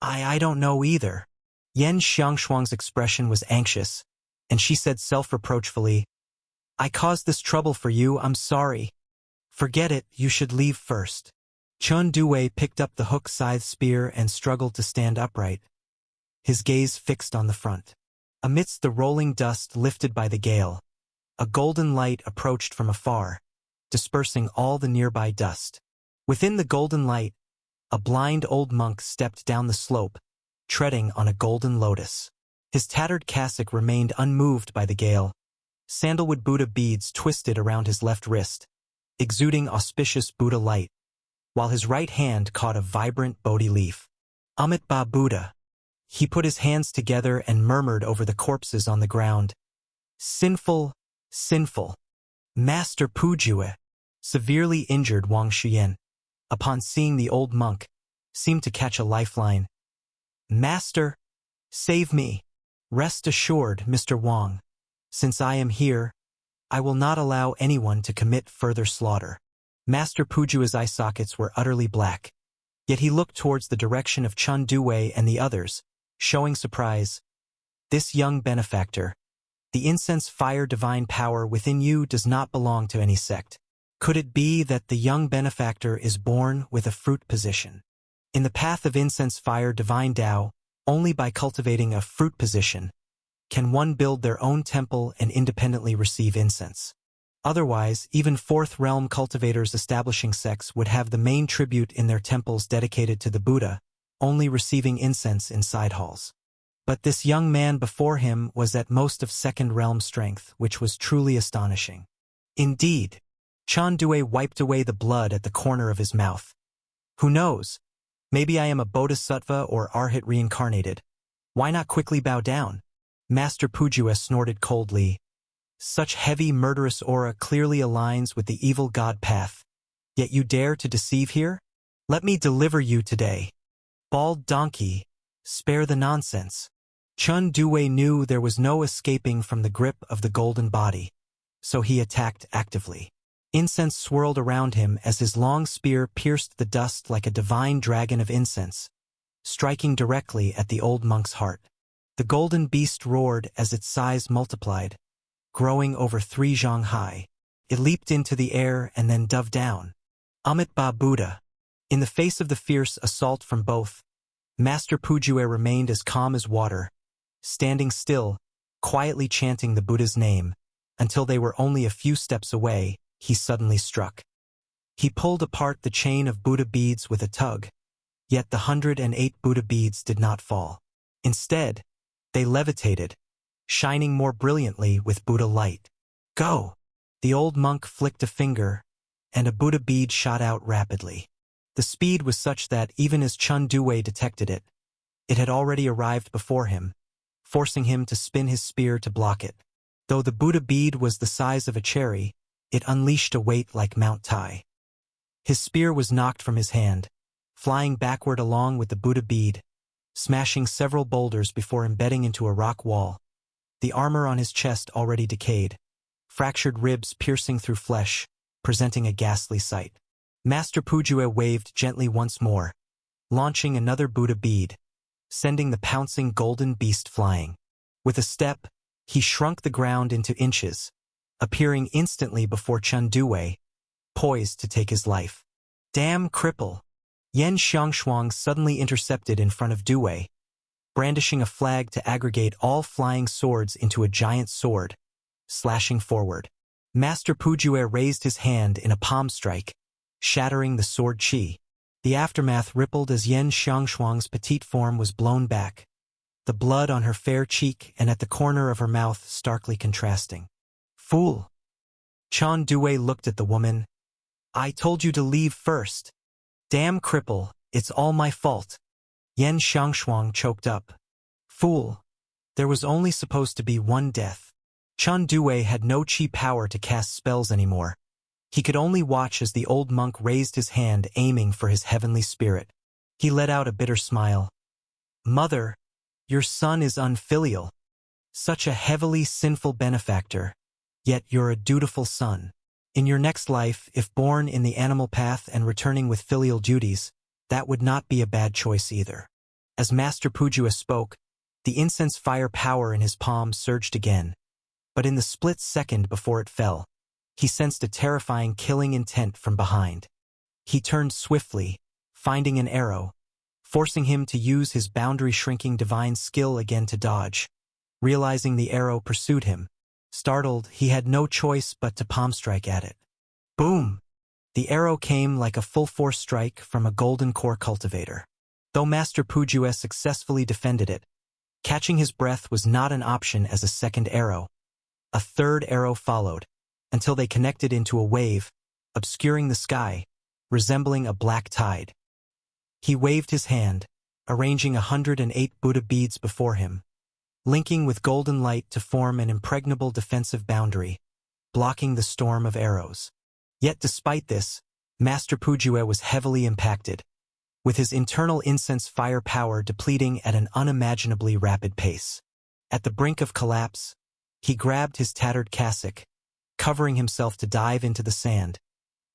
I don't know either. Yan Xiangshuang's expression was anxious, and she said self-reproachfully, I caused this trouble for you, I'm sorry. Forget it, you should leave first. Chun Due picked up the hook-scythe spear and struggled to stand upright, his gaze fixed on the front. Amidst the rolling dust lifted by the gale, a golden light approached from afar, dispersing all the nearby dust. Within the golden light, a blind old monk stepped down the slope, treading on a golden lotus. His tattered cassock remained unmoved by the gale, sandalwood Buddha beads twisted around his left wrist, exuding auspicious Buddha light, while his right hand caught a vibrant Bodhi leaf. Amit Ba Buddha. He put his hands together and murmured over the corpses on the ground. Sinful, sinful. Master Pujue. Severely injured Wang Xuyan, upon seeing the old monk, seemed to catch a lifeline. Master, save me. Rest assured, Mr. Wang. Since I am here, I will not allow anyone to commit further slaughter. Master Pujue's eye sockets were utterly black, yet he looked towards the direction of Chun Due and the others, showing surprise. This young benefactor, the incense fire divine power within you does not belong to any sect. Could it be that the young benefactor is born with a fruit position? In the path of incense fire divine Tao, only by cultivating a fruit position can one build their own temple and independently receive incense. Otherwise, even fourth realm cultivators establishing sects would have the main tribute in their temples dedicated to the Buddha, only receiving incense in side halls. But this young man before him was at most of second realm strength, which was truly astonishing. Indeed, Chun Due wiped away the blood at the corner of his mouth. Who knows? Maybe I am a bodhisattva or arhat reincarnated. Why not quickly bow down? Master Pujue snorted coldly. Such heavy murderous aura clearly aligns with the evil god path. Yet you dare to deceive here? Let me deliver you today. Bald donkey, spare the nonsense. Chun Due knew there was no escaping from the grip of the golden body, so he attacked actively. Incense swirled around him as his long spear pierced the dust like a divine dragon of incense, striking directly at the old monk's heart. The golden beast roared as its size multiplied, growing over 3 zhang high. It leaped into the air and then dove down. Amit Ba Buddha. In the face of the fierce assault from both, Master Pujue remained as calm as water, standing still, quietly chanting the Buddha's name, until they were only a few steps away. He suddenly struck. He pulled apart the chain of Buddha beads with a tug, yet the 108 Buddha beads did not fall. Instead, they levitated, shining more brilliantly with Buddha light. Go! The old monk flicked a finger, and a Buddha bead shot out rapidly. The speed was such that even as Chun Due detected it, it had already arrived before him, forcing him to spin his spear to block it. Though the Buddha bead was the size of a cherry, it unleashed a weight like Mount Tai. His spear was knocked from his hand, flying backward along with the Buddha bead, smashing several boulders before embedding into a rock wall. The armor on his chest already decayed, fractured ribs piercing through flesh, presenting a ghastly sight. Master Pujue waved gently once more, launching another Buddha bead, sending the pouncing golden beast flying. With a step, he shrunk the ground into inches, appearing instantly before Chun Due, poised to take his life. Damn cripple! Yan Xiangshuang suddenly intercepted in front of Due, brandishing a flag to aggregate all flying swords into a giant sword, slashing forward. Master Pujue raised his hand in a palm strike, shattering the sword chi. The aftermath rippled as Yan Xiangshuang's petite form was blown back, the blood on her fair cheek and at the corner of her mouth starkly contrasting. Fool! Chun Due looked at the woman. I told you to leave first. Damn cripple, it's all my fault. Yan Xiangshuang choked up. Fool! There was only supposed to be one death. Chun Due had no chi power to cast spells anymore. He could only watch as the old monk raised his hand aiming for his heavenly spirit. He let out a bitter smile. Mother, your son is unfilial. Such a heavily sinful benefactor. Yet you're a dutiful son. In your next life, if born in the animal path and returning with filial duties, that would not be a bad choice either. As Master Pujua spoke, the incense fire power in his palm surged again. But in the split second before it fell, he sensed a terrifying killing intent from behind. He turned swiftly, finding an arrow, forcing him to use his boundary-shrinking divine skill again to dodge. Realizing the arrow pursued him, startled, he had no choice but to palm strike at it. Boom! The arrow came like a full-force strike from a golden core cultivator. Though Master Pujua successfully defended it, catching his breath was not an option as a second arrow. A third arrow followed, until they connected into a wave, obscuring the sky, resembling a black tide. He waved his hand, arranging 108 Buddha beads before him, linking with golden light to form an impregnable defensive boundary, blocking the storm of arrows. Yet despite this, Master Pujua was heavily impacted, with his internal incense fire power depleting at an unimaginably rapid pace. At the brink of collapse, he grabbed his tattered cassock, covering himself to dive into the sand,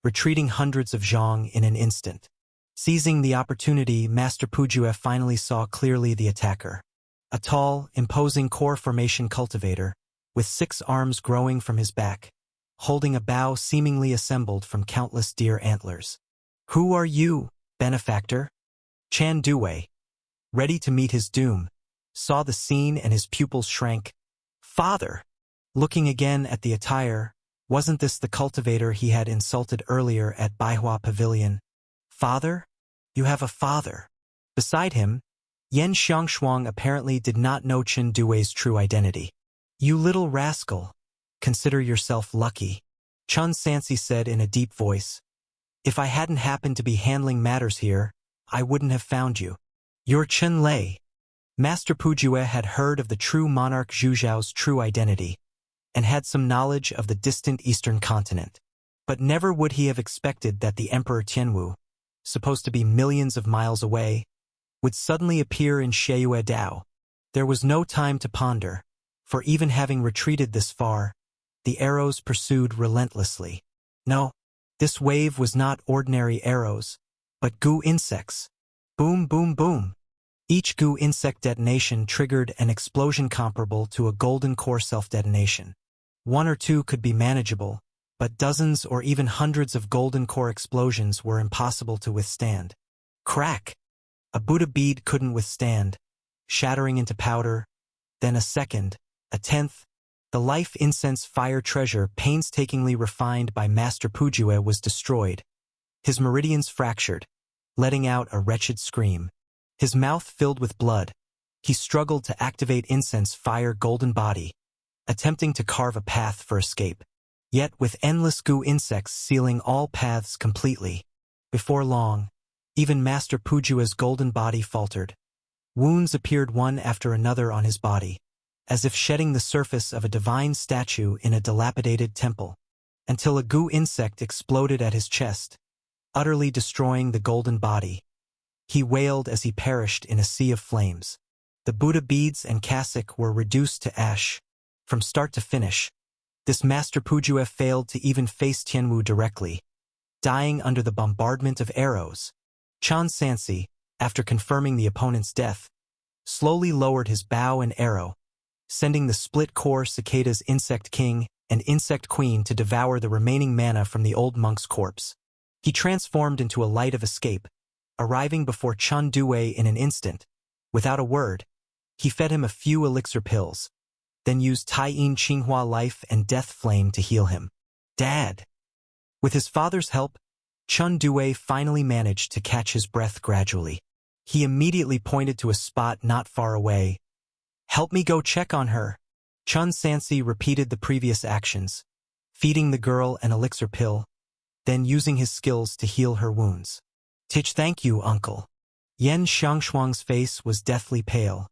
retreating hundreds of zhong in an instant. Seizing the opportunity, Master Pujua finally saw clearly the attacker. A tall, imposing core formation cultivator, with 6 arms growing from his back, holding a bow seemingly assembled from countless deer antlers. Who are you, benefactor? Chan Due, ready to meet his doom, saw the scene and his pupils shrank. Father! Looking again at the attire, wasn't this the cultivator he had insulted earlier at Baihua Pavilion? Father? You have a father. Beside him, Yen Xiangshuang apparently did not know Chen Due's true identity. You little rascal. Consider yourself lucky, Chun Sansi said in a deep voice. If I hadn't happened to be handling matters here, I wouldn't have found you. You're Chen Lei. Master Pujua had heard of the true monarch Zhu Zhao's true identity, and had some knowledge of the distant eastern continent. But never would he have expected that the Emperor Tianwu, supposed to be millions of miles away, would suddenly appear in Sheiyue Dao. There was no time to ponder, for even having retreated this far, the arrows pursued relentlessly. No, this wave was not ordinary arrows, but goo insects. Boom, boom, boom. Each goo insect detonation triggered an explosion comparable to a golden core self-detonation. 1 or 2 could be manageable, but dozens or even hundreds of golden core explosions were impossible to withstand. Crack! A Buddha bead couldn't withstand, shattering into powder, then a second, a 10th. The life incense fire treasure painstakingly refined by Master Pujua was destroyed. His meridians fractured, letting out a wretched scream. His mouth filled with blood, he struggled to activate incense fire golden body, attempting to carve a path for escape. Yet with endless goo insects sealing all paths completely. Before long, even Master Pujua's golden body faltered. Wounds appeared one after another on his body, as if shedding the surface of a divine statue in a dilapidated temple, until a goo insect exploded at his chest, utterly destroying the golden body. He wailed as he perished in a sea of flames. The Buddha beads and cassock were reduced to ash. From start to finish, this Master Pujua failed to even face Tianwu directly, dying under the bombardment of arrows. Chan Sansi, after confirming the opponent's death, slowly lowered his bow and arrow, sending the split-core Cicada's Insect King and Insect Queen to devour the remaining mana from the old monk's corpse. He transformed into a light of escape, arriving before Chun Due in an instant. Without a word, he fed him a few elixir pills, then used Taiyin Qinghua Life and Death Flame to heal him. Dad! With his father's help, Chun Due finally managed to catch his breath gradually. He immediately pointed to a spot not far away. Help me go check on her. Chun Sansi repeated the previous actions, feeding the girl an elixir pill, then using his skills to heal her wounds. Thank you, uncle. Yen Xiangshuang's face was deathly pale,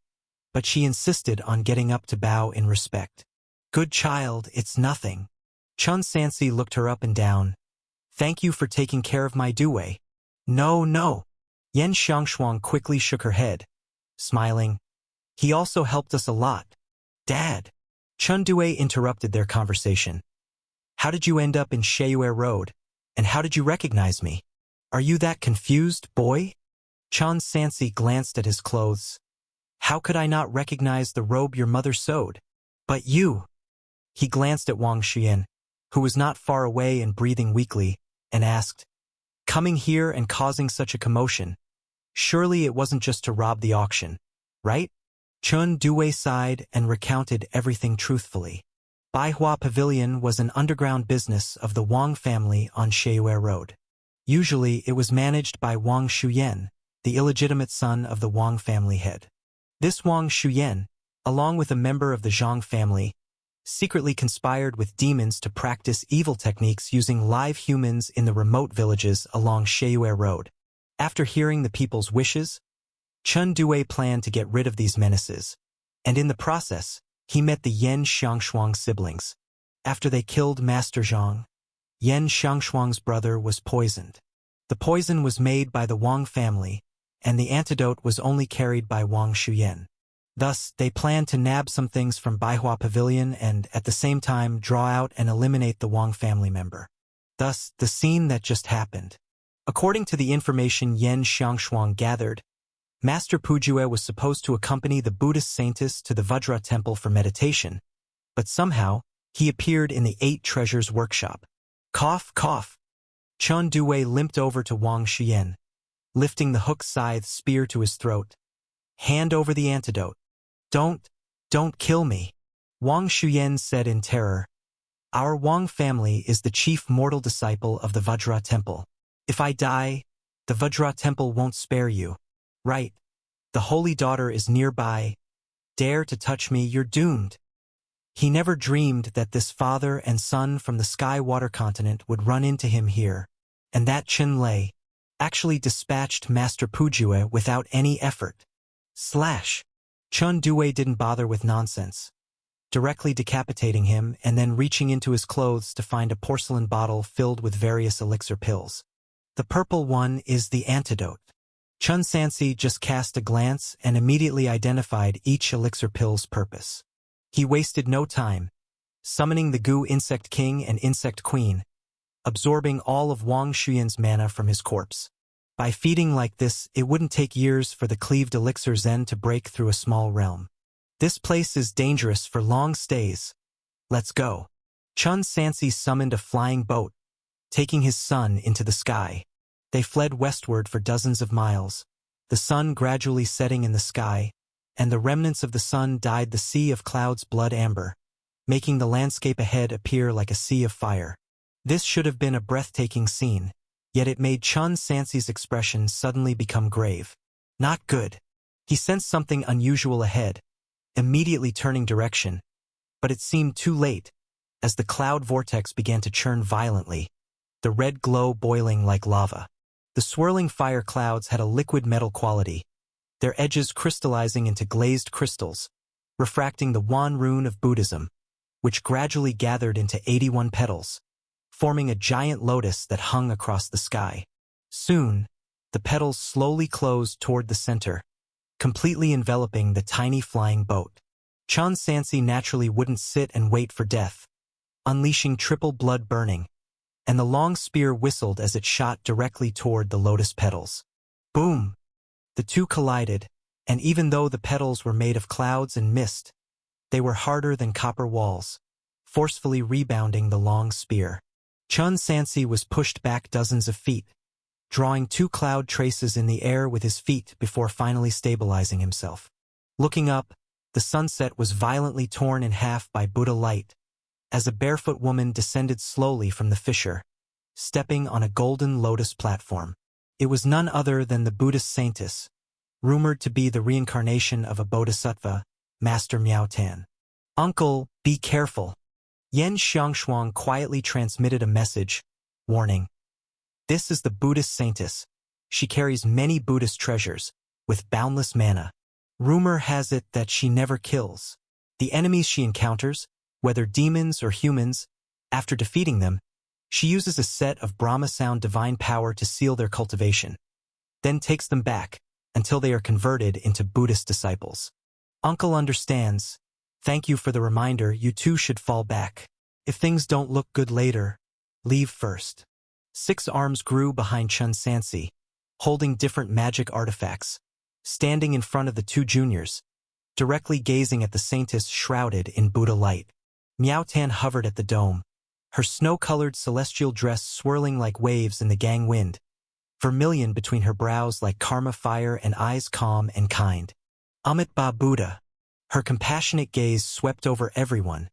but she insisted on getting up to bow in respect. Good child, it's nothing. Chun Sansi looked her up and down. Thank you for taking care of my Due. No. Yen Xiangshuang quickly shook her head, smiling. He also helped us a lot. Dad. Chun Due interrupted their conversation. How did you end up in Sheiyue Road? And how did you recognize me? Are you that confused, boy? Chun Sansi glanced at his clothes. How could I not recognize the robe your mother sewed? But you! He glanced at Wang Xian, who was not far away and breathing weakly, and asked, coming here and causing such a commotion, surely it wasn't just to rob the auction, right? Chun Due sighed and recounted everything truthfully. Baihua Pavilion was an underground business of the Wang family on Sheiyue Road. Usually it was managed by Wang Shuyan, the illegitimate son of the Wang family head. This Wang Shuyan, along with a member of the Zhang family, secretly conspired with demons to practice evil techniques using live humans in the remote villages along Sheiyue Road. After hearing the people's wishes, Chun Due planned to get rid of these menaces, and in the process, he met the Yan Xiangshuang siblings. After they killed Master Zhang, Yan Xiangshuang's brother was poisoned. The poison was made by the Wang family, and the antidote was only carried by Wang Shuyan. Thus, they planned to nab some things from Baihua Pavilion and, at the same time, draw out and eliminate the Wang family member. Thus, the scene that just happened. According to the information Yan Xiangshuang gathered, Master Pujue was supposed to accompany the Buddhist saintess to the Vajra temple for meditation, but somehow, he appeared in the 8 Treasures workshop. Cough, cough. Chun Due limped over to Wang Xian, lifting the hook-scythe spear to his throat. Hand over the antidote. Don't kill me. Wang Shuyan said in terror. Our Wang family is the chief mortal disciple of the Vajra temple. If I die, the Vajra temple won't spare you. Right. The holy daughter is nearby. Dare to touch me, you're doomed. He never dreamed that this father and son from the Sky Water continent would run into him here, and that Chen Lei actually dispatched Master Pujue without any effort. Slash. Chun Due didn't bother with nonsense, directly decapitating him and then reaching into his clothes to find a porcelain bottle filled with various elixir pills. The purple one is the antidote. Chun Sansi just cast a glance and immediately identified each elixir pill's purpose. He wasted no time, summoning the Goo Insect King and Insect Queen, absorbing all of Wang Shuyan's mana from his corpse. By feeding like this, it wouldn't take years for the cleaved elixir Zen to break through a small realm. This place is dangerous for long stays. Let's go. Chun Sansi summoned a flying boat, taking his son into the sky. They fled westward for dozens of miles, the sun gradually setting in the sky, and the remnants of the sun dyed the sea of clouds blood amber, making the landscape ahead appear like a sea of fire. This should have been a breathtaking scene, yet it made Chun Sansi's expression suddenly become grave. Not good. He sensed something unusual ahead, immediately turning direction, but it seemed too late, as the cloud vortex began to churn violently, the red glow boiling like lava. The swirling fire clouds had a liquid metal quality, their edges crystallizing into glazed crystals, refracting the Wan rune of Buddhism, which gradually gathered into 81 petals, forming a giant lotus that hung across the sky. Soon, the petals slowly closed toward the center, completely enveloping the tiny flying boat. Chun Sansi naturally wouldn't sit and wait for death, unleashing triple blood burning, and the long spear whistled as it shot directly toward the lotus petals. Boom! The two collided, and even though the petals were made of clouds and mist, they were harder than copper walls, forcefully rebounding the long spear. Chun Sansi was pushed back dozens of feet, drawing 2 cloud traces in the air with his feet before finally stabilizing himself. Looking up, the sunset was violently torn in half by Buddha light, as a barefoot woman descended slowly from the fissure, stepping on a golden lotus platform. It was none other than the Buddhist saintess, rumored to be the reincarnation of a bodhisattva, Master Miao Tan. Uncle, be careful. Yan Xiangshuang quietly transmitted a message, warning. This is the Buddhist saintess. She carries many Buddhist treasures, with boundless mana. Rumor has it that she never kills. The enemies she encounters, whether demons or humans, after defeating them, she uses a set of Brahma Sound divine power to seal their cultivation, then takes them back until they are converted into Buddhist disciples. Uncle understands. Thank you for the reminder. You too should fall back. If things don't look good later, leave first. 6 arms grew behind Chun Sansi, holding different magic artifacts, standing in front of the two juniors, directly gazing at the saintess shrouded in Buddha light. Miaotan hovered at the dome, her snow-colored celestial dress swirling like waves in the gang wind, vermilion between her brows like karma fire and eyes calm and kind. Amitabha Buddha. Her compassionate gaze swept over everyone,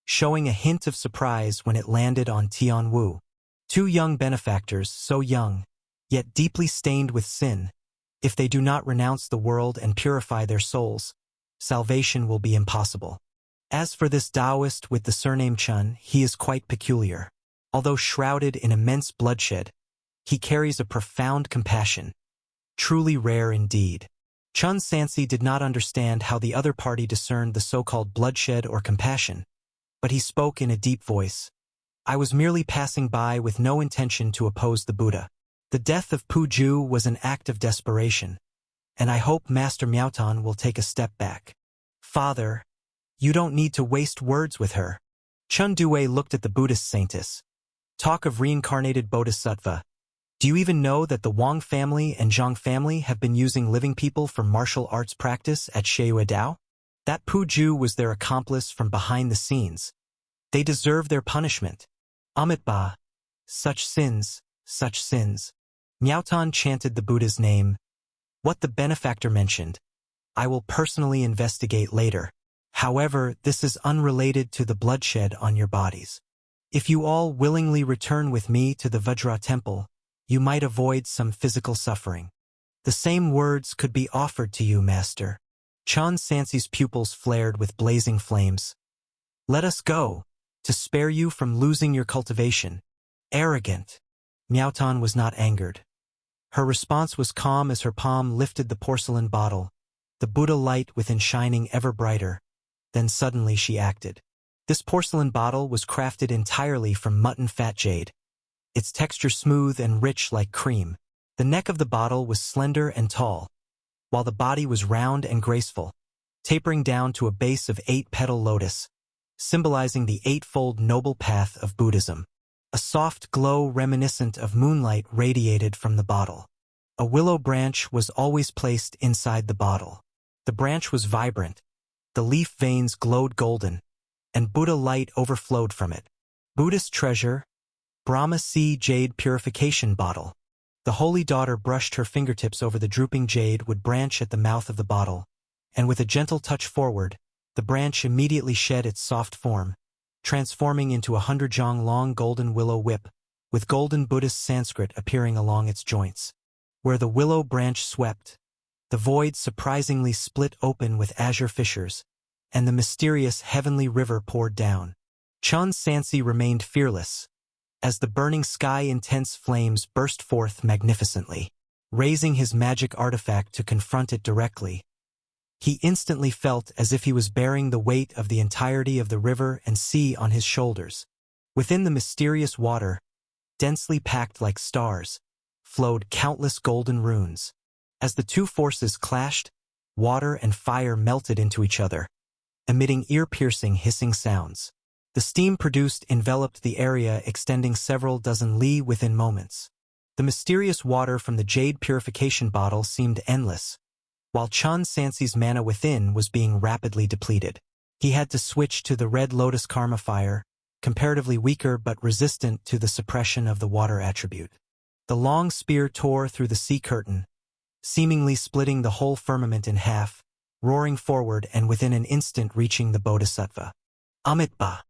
showing a hint of surprise when it landed on Tianwu. Two young benefactors, so young, yet deeply stained with sin. If they do not renounce the world and purify their souls, salvation will be impossible. As for this Taoist with the surname Chun, he is quite peculiar. Although shrouded in immense bloodshed, he carries a profound compassion, truly rare indeed. Chun Sansi did not understand how the other party discerned the so-called bloodshed or compassion, but he spoke in a deep voice. I was merely passing by with no intention to oppose the Buddha. The death of Pu Ju was an act of desperation, and I hope Master Miaotan will take a step back. Father, you don't need to waste words with her. Chun Due looked at the Buddhist saintess. Talk of reincarnated bodhisattva. Do you even know that the Wang family and Zhang family have been using living people for martial arts practice at Sheiyuedao? That Pu Ju was their accomplice from behind the scenes. They deserve their punishment. Amitabha. Such sins, such sins. Miaotan chanted the Buddha's name. What the benefactor mentioned, I will personally investigate later. However, this is unrelated to the bloodshed on your bodies. If you all willingly return with me to the Vajra temple, you might avoid some physical suffering. The same words could be offered to you, Master. Chun Sansi's pupils flared with blazing flames. Let us go, to spare you from losing your cultivation. Arrogant. Miaotan was not angered. Her response was calm as her palm lifted the porcelain bottle, the Buddha light within shining ever brighter. Then suddenly she acted. This porcelain bottle was crafted entirely from mutton fat jade, its texture smooth and rich like cream. The neck of the bottle was slender and tall, while the body was round and graceful, tapering down to a base of 8-petal lotus, symbolizing the eightfold noble path of Buddhism. A soft glow reminiscent of moonlight radiated from the bottle. A willow branch was always placed inside the bottle. The branch was vibrant, the leaf veins glowed golden, and Buddha light overflowed from it. Buddhist treasure, Brahma Sea Jade Purification Bottle. The holy daughter brushed her fingertips over the drooping jade wood branch at the mouth of the bottle, and with a gentle touch forward, the branch immediately shed its soft form, transforming into a 100-jong-long golden willow whip, with golden Buddhist Sanskrit appearing along its joints. Where the willow branch swept, the void surprisingly split open with azure fissures, and the mysterious heavenly river poured down. Chun Sansi remained fearless, as the burning sky intense flames burst forth magnificently. Raising his magic artifact to confront it directly, he instantly felt as if he was bearing the weight of the entirety of the river and sea on his shoulders. Within the mysterious water, densely packed like stars, flowed countless golden runes. As the two forces clashed, water and fire melted into each other, emitting ear-piercing hissing sounds. The steam produced enveloped the area extending several dozen li within moments. The mysterious water from the jade purification bottle seemed endless, while Chun Sansi's mana within was being rapidly depleted. He had to switch to the red lotus karma fire, comparatively weaker but resistant to the suppression of the water attribute. The long spear tore through the sea curtain, seemingly splitting the whole firmament in half, roaring forward and within an instant reaching the bodhisattva. Amitabha.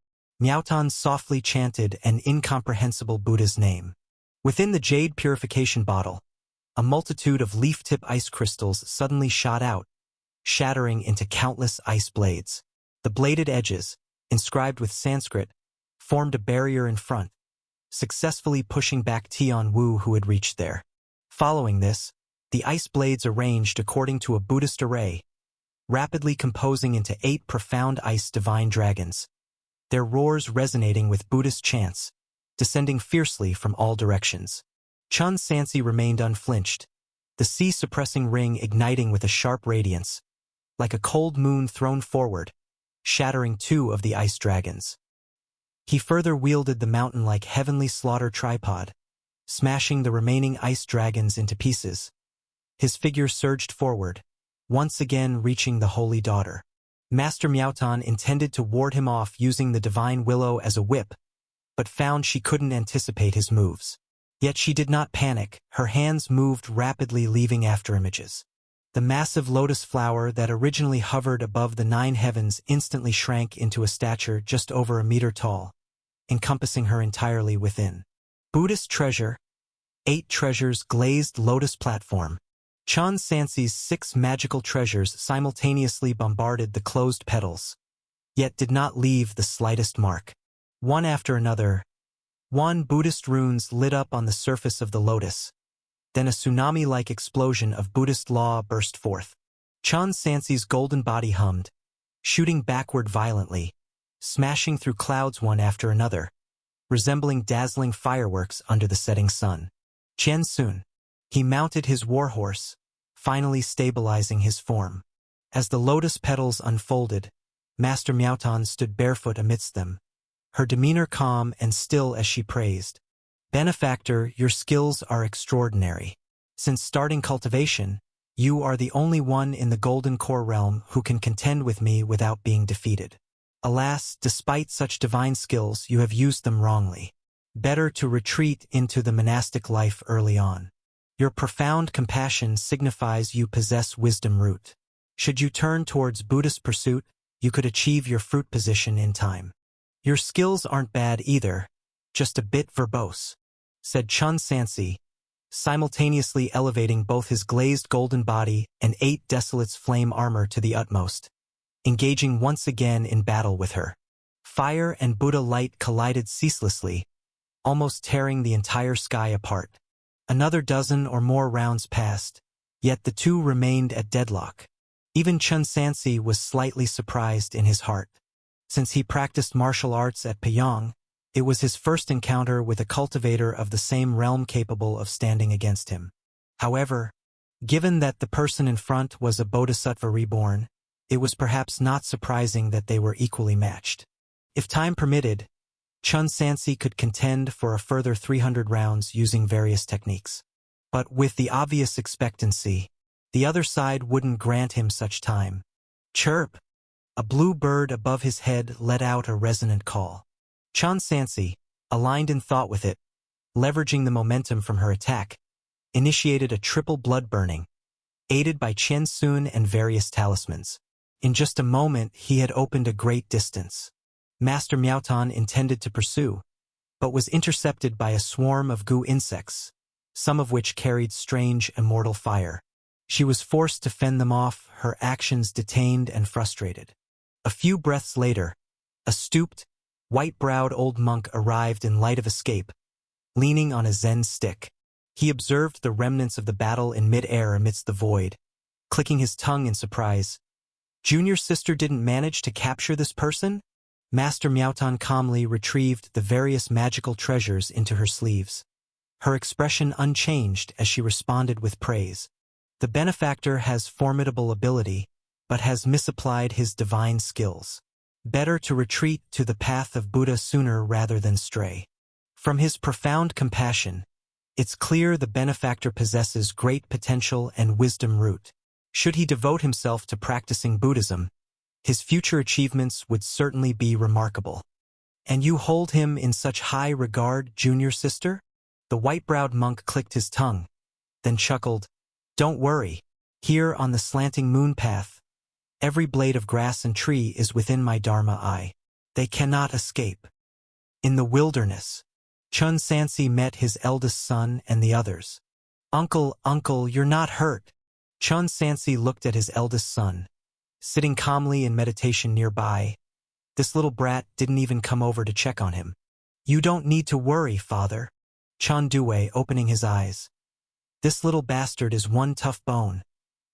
Miaotan softly chanted an incomprehensible Buddha's name. Within the jade purification bottle, a multitude of leaf-tip ice crystals suddenly shot out, shattering into countless ice blades. The bladed edges, inscribed with Sanskrit, formed a barrier in front, successfully pushing back Tianwu who had reached there. Following this, the ice blades arranged according to a Buddhist array, rapidly composing into 8 profound ice divine dragons, their roars resonating with Buddhist chants, descending fiercely from all directions. Chun Sansi remained unflinched, the sea-suppressing ring igniting with a sharp radiance, like a cold moon thrown forward, shattering 2 of the ice dragons. He further wielded the mountain-like heavenly slaughter tripod, smashing the remaining ice dragons into pieces. His figure surged forward, once again reaching the Holy Daughter. Master Miaotan intended to ward him off using the Divine Willow as a whip, but found she couldn't anticipate his moves. Yet she did not panic, her hands moved rapidly, leaving afterimages. The massive lotus flower that originally hovered above the 9 heavens instantly shrank into a stature just over a meter tall, encompassing her entirely within. Buddhist treasure, 8 treasures, glazed lotus platform. Chun Sansi's 6 magical treasures simultaneously bombarded the closed petals, yet did not leave the slightest mark. One after another, Buddhist runes lit up on the surface of the lotus. Then a tsunami-like explosion of Buddhist law burst forth. Chun Sansi's golden body hummed, shooting backward violently, smashing through clouds one after another, resembling dazzling fireworks under the setting sun. Chen Sun. He mounted his warhorse, finally stabilizing his form. As the lotus petals unfolded, Master Miaotan stood barefoot amidst them, her demeanor calm and still as she praised. Benefactor, your skills are extraordinary. Since starting cultivation, you are the only one in the Golden Core realm who can contend with me without being defeated. Alas, despite such divine skills, you have used them wrongly. Better to retreat into the monastic life early on. Your profound compassion signifies you possess wisdom root. Should you turn towards Buddhist pursuit, you could achieve your fruit position in time. Your skills aren't bad either, just a bit verbose, said Chun Sansi, simultaneously elevating both his glazed golden body and 8 Desolate's flame armor to the utmost, engaging once again in battle with her. Fire and Buddha light collided ceaselessly, almost tearing the entire sky apart. Another dozen or more rounds passed, yet the two remained at deadlock. Even Chun Sansi was slightly surprised in his heart. Since he practiced martial arts at Pyong, it was his first encounter with a cultivator of the same realm capable of standing against him. However, given that the person in front was a bodhisattva reborn, it was perhaps not surprising that they were equally matched. If time permitted, Chun Sansi could contend for a further 300 rounds using various techniques. But with the obvious expectancy, the other side wouldn't grant him such time. Chirp! A blue bird above his head let out a resonant call. Chun Sansi, aligned in thought with it, leveraging the momentum from her attack, initiated a triple blood burning, aided by Chen Sun and various talismans. In just a moment he had opened a great distance. Master Miaotan intended to pursue, but was intercepted by a swarm of goo insects, some of which carried strange immortal fire. She was forced to fend them off, her actions detained and frustrated. A few breaths later, a stooped, white-browed old monk arrived in light of escape, leaning on a Zen stick. He observed the remnants of the battle in mid-air amidst the void, clicking his tongue in surprise. Junior sister didn't manage to capture this person? Master Miaotan calmly retrieved the various magical treasures into her sleeves, her expression unchanged as she responded with praise. The benefactor has formidable ability, but has misapplied his divine skills. Better to retreat to the path of Buddha sooner rather than stray. From his profound compassion, it's clear the benefactor possesses great potential and wisdom root. Should he devote himself to practicing Buddhism, his future achievements would certainly be remarkable. And you hold him in such high regard, junior sister? The white-browed monk clicked his tongue, then chuckled. Don't worry. Here on the slanting moon path, every blade of grass and tree is within my Dharma eye. They cannot escape. In the wilderness, Chun Sansi met his eldest son and the others. Uncle, you're not hurt. Chun Sansi looked at his eldest son, sitting calmly in meditation nearby. This little brat didn't even come over to check on him. You don't need to worry, father. Chun Due, opening his eyes. This little bastard is one tough bone.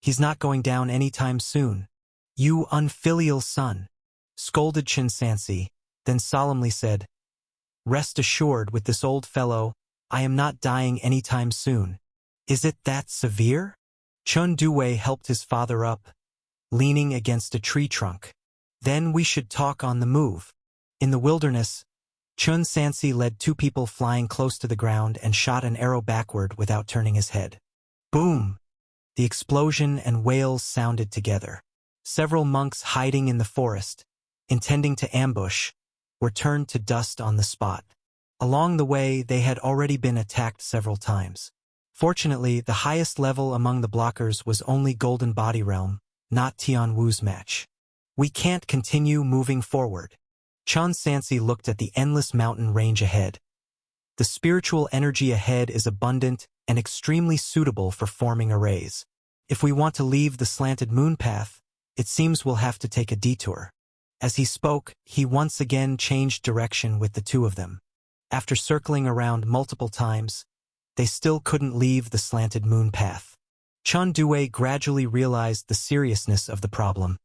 He's not going down anytime soon. You unfilial son, scolded Chun Sansi, then solemnly said, Rest assured with this old fellow, I am not dying anytime soon. Is it that severe? Chun Due helped his father up, leaning against a tree trunk. Then we should talk on the move. In the wilderness, Chun Sansi led two people flying close to the ground and shot an arrow backward without turning his head. Boom! The explosion and wails sounded together. Several monks hiding in the forest, intending to ambush, were turned to dust on the spot. Along the way, they had already been attacked several times. Fortunately, the highest level among the blockers was only Golden Body Realm, not Tian Wu's match. We can't continue moving forward. Chun Sansi looked at the endless mountain range ahead. The spiritual energy ahead is abundant and extremely suitable for forming arrays. If we want to leave the slanted moon path, it seems we'll have to take a detour. As he spoke, he once again changed direction with the two of them. After circling around multiple times, they still couldn't leave the slanted moon path. Chun Due gradually realized the seriousness of the problem.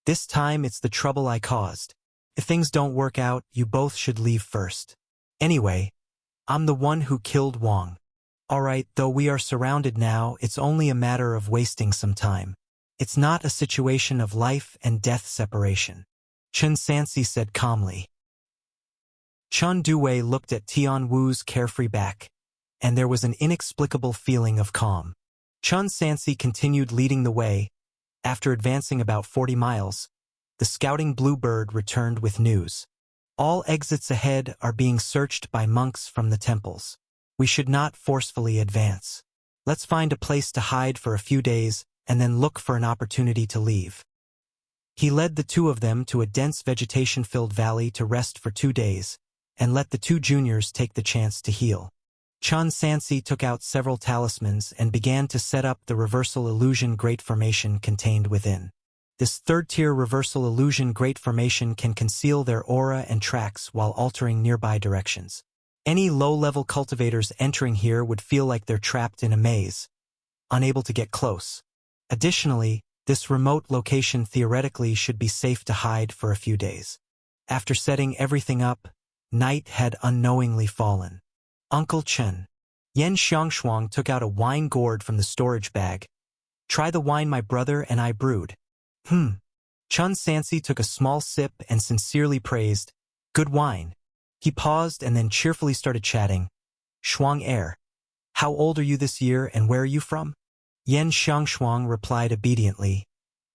This time it's the trouble I caused. If things don't work out, you both should leave first. Anyway, I'm the one who killed Wang. Alright, though we are surrounded now, it's only a matter of wasting some time. It's not a situation of life and death separation. Chun Sansi said calmly. Chun Due looked at Tian Wu's carefree back, and there was an inexplicable feeling of calm. Chun Sansi continued leading the way. After advancing about 40 miles, the scouting bluebird returned with news. All exits ahead are being searched by monks from the temples. We should not forcefully advance. Let's find a place to hide for a few days and then look for an opportunity to leave. He led the two of them to a dense vegetation-filled valley to rest for 2 days, and let the two juniors take the chance to heal. Chun Sansi took out several talismans and began to set up the reversal illusion great formation contained within. This third-tier reversal illusion great formation can conceal their aura and tracks while altering nearby directions. Any low-level cultivators entering here would feel like they're trapped in a maze, unable to get close. Additionally, this remote location theoretically should be safe to hide for a few days. After setting everything up, night had unknowingly fallen. Uncle Chen. Yen Xiangshuang took out a wine gourd from the storage bag. Try the wine my brother and I brewed. Chun Sansi took a small sip and sincerely praised, good wine. He paused and then cheerfully started chatting. Shuang heir. How old are you this year and where are you from? Yen Xiangshuang replied obediently.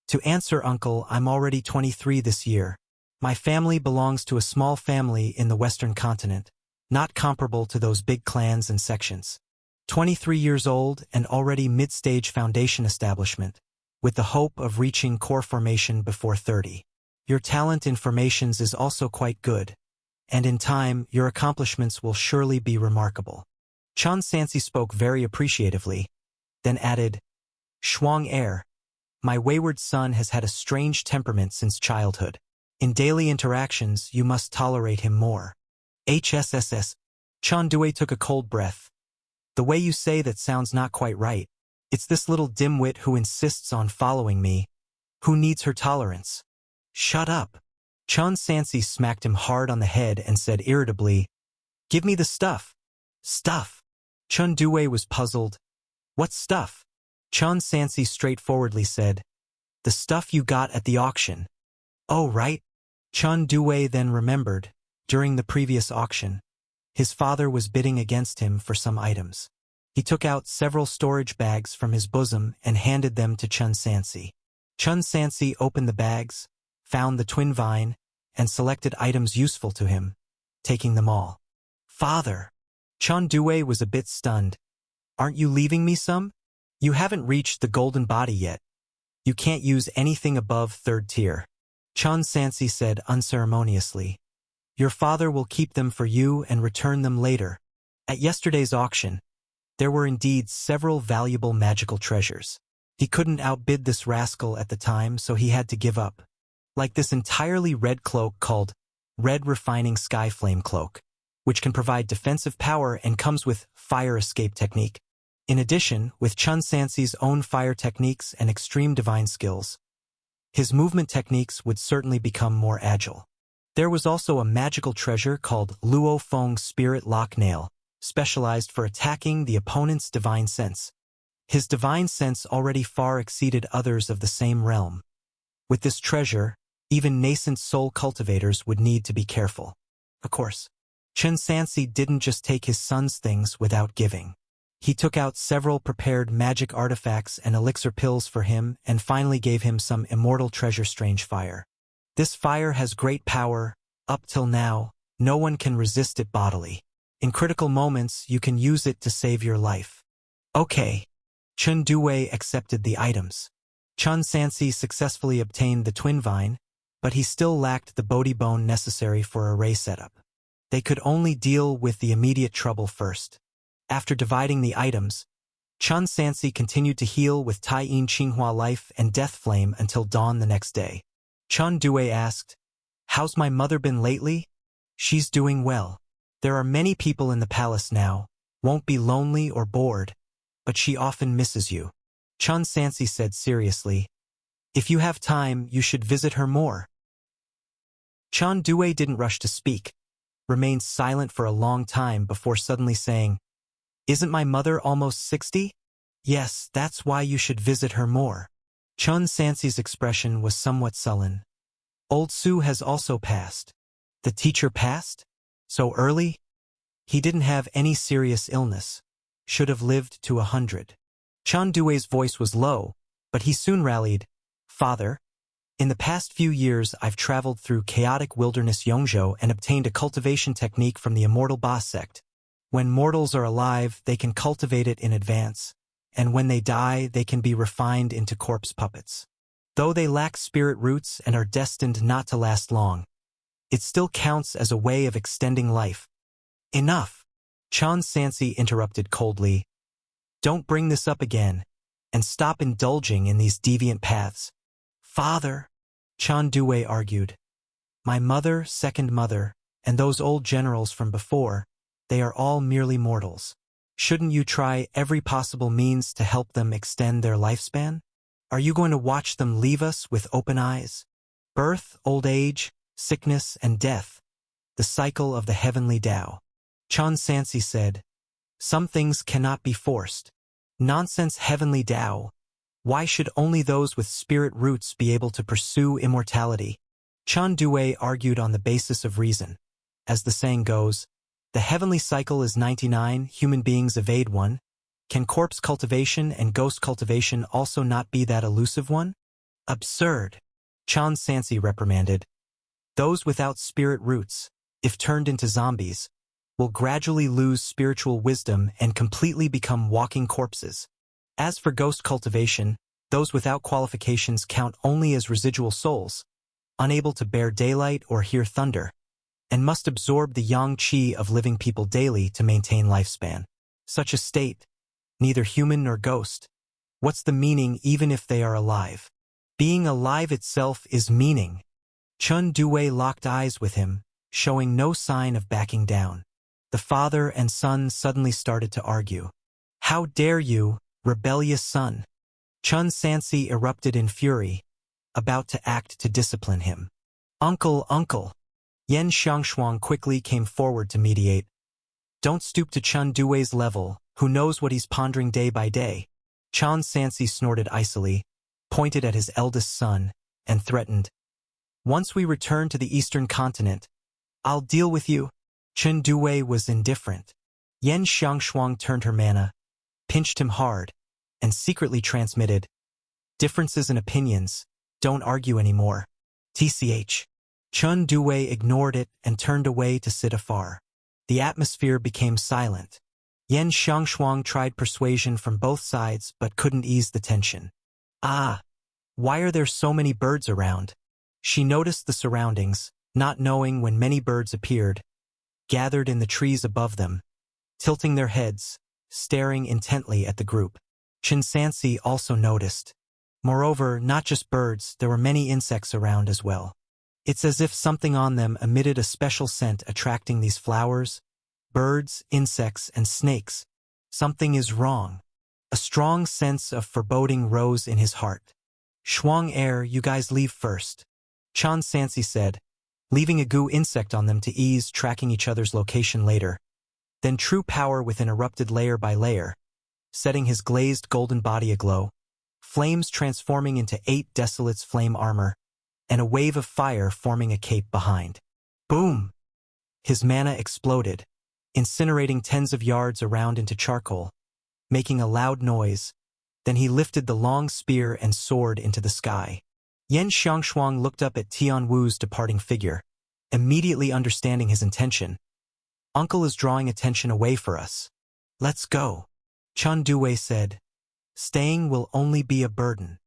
To answer uncle, I'm already 23 this year. My family belongs to a small family in the Western continent, not comparable to those big clans and sections. 23 years old and already mid-stage foundation establishment, with the hope of reaching core formation before 30. Your talent in formations is also quite good, and in time, your accomplishments will surely be remarkable. Chun Sansi spoke very appreciatively, then added, Shuang heir. My wayward son has had a strange temperament since childhood. In daily interactions, you must tolerate him more. HSSS. Chun Due took a cold breath. The way you say that sounds not quite right. It's this little dimwit who insists on following me. Who needs her tolerance? Shut up. Chun Sansi smacked him hard on the head and said irritably, Give me the stuff. Stuff. Chun Due was puzzled. What stuff? Chun Sansi straightforwardly said, The stuff you got at the auction. Oh, right. Chun Due then remembered, during the previous auction, his father was bidding against him for some items. He took out several storage bags from his bosom and handed them to Chun Sansi. Chun Sansi opened the bags, found the twin vine, and selected items useful to him, taking them all. Father! Chun Due was a bit stunned. Aren't you leaving me some? You haven't reached the golden body yet. You can't use anything above 3rd tier. Chun Sansi said unceremoniously. Your father will keep them for you and return them later. At yesterday's auction, there were indeed several valuable magical treasures. He couldn't outbid this rascal at the time, so he had to give up. Like this entirely red cloak called Red Refining Sky Flame Cloak, which can provide defensive power and comes with fire escape technique. In addition, with Chun Sansi's own fire techniques and extreme divine skills, his movement techniques would certainly become more agile. There was also a magical treasure called Luo Feng Spirit Lock Nail, specialized for attacking the opponent's divine sense. His divine sense already far exceeded others of the same realm. With this treasure, even nascent soul cultivators would need to be careful. Of course, Chen Sansi didn't just take his son's things without giving. He took out several prepared magic artifacts and elixir pills for him and finally gave him some immortal treasure strange fire. This fire has great power. Up till now, no one can resist it bodily. In critical moments, you can use it to save your life. Okay. Chen Due accepted the items. Chen Sansi successfully obtained the twin vine, but he still lacked the Bodhi bone necessary for a ray setup. They could only deal with the immediate trouble first. After dividing the items, Chen Sansi continued to heal with Tai Yin Qinghua Life and Death Flame until dawn the next day. Chen Due asked, "How's my mother been lately?" "She's doing well. There are many people in the palace now, won't be lonely or bored, but she often misses you." Chen Sansi said seriously, "If you have time, you should visit her more." Chen Due didn't rush to speak, remained silent for a long time before suddenly saying, "Isn't my mother almost 60? Yes, that's why you should visit her more." Chen Sansi's expression was somewhat sullen. "Old Su has also passed." "The teacher passed? So early?" "He didn't have any serious illness. Should have lived to 100. Chen Due's voice was low, but he soon rallied. "Father, in the past few years I've traveled through chaotic wilderness Yongzhou and obtained a cultivation technique from the immortal Ba sect. When mortals are alive, they can cultivate it in advance, and when they die, they can be refined into corpse puppets. Though they lack spirit roots and are destined not to last long, it still counts as a way of extending life." "Enough!" Chen Sansi interrupted coldly. "Don't bring this up again, and stop indulging in these deviant paths." "Father," Chen Due argued, "my mother, second mother, and those old generals from before, they are all merely mortals. Shouldn't you try every possible means to help them extend their lifespan? Are you going to watch them leave us with open eyes? Birth, old age, sickness, and death. The cycle of the heavenly Tao." Chen Sansi said, "Some things cannot be forced." "Nonsense, heavenly Tao. Why should only those with spirit roots be able to pursue immortality?" Chen Due argued on the basis of reason. As the saying goes, the heavenly cycle is 99, human beings evade one. Can corpse cultivation and ghost cultivation also not be that elusive one? Absurd. Chen Sansi reprimanded. "Those without spirit roots, if turned into zombies, will gradually lose spiritual wisdom and completely become walking corpses. As for ghost cultivation, those without qualifications count only as residual souls, unable to bear daylight or hear thunder, and must absorb the yang qi of living people daily to maintain lifespan. Such a state, neither human nor ghost. What's the meaning even if they are alive? Being alive itself is meaning." Chen Due locked eyes with him, showing no sign of backing down. The father and son suddenly started to argue. "How dare you, rebellious son!" Chen Sansi erupted in fury, about to act to discipline him. "Uncle, uncle!" Yan Xiangshuang quickly came forward to mediate. "Don't stoop to Chen Due's level, who knows what he's pondering day by day." Chen Sansi snorted icily, pointed at his eldest son, and threatened, "Once we return to the eastern continent, I'll deal with you." Chen Due was indifferent. Yan Xiangshuang turned her mana, pinched him hard, and secretly transmitted, "Differences in opinions, don't argue anymore. TCH. Chen Due ignored it and turned away to sit afar. The atmosphere became silent. Yan Xiangshuang tried persuasion from both sides but couldn't ease the tension. "Ah, why are there so many birds around?" She noticed the surroundings, not knowing when many birds appeared, gathered in the trees above them, tilting their heads, staring intently at the group. Chen Sansi also noticed. Moreover, not just birds, there were many insects around as well. It's as if something on them emitted a special scent attracting these flowers, birds, insects, and snakes. Something is wrong. A strong sense of foreboding rose in his heart. "Shuang Air, you guys leave first," Chen Sansi said, leaving a goo insect on them to ease tracking each other's location later. Then true power within erupted layer by layer, setting his glazed golden body aglow, flames transforming into 8 Desolate's flame armor, and a wave of fire forming a cape behind. Boom! His mana exploded, incinerating tens of yards around into charcoal, making a loud noise. Then he lifted the long spear and soared into the sky. Yan Xiangshuang looked up at Tian Wu's departing figure, immediately understanding his intention. Uncle is drawing attention away for us. Let's go. Chen Due said. Staying will only be a burden.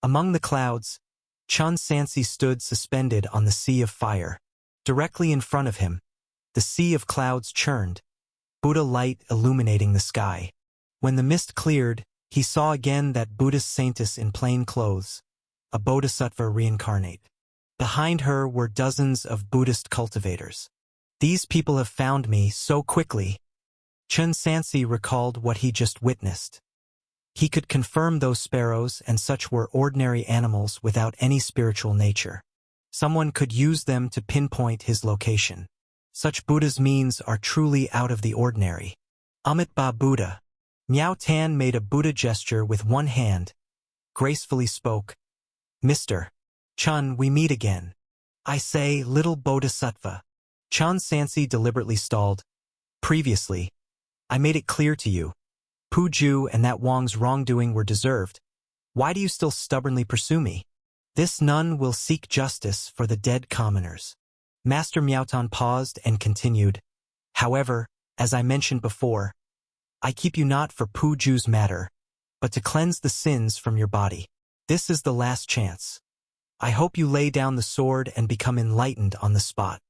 Among the clouds, Chen Sansi stood suspended on the sea of fire. Directly in front of him, the sea of clouds churned, Buddha light illuminating the sky. When the mist cleared, he saw again that Buddhist saintess in plain clothes, a bodhisattva reincarnate. Behind her were dozens of Buddhist cultivators. These people have found me so quickly. Chen Sansi recalled what he just witnessed. He could confirm those sparrows and such were ordinary animals without any spiritual nature. Someone could use them to pinpoint his location. Such Buddha's means are truly out of the ordinary. Amit Ba Buddha. Miao Tan made a Buddha gesture with one hand, gracefully spoke. Mr. Chun, we meet again. I say, little bodhisattva. Chen Sansi deliberately stalled. Previously, I made it clear to you. Pu Ju and that Wang's wrongdoing were deserved. Why do you still stubbornly pursue me? This nun will seek justice for the dead commoners. Master Miaotan paused and continued. However, as I mentioned before, I keep you not for Pu Ju's matter, but to cleanse the sins from your body. This is the last chance. I hope you lay down the sword and become enlightened on the spot.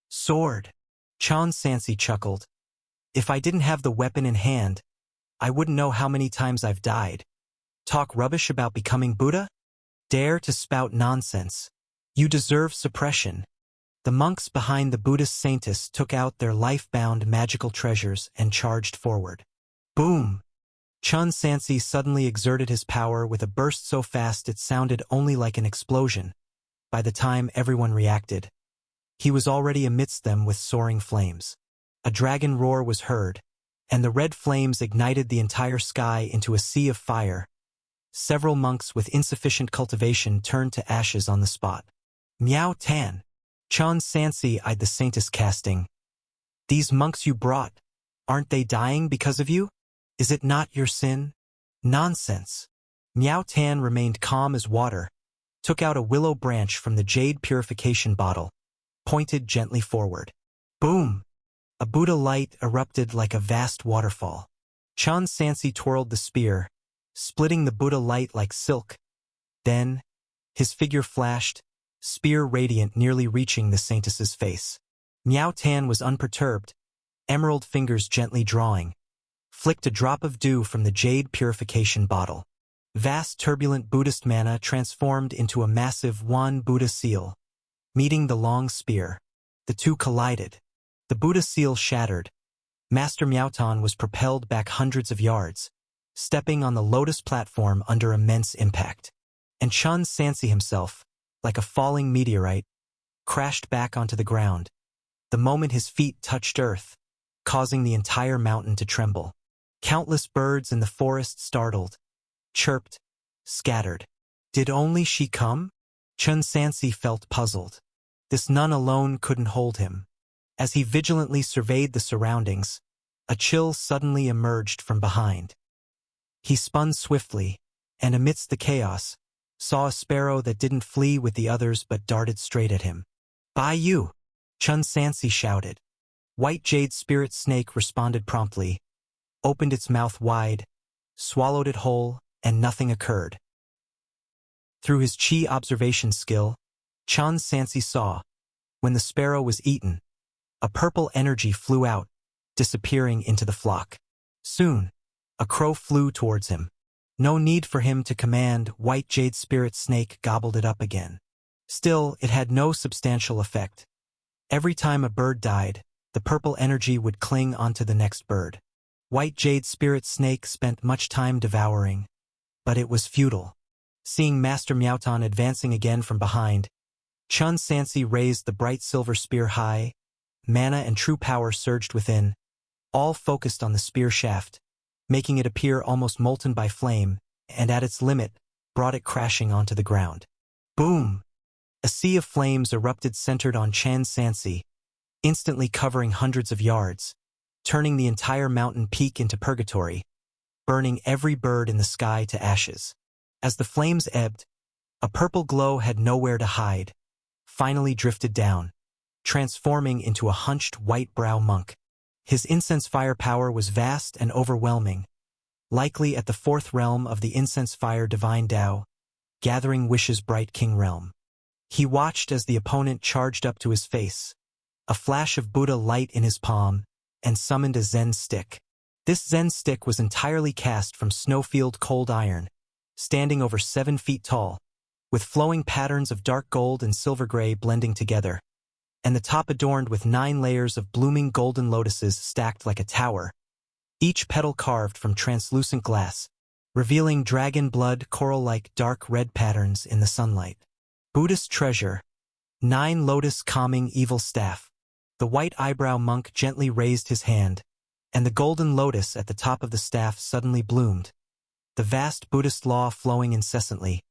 Sword. Chen Sansi chuckled. If I didn't have the weapon in hand, I wouldn't know how many times I've died. Talk rubbish about becoming Buddha? Dare to spout nonsense. You deserve suppression. The monks behind the Buddhist saintess took out their life-bound magical treasures and charged forward. Boom! Chen Sansi suddenly exerted his power with a burst so fast it sounded only like an explosion. By the time everyone reacted, he was already amidst them with soaring flames. A dragon roar was heard, and the red flames ignited the entire sky into a sea of fire. Several monks with insufficient cultivation turned to ashes on the spot. Miao Tan. Chen Sansi eyed the saintess casting. These monks you brought, aren't they dying because of you? Is it not your sin? Nonsense. Miao Tan remained calm as water, took out a willow branch from the jade purification bottle, pointed gently forward. Boom! A Buddha light erupted like a vast waterfall. Chen Sansi twirled the spear, splitting the Buddha light like silk. Then, his figure flashed, spear radiant nearly reaching the saintess's face. Miao Tan was unperturbed, emerald fingers gently drawing, flicked a drop of dew from the jade purification bottle. Vast turbulent Buddhist mana transformed into a massive Wan Buddha seal. Meeting the long spear, the two collided. The Buddha seal shattered. Master Miaotan was propelled back hundreds of yards, stepping on the lotus platform under immense impact. And Chen Sansi himself, like a falling meteorite, crashed back onto the ground, the moment his feet touched earth, causing the entire mountain to tremble. Countless birds in the forest startled, chirped, scattered. Did only she come? Chen Sansi felt puzzled. This nun alone couldn't hold him. As he vigilantly surveyed the surroundings, a chill suddenly emerged from behind. He spun swiftly, and amidst the chaos, saw a sparrow that didn't flee with the others but darted straight at him. By you! Chen Sansi shouted. White jade spirit snake responded promptly, opened its mouth wide, swallowed it whole, and nothing occurred. Through his chi observation skill, Chen Sansi saw, when the sparrow was eaten, a purple energy flew out, disappearing into the flock. Soon, a crow flew towards him. No need for him to command, white jade spirit snake gobbled it up again. Still, it had no substantial effect. Every time a bird died, the purple energy would cling onto the next bird. White jade spirit snake spent much time devouring, but it was futile. Seeing Master Miaotan advancing again from behind, Chen Sansi raised the bright silver spear high. Mana and true power surged within, all focused on the spear shaft, making it appear almost molten by flame, and at its limit, brought it crashing onto the ground. Boom! A sea of flames erupted centered on Chen Sansi, instantly covering hundreds of yards, turning the entire mountain peak into purgatory, burning every bird in the sky to ashes. As the flames ebbed, a purple glow had nowhere to hide, finally drifted down, transforming into a hunched white-brow monk. His incense firepower was vast and overwhelming, likely at the fourth realm of the incense fire divine Tao, gathering wishes bright king realm. He watched as the opponent charged up to his face, a flash of Buddha light in his palm, and summoned a Zen stick. This Zen stick was entirely cast from snowfield cold iron, standing over 7 feet tall, with flowing patterns of dark gold and silver gray blending together, and the top adorned with 9 layers of blooming golden lotuses stacked like a tower, each petal carved from translucent glass, revealing dragon blood coral-like dark red patterns in the sunlight. Buddhist treasure, 9 lotus calming evil staff. The white eyebrow monk gently raised his hand, and the golden lotus at the top of the staff suddenly bloomed, the vast Buddhist law flowing incessantly,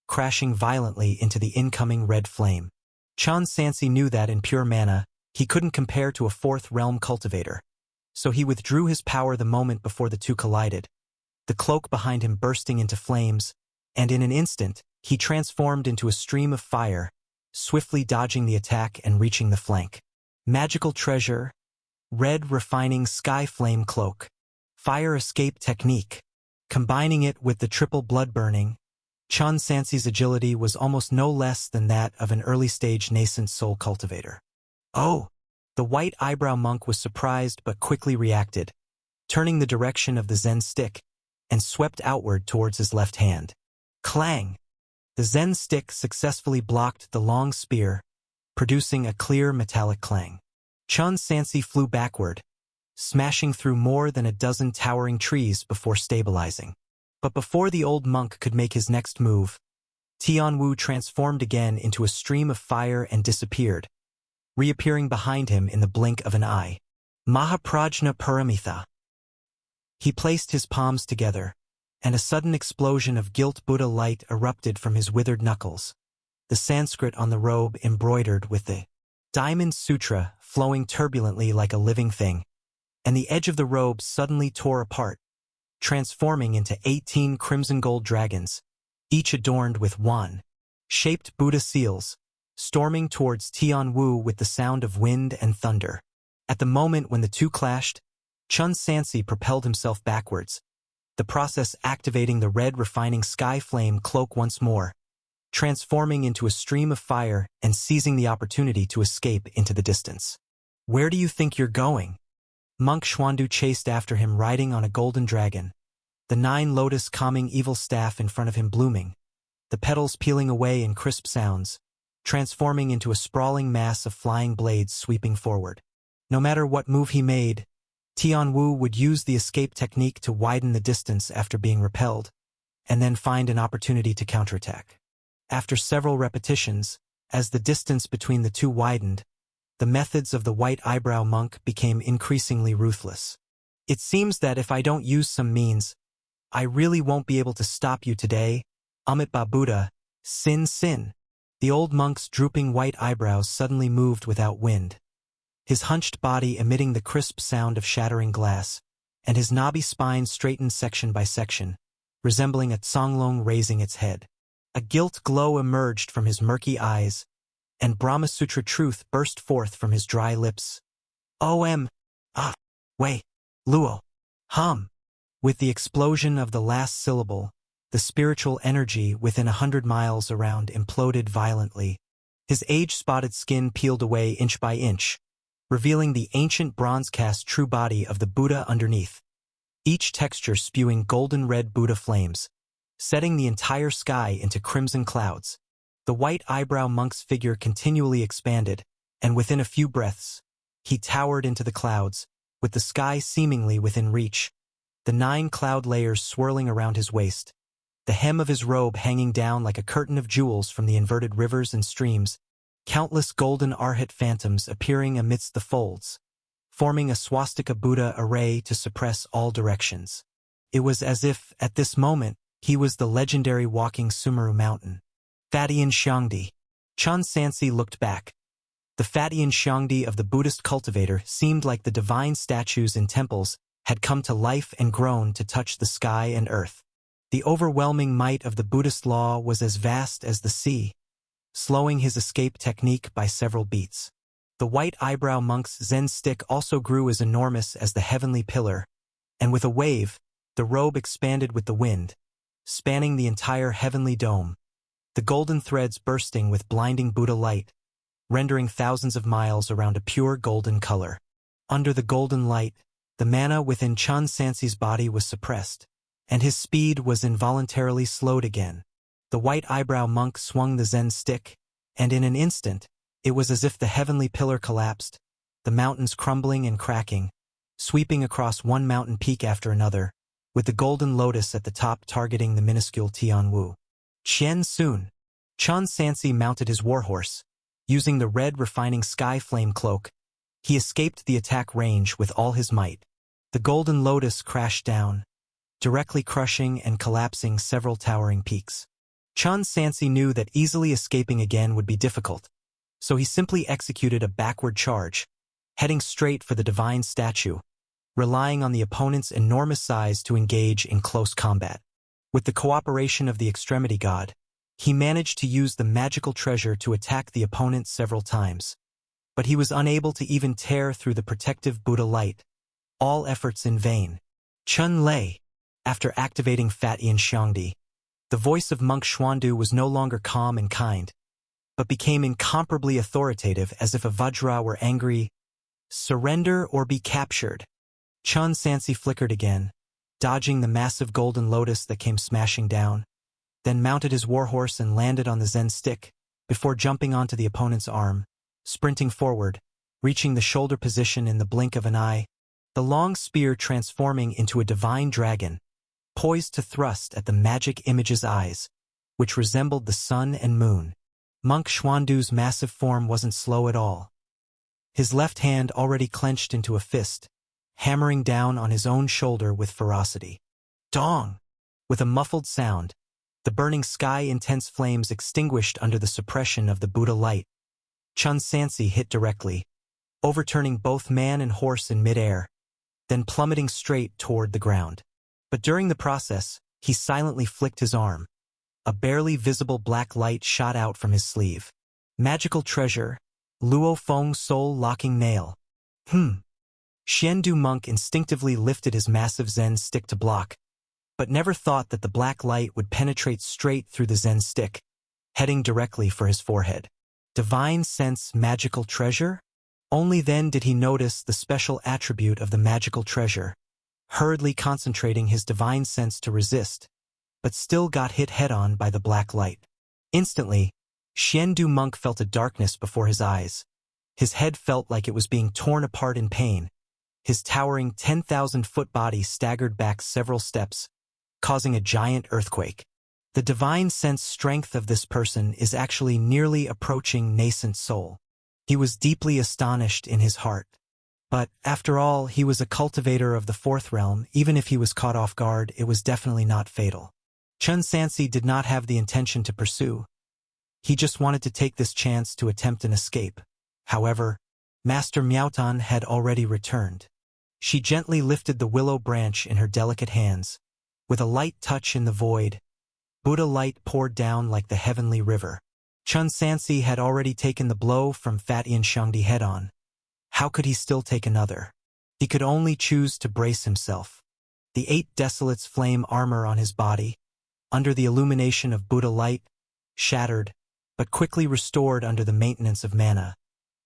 crashing violently into the incoming red flame. Chan Sansi knew that in pure mana, he couldn't compare to a fourth realm cultivator, so he withdrew his power the moment before the two collided, the cloak behind him bursting into flames, and in an instant, he transformed into a stream of fire, swiftly dodging the attack and reaching the flank. Magical treasure, red refining sky flame cloak, fire escape technique. Combining it with the triple blood burning, Chan Sansi's agility was almost no less than that of an early-stage nascent soul cultivator. Oh! The white eyebrow monk was surprised but quickly reacted, turning the direction of the Zen stick, and swept outward towards his left hand. Clang! The Zen stick successfully blocked the long spear, producing a clear metallic clang. Chan Sansi flew backward, smashing through more than a dozen towering trees before stabilizing. But before the old monk could make his next move, Tianwu transformed again into a stream of fire and disappeared, reappearing behind him in the blink of an eye. Mahaprajna Paramitha. He placed his palms together, and a sudden explosion of gilt Buddha light erupted from his withered knuckles, the Sanskrit on the robe embroidered with the Diamond Sutra flowing turbulently like a living thing, and the edge of the robe suddenly tore apart, transforming into 18 crimson gold dragons, each adorned with wand-shaped Buddha seals, storming towards Tianwu with the sound of wind and thunder. At the moment when the two clashed, Chan Sansi propelled himself backwards, the process activating the red refining sky flame cloak once more, transforming into a stream of fire and seizing the opportunity to escape into the distance. Where do you think you're going? Monk Xuandu chased after him riding on a golden dragon, the 9 lotus calming evil staff in front of him blooming, the petals peeling away in crisp sounds, transforming into a sprawling mass of flying blades sweeping forward. No matter what move he made, Tianwu would use the escape technique to widen the distance after being repelled, and then find an opportunity to counterattack. After several repetitions, as the distance between the two widened, the methods of the white eyebrow monk became increasingly ruthless. It seems that if I don't use some means, I really won't be able to stop you today, Amitabha Buddha, sin. The old monk's drooping white eyebrows suddenly moved without wind, his hunched body emitting the crisp sound of shattering glass, and his knobby spine straightened section by section, resembling a Tsanglong raising its head. A gilt glow emerged from his murky eyes, and Brahmasutra truth burst forth from his dry lips. Wei, Luo, hum. With the explosion of the last syllable, the spiritual energy within 100 miles around imploded violently. His age-spotted skin peeled away inch by inch, revealing the ancient bronze-cast true body of the Buddha underneath, each texture spewing golden red Buddha flames, setting the entire sky into crimson clouds. The white eyebrow monk's figure continually expanded, and within a few breaths, he towered into the clouds, with the sky seemingly within reach, the 9 cloud layers swirling around his waist, the hem of his robe hanging down like a curtain of jewels from the inverted rivers and streams, countless golden arhat phantoms appearing amidst the folds, forming a swastika Buddha array to suppress all directions. It was as if, at this moment, he was the legendary walking Sumeru mountain. Thadian Xiangdi. Chan Sansi looked back, The Fatian Xiangdi of the Buddhist cultivator seemed like the divine statues in temples had come to life and grown to touch the sky and earth. The overwhelming might of the Buddhist law was as vast as the sea, slowing his escape technique by several beats. The white eyebrow monk's Zen stick also grew as enormous as the heavenly pillar, and with a wave, the robe expanded with the wind, spanning the entire heavenly dome, the golden threads bursting with blinding Buddha light, rendering thousands of miles around a pure golden color. Under the golden light, the mana within Chun Sansi's body was suppressed, and his speed was involuntarily slowed again. The white eyebrow monk swung the Zen stick, and in an instant, it was as if the heavenly pillar collapsed, the mountains crumbling and cracking, sweeping across one mountain peak after another, with the golden lotus at the top targeting the minuscule Tianwu. Qian Sun. Chun Sansi mounted his warhorse. Using the red refining sky flame cloak, he escaped the attack range with all his might. The golden lotus crashed down, directly crushing and collapsing several towering peaks. Chun Sansi knew that easily escaping again would be difficult, so he simply executed a backward charge, heading straight for the divine statue, relying on the opponent's enormous size to engage in close combat. With the cooperation of the extremity god, he managed to use the magical treasure to attack the opponent several times, but he was unable to even tear through the protective Buddha light, all efforts in vain. Chun Lei. After activating Fatian Xiangdi, the voice of Monk Xuandu was no longer calm and kind, but became incomparably authoritative as if a Vajra were angry. Surrender or be captured. Chun Sansi flickered again, dodging the massive golden lotus that came smashing down, then mounted his warhorse and landed on the Zen stick, before jumping onto the opponent's arm, sprinting forward, reaching the shoulder position in the blink of an eye, the long spear transforming into a divine dragon, poised to thrust at the magic image's eyes, which resembled the sun and moon. Monk Xuandu's massive form wasn't slow at all. His left hand already clenched into a fist, hammering down on his own shoulder with ferocity. Dong! With a muffled sound, the burning sky intense flames extinguished under the suppression of the Buddha light. Chun Sansi hit directly, overturning both man and horse in midair, then plummeting straight toward the ground. But during the process, he silently flicked his arm. A barely visible black light shot out from his sleeve. Magical treasure, Luo Feng soul locking nail. Xiandu monk instinctively lifted his massive Zen stick to block, but never thought that the black light would penetrate straight through the Zen stick, heading directly for his forehead. Divine sense magical treasure? Only then did he notice the special attribute of the magical treasure, hurriedly concentrating his divine sense to resist, but still got hit head-on by the black light. Instantly, Xiandu monk felt a darkness before his eyes. His head felt like it was being torn apart in pain. His towering 10,000-foot body staggered back several steps, causing a giant earthquake. The divine sense strength of this person is actually nearly approaching nascent soul. He was deeply astonished in his heart. But, after all, he was a cultivator of the fourth realm. Even if he was caught off guard, it was definitely not fatal. Chun Sansi did not have the intention to pursue. He just wanted to take this chance to attempt an escape. However, Master Miaotan had already returned. She gently lifted the willow branch in her delicate hands. With a light touch in the void, Buddha light poured down like the heavenly river. Chun Sansi had already taken the blow from Fatian Xiangdi head-on. How could he still take another? He could only choose to brace himself. The 8 Desolate's flame armor on his body, under the illumination of Buddha light, shattered, but quickly restored under the maintenance of mana,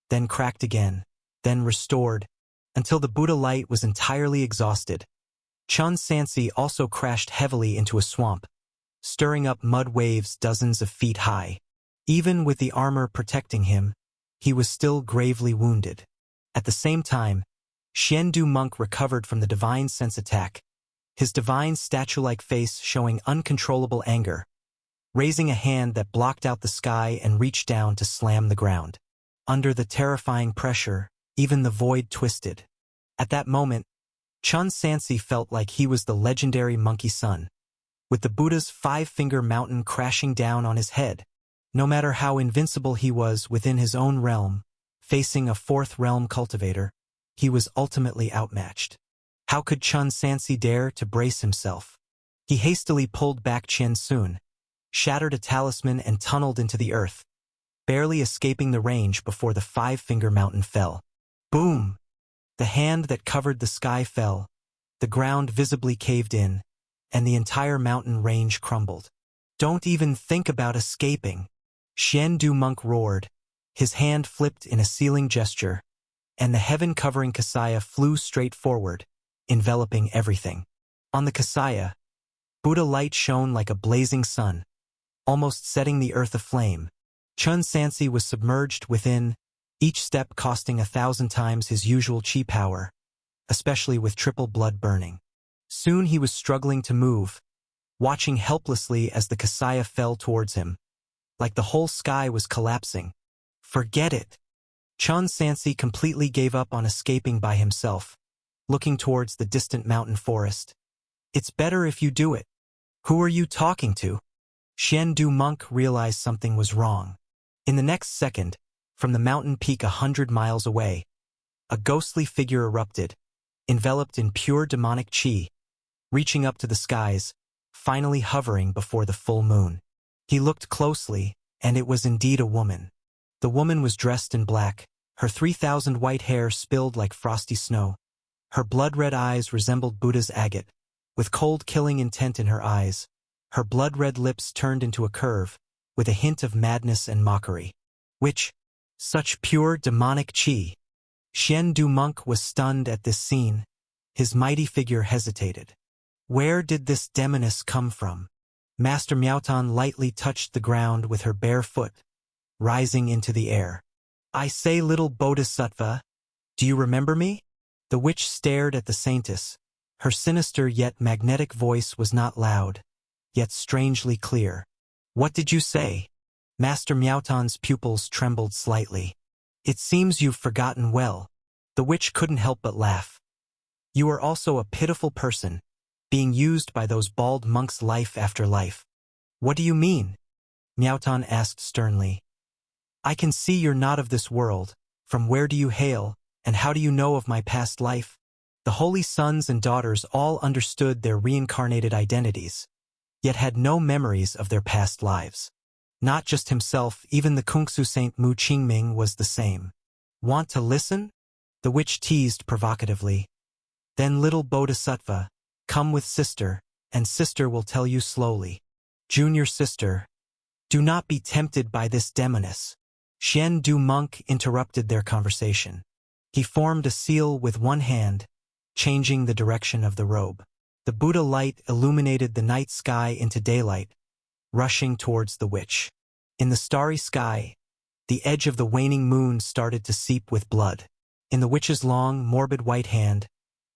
then cracked again, then restored, until the Buddha light was entirely exhausted. Chun Sansi also crashed heavily into a swamp, stirring up mud waves dozens of feet high. Even with the armor protecting him, he was still gravely wounded. At the same time, Xiandu monk recovered from the divine sense attack, his divine statue-like face showing uncontrollable anger, raising a hand that blocked out the sky and reached down to slam the ground. Under the terrifying pressure, even the void twisted. At that moment, Chun Sansi felt like he was the legendary monkey son, with the Buddha's 5-finger mountain crashing down on his head. No matter how invincible he was within his own realm, Facing a fourth realm cultivator, he was ultimately outmatched. How could Chun Sansi dare to brace himself? He hastily pulled back Qian Sun, shattered a talisman and tunneled into the earth, barely escaping the range before the five-finger mountain fell. Boom! The hand that covered the sky fell, the ground visibly caved in, and the entire mountain range crumbled. Don't even think about escaping! Xian Du Monk roared. His hand flipped in a sealing gesture, and the heaven-covering Kasaya flew straight forward, enveloping everything. On the Kasaya, Buddha light shone like a blazing sun, almost setting the earth aflame. Chun Sansi was submerged within, each step costing 1,000 times his usual chi power, especially with triple blood burning. Soon he was struggling to move, watching helplessly as the Kasaya fell towards him, like the whole sky was collapsing. Forget it! Chun Sansi completely gave up on escaping by himself, looking towards the distant mountain forest. It's better if you do it. Who are you talking to? Xian Du Monk realized something was wrong. In the next second, from the mountain peak 100 miles away, a ghostly figure erupted, enveloped in pure demonic chi, reaching up to the skies, finally hovering before the full moon. He looked closely, and it was indeed a woman. The woman was dressed in black, her 3,000 white hair spilled like frosty snow. Her blood-red eyes resembled Buddha's agate, with cold killing intent in her eyes. Her blood-red lips turned into a curve, with a hint of madness and mockery. Such pure demonic chi! Xian Du Monk was stunned at this scene. His mighty figure hesitated. Where did this demoness come from? Master Miaotan lightly touched the ground with her bare foot, rising into the air. I say, little Bodhisattva, do you remember me? The witch stared at the saintess. Her sinister yet magnetic voice was not loud, yet strangely clear. What did you say? Master Miaotan's pupils trembled slightly. It seems you've forgotten well. The witch couldn't help but laugh. You are also a pitiful person, being used by those bald monks life after life. What do you mean? Miaotan asked sternly. I can see you're not of this world. From where do you hail, and how do you know of my past life? The holy sons and daughters all understood their reincarnated identities, yet had no memories of their past lives. Not just himself, even the Kungsu Saint Mu Qingming was the same. Want to listen? The witch teased provocatively. Then little Bodhisattva, come with sister, and sister will tell you slowly. Junior sister, do not be tempted by this demoness. Xian Du Monk interrupted their conversation. He formed a seal with one hand, changing the direction of the robe. The Buddha light illuminated the night sky into daylight, rushing towards the witch. In the starry sky, the edge of the waning moon started to seep with blood. In the witch's long, morbid white hand,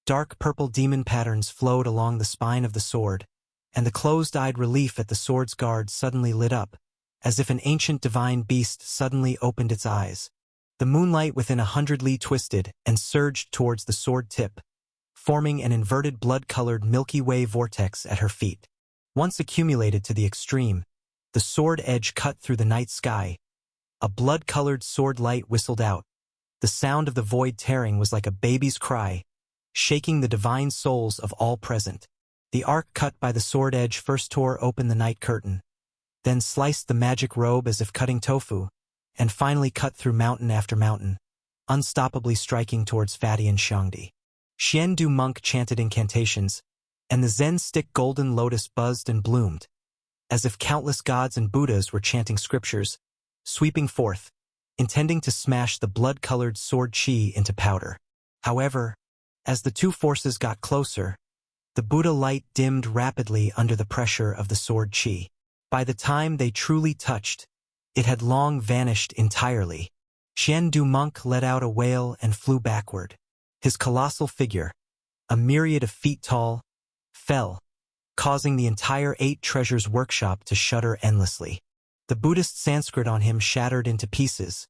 dark purple demon patterns flowed along the spine of the sword, and the closed-eyed relief at the sword's guard suddenly lit up, as if an ancient divine beast suddenly opened its eyes. The moonlight within 100 li twisted and surged towards the sword tip, forming an inverted blood-colored Milky Way vortex at her feet. Once accumulated to the extreme, the sword edge cut through the night sky. A blood-colored sword light whistled out. The sound of the void tearing was like a baby's cry, shaking the divine souls of all present. The arc cut by the sword edge first tore open the night curtain, then sliced the magic robe as if cutting tofu, and finally cut through mountain after mountain, unstoppably striking towards Fatty and Shangdi. Xian Du Monk chanted incantations, and the Zen stick golden lotus buzzed and bloomed, as if countless gods and Buddhas were chanting scriptures, sweeping forth, intending to smash the blood-colored sword chi into powder. However, as the two forces got closer, the Buddha light dimmed rapidly under the pressure of the sword chi. By the time they truly touched, it had long vanished entirely. Xian Du Monk let out a wail and flew backward. His colossal figure, a myriad of feet tall, fell, causing the entire 8 Treasures workshop to shudder endlessly. The Buddhist Sanskrit on him shattered into pieces.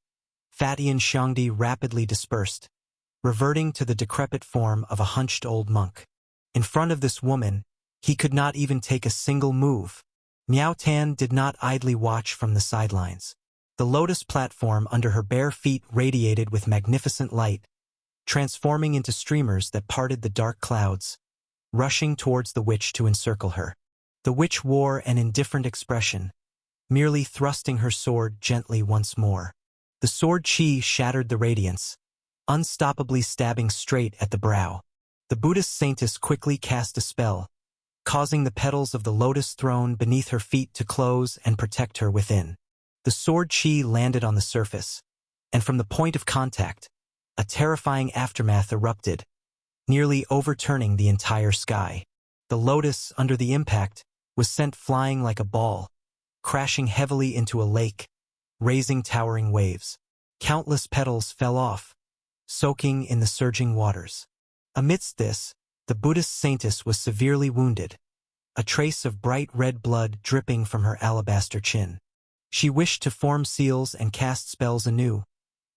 Fatty and Shangdi rapidly dispersed, reverting to the decrepit form of a hunched old monk. In front of this woman, he could not even take a single move. Miao Tan did not idly watch from the sidelines. The lotus platform under her bare feet radiated with magnificent light, transforming into streamers that parted the dark clouds, rushing towards the witch to encircle her. The witch wore an indifferent expression, merely thrusting her sword gently once more. The sword chi shattered the radiance, unstoppably stabbing straight at the brow. The Buddhist saintess quickly cast a spell, causing the petals of the lotus throne beneath her feet to close and protect her within. The sword chi landed on the surface, and from the point of contact, a terrifying aftermath erupted, nearly overturning the entire sky. The lotus, under the impact, was sent flying like a ball, crashing heavily into a lake, raising towering waves. Countless petals fell off, soaking in the surging waters. Amidst this, the Buddhist saintess was severely wounded, a trace of bright red blood dripping from her alabaster chin. She wished to form seals and cast spells anew,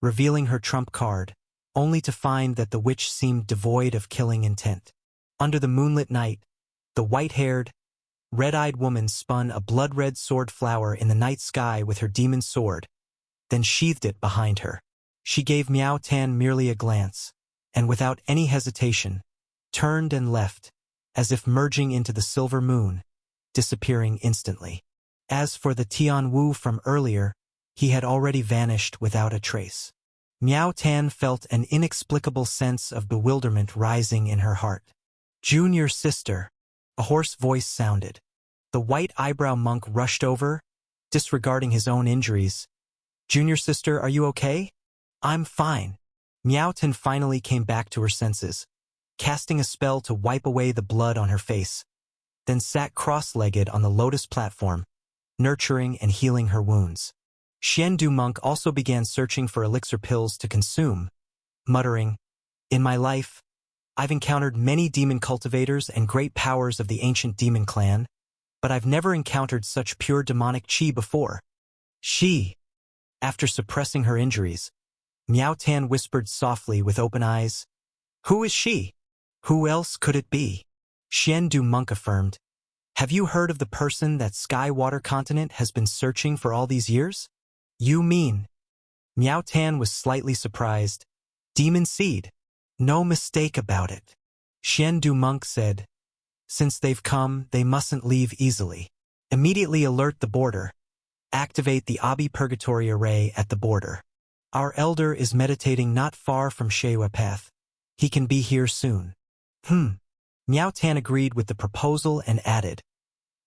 revealing her trump card, only to find that the witch seemed devoid of killing intent. Under the moonlit night, the white-haired, red-eyed woman spun a blood-red sword flower in the night sky with her demon sword, then sheathed it behind her. She gave Miao Tan merely a glance, and without any hesitation, turned and left, as if merging into the silver moon, disappearing instantly. As for the Tian Wu from earlier, he had already vanished without a trace. Miao Tan felt an inexplicable sense of bewilderment rising in her heart. "Junior sister," a hoarse voice sounded. The white eyebrow monk rushed over, disregarding his own injuries. "Junior sister, are you okay?" "I'm fine." Miao Tan finally came back to her senses, casting a spell to wipe away the blood on her face, then sat cross-legged on the lotus platform, nurturing and healing her wounds. Xiandu monk also began searching for elixir pills to consume, muttering, "In my life, I've encountered many demon cultivators and great powers of the ancient demon clan, but I've never encountered such pure demonic chi before." She, after suppressing her injuries, Miao Tan whispered softly with open eyes, "Who is she? Who else could it be?" Xiandu monk affirmed, "Have you heard of the person that Sky Water Continent has been searching for all these years?" "You mean?" Miao Tan was slightly surprised. "Demon Seed. No mistake about it." Xiandu monk said, "Since they've come, they mustn't leave easily. Immediately alert the border. Activate the Abi Purgatory Array at the border. Our elder is meditating not far from Shewa Path. He can be here soon." Miao Tan agreed with the proposal and added,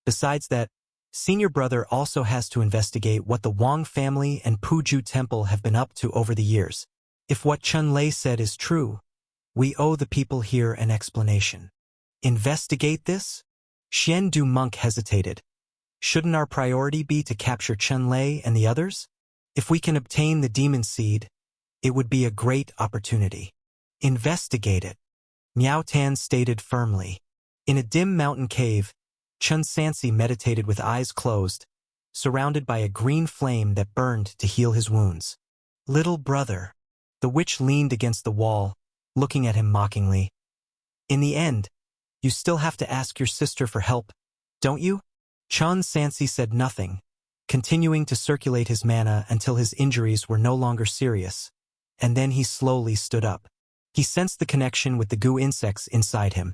"Besides that, Senior Brother also has to investigate what the Wang family and Puju Temple have been up to over the years. If what Chun Lei said is true, we owe the people here an explanation." "Investigate this?" Xiandu monk hesitated. "Shouldn't our priority be to capture Chun Lei and the others? If we can obtain the demon seed, it would be a great opportunity." "Investigate it," Miao Tan stated firmly. In a dim mountain cave, Chun Sansi meditated with eyes closed, surrounded by a green flame that burned to heal his wounds. "Little brother." The witch leaned against the wall, looking at him mockingly. "In the end, you still have to ask your sister for help, don't you?" Chun Sansi said nothing, continuing to circulate his mana until his injuries were no longer serious, and then he slowly stood up. He sensed the connection with the goo insects inside him,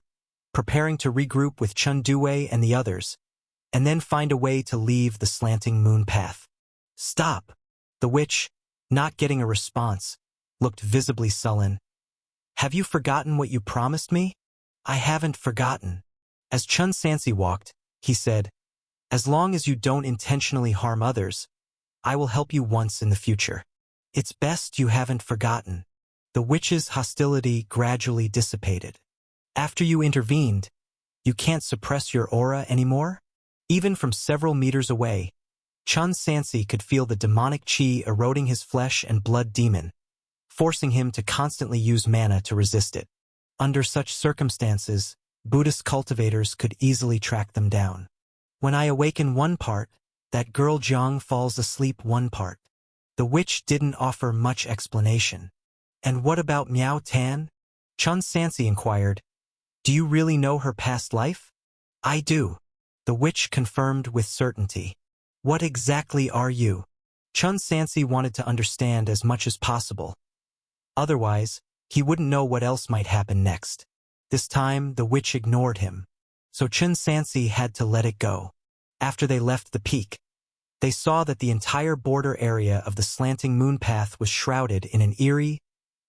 preparing to regroup with Chun Due and the others, and then find a way to leave the slanting moon path. "Stop!" The witch, not getting a response, looked visibly sullen. "Have you forgotten what you promised me?" "I haven't forgotten." As Chun Sansi walked, he said, "As long as you don't intentionally harm others, I will help you once in the future. It's best you haven't forgotten." The witch's hostility gradually dissipated. "After you intervened, you can't suppress your aura anymore?" Even from several meters away, Chun Sansi could feel the demonic chi eroding his flesh and blood demon, forcing him to constantly use mana to resist it. Under such circumstances, Buddhist cultivators could easily track them down. "When I awaken one part, that girl Jiang falls asleep one part." The witch didn't offer much explanation. "And what about Miao Tan?" Chun Sansi inquired. "Do you really know her past life?" "I do," the witch confirmed with certainty. "What exactly are you?" Chun Sansi wanted to understand as much as possible. Otherwise, he wouldn't know what else might happen next. This time, the witch ignored him. So Chun Sansi had to let it go. After they left the peak, they saw that the entire border area of the slanting moon path was shrouded in an eerie,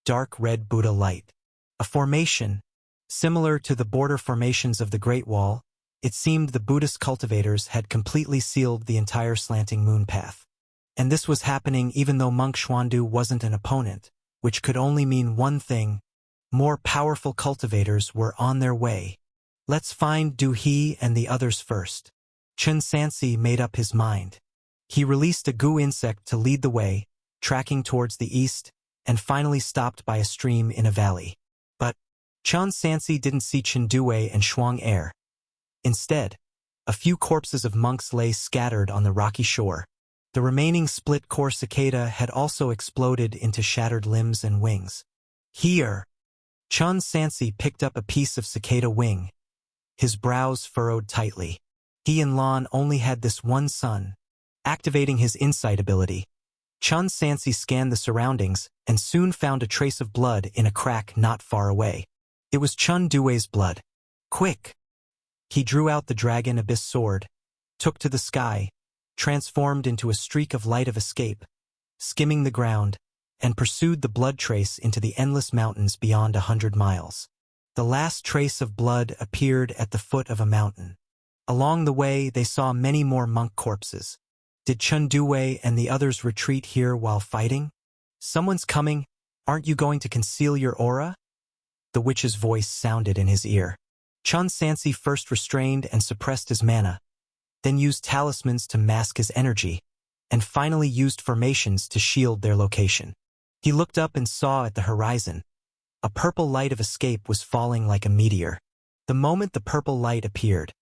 dark red Buddha light. A formation, similar to the border formations of the Great Wall, it seemed the Buddhist cultivators had completely sealed the entire slanting moon path. And this was happening even though Monk Xuandu wasn't an opponent, which could only mean one thing: more powerful cultivators were on their way. Let's find Du He and the others first. Chun Sansi made up his mind. He released a goo insect to lead the way, tracking towards the east, and finally stopped by a stream in a valley. But Chun Sansi didn't see Chindue and Shuang Er. Instead, a few corpses of monks lay scattered on the rocky shore. The remaining split-core cicada had also exploded into shattered limbs and wings. Here, Chun Sansi picked up a piece of cicada wing. His brows furrowed tightly. He and Lan only had this one son. Activating his insight ability, Chun Sansi scanned the surroundings and soon found a trace of blood in a crack not far away. It was Chun Due's blood. Quick! He drew out the Dragon Abyss sword, took to the sky, transformed into a streak of light of escape, skimming the ground, and pursued the blood trace into the endless mountains beyond 100 miles. The last trace of blood appeared at the foot of a mountain. Along the way, they saw many more monk corpses. Did Chundue and the others retreat here while fighting? Someone's coming. Aren't you going to conceal your aura? The witch's voice sounded in his ear. Chun Sansi first restrained and suppressed his mana, then used talismans to mask his energy, and finally used formations to shield their location. He looked up and saw at the horizon. A purple light of escape was falling like a meteor. The moment the purple light appeared,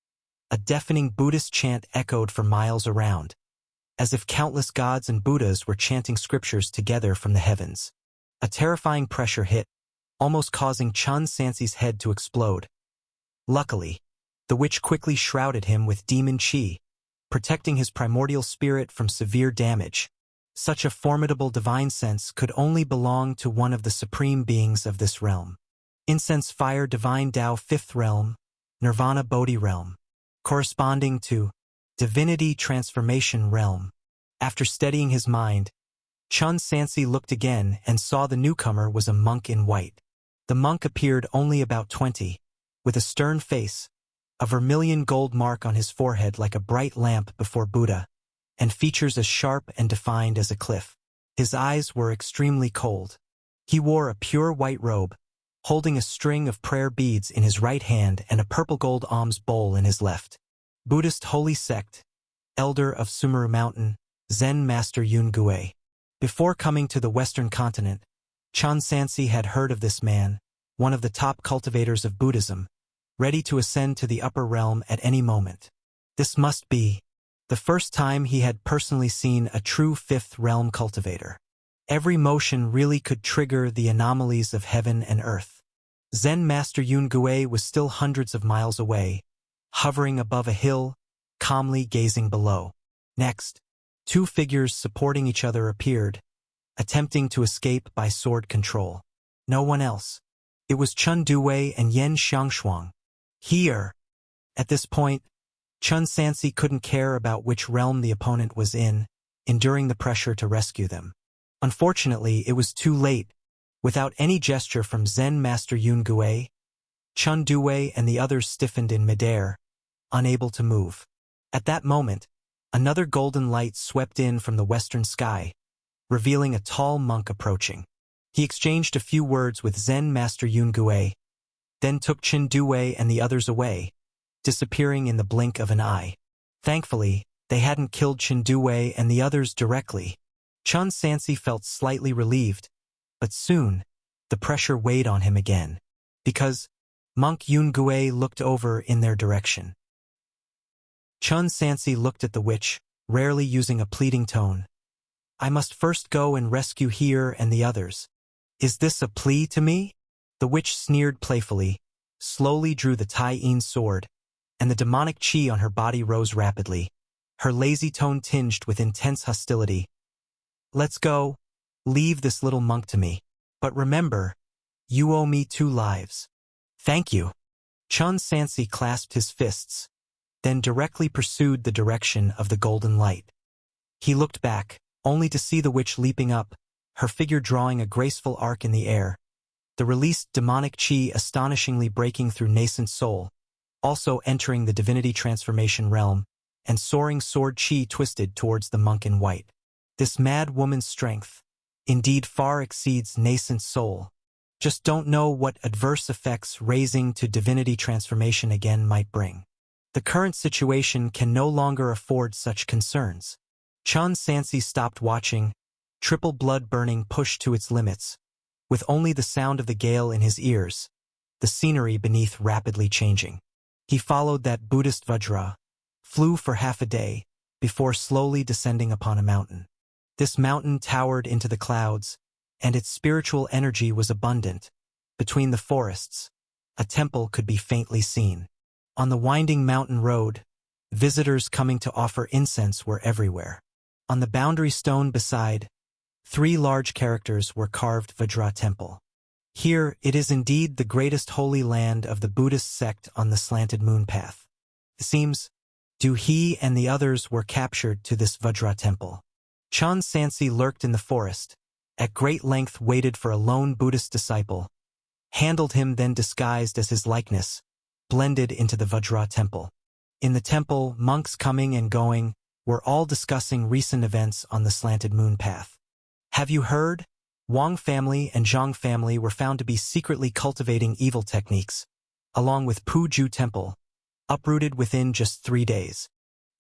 a deafening Buddhist chant echoed for miles around, as if countless gods and Buddhas were chanting scriptures together from the heavens. A terrifying pressure hit, almost causing Chun Sansi's head to explode. Luckily, the witch quickly shrouded him with demon chi, protecting his primordial spirit from severe damage. Such a formidable divine sense could only belong to one of the supreme beings of this realm. Incense Fire Divine Tao 5th Realm, Nirvana Bodhi Realm, corresponding to Divinity Transformation Realm. After steadying his mind, Chun Sansi looked again and saw the newcomer was a monk in white. The monk appeared only about 20, with a stern face, a vermilion gold mark on his forehead like a bright lamp before Buddha, and features as sharp and defined as a cliff. His eyes were extremely cold. He wore a pure white robe, holding a string of prayer beads in his right hand and a purple gold alms bowl in his left. Buddhist Holy Sect, Elder of Sumeru Mountain, Zen Master Yun Gue. Before coming to the Western continent, Chun Sansi had heard of this man, one of the top cultivators of Buddhism, ready to ascend to the upper realm at any moment. This must be the first time he had personally seen a true fifth realm cultivator. Every motion really could trigger the anomalies of heaven and earth. Zen Master Yun Gue was still hundreds of miles away, hovering above a hill, calmly gazing below. Next, two figures supporting each other appeared, attempting to escape by sword control. No one else. It was Chun Due and Yen Xiangshuang. Here. At this point, Chun Sansi couldn't care about which realm the opponent was in, enduring the pressure to rescue them. Unfortunately, it was too late. Without any gesture from Zen Master Yun Gue, Chun Due and the others stiffened in midair, unable to move. At that moment, another golden light swept in from the western sky, revealing a tall monk approaching. He exchanged a few words with Zen Master Yun Gue, then took Chin Due and the others away, disappearing in the blink of an eye. Thankfully, they hadn't killed Chin Due and the others directly. Chun Sansi felt slightly relieved, but soon, the pressure weighed on him again, because Monk Yun Gue looked over in their direction. Chun Sansi looked at the witch, rarely using a pleading tone. I must first go and rescue here and the others. Is this a plea to me? The witch sneered playfully, slowly drew the Tai-In sword, and the demonic chi on her body rose rapidly, her lazy tone tinged with intense hostility. Let's go. Leave this little monk to me. But remember, you owe me 2 lives. Thank you. Chun Sansi clasped his fists, then directly pursued the direction of the golden light. He looked back, only to see the witch leaping up, her figure drawing a graceful arc in the air, the released demonic chi astonishingly breaking through nascent soul, also entering the divinity transformation realm, and soaring sword chi twisted towards the monk in white. This mad woman's strength, indeed far exceeds nascent soul. Just don't know what adverse effects raising to divinity transformation again might bring. The current situation can no longer afford such concerns. Chun Sansi stopped watching, triple blood burning pushed to its limits, with only the sound of the gale in his ears, the scenery beneath rapidly changing. He followed that Buddhist Vajra, flew for half a day, before slowly descending upon a mountain. This mountain towered into the clouds, and its spiritual energy was abundant. Between the forests, a temple could be faintly seen. On the winding mountain road, visitors coming to offer incense were everywhere. On the boundary stone beside, 3 large characters were carved Vajra temple. Here it is indeed the greatest holy land of the Buddhist sect on the slanted moon path. It seems, he and the others were captured to this Vajra temple. Chun Sansi lurked in the forest, at great length waited for a lone Buddhist disciple, handled him then disguised as his likeness, blended into the Vajra temple. In the temple, monks coming and going were all discussing recent events on the slanted moon path. Have you heard? Wang family and Zhang family were found to be secretly cultivating evil techniques, along with Pu Ju Temple, uprooted within just 3 days.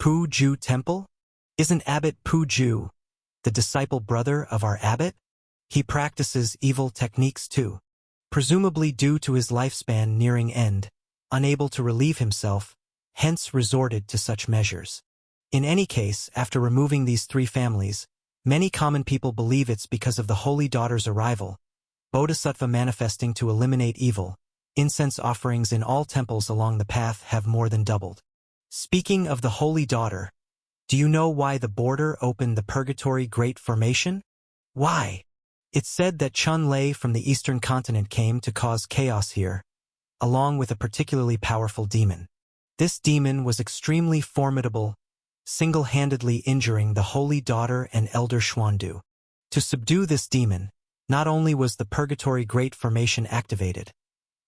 Pu Ju Temple? Isn't Abbot Pu Ju the disciple brother of our abbot? He practices evil techniques too, presumably due to his lifespan nearing end, unable to relieve himself, hence resorted to such measures. In any case, after removing these 3 families, many common people believe it's because of the Holy Daughter's arrival, Bodhisattva manifesting to eliminate evil. Incense offerings in all temples along the path have more than doubled. Speaking of the Holy Daughter, do you know why the border opened the Purgatory Great Formation? Why? It's said that Chun Lei from the eastern continent came to cause chaos here, along with a particularly powerful demon. This demon was extremely formidable, single-handedly injuring the Holy Daughter and Elder Xuandu. To subdue this demon, not only was the Purgatory Great Formation activated,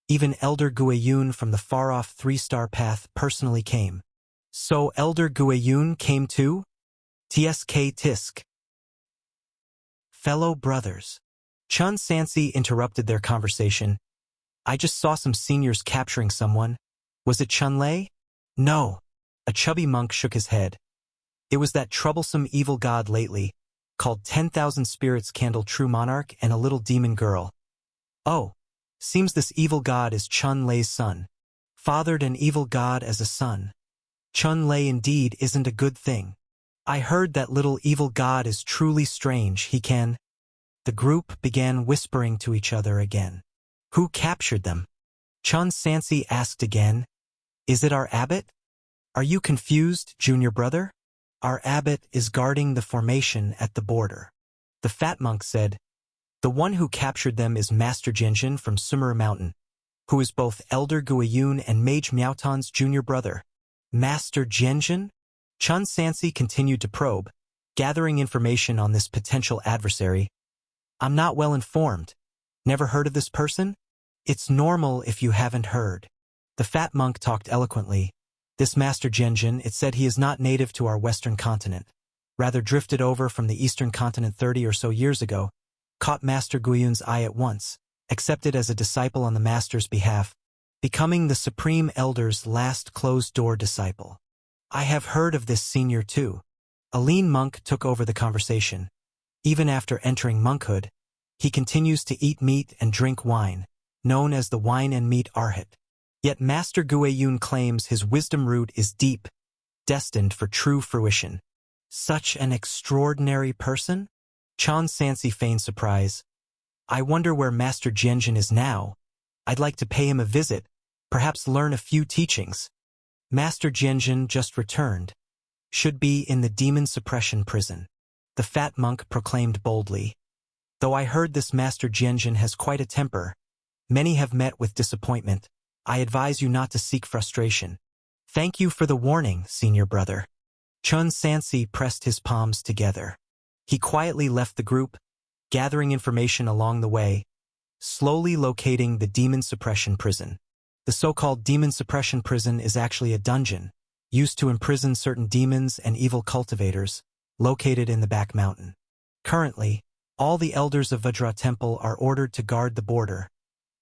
even Elder Guiyun from the far-off 3-star path personally came. So Elder Guiyun came too? Tsk tisk. Fellow brothers. Chun Sansi interrupted their conversation. I just saw some seniors capturing someone. Was it Chun Lei? No. A chubby monk shook his head. It was that troublesome evil god lately, called 10,000 Spirits Candle True Monarch and a little demon girl. Oh, seems this evil god is Chun Lei's son. Fathered an evil god as a son. Chun Lei indeed isn't a good thing. I heard that little evil god is truly strange. He can... The group began whispering to each other again. Who captured them? Chun Sansi asked again. Is it our abbot? Are you confused, junior brother? Our abbot is guarding the formation at the border. The fat monk said. The one who captured them is Master Jianjin from Summer Mountain, who is both Elder Guiyun and Mage Miaotan's junior brother. Master Jianjin? Chun Sansi continued to probe, gathering information on this potential adversary. I'm not well informed. Never heard of this person? It's normal if you haven't heard. The fat monk talked eloquently. This Master Jianjin, it said he is not native to our western continent, rather drifted over from the eastern continent 30 or so years ago, caught Master Guiyun's eye at once, accepted as a disciple on the master's behalf, becoming the Supreme Elder's last closed-door disciple. I have heard of this senior too. A lean monk took over the conversation. Even after entering monkhood, he continues to eat meat and drink wine, known as the wine and meat arhat. Yet Master Guiyun claims his wisdom root is deep, destined for true fruition. Such an extraordinary person? Chun Sansi feigned surprise. I wonder where Master Jianjin is now. I'd like to pay him a visit, perhaps learn a few teachings. Master Jianjin just returned. Should be in the demon suppression prison. The fat monk proclaimed boldly. Though I heard this Master Jianjin has quite a temper, many have met with disappointment. I advise you not to seek frustration. Thank you for the warning, senior brother. Chun Sansi pressed his palms together. He quietly left the group, gathering information along the way, slowly locating the demon suppression prison. The so-called demon suppression prison is actually a dungeon, used to imprison certain demons and evil cultivators, located in the back mountain. Currently, all the elders of Vajra Temple are ordered to guard the border,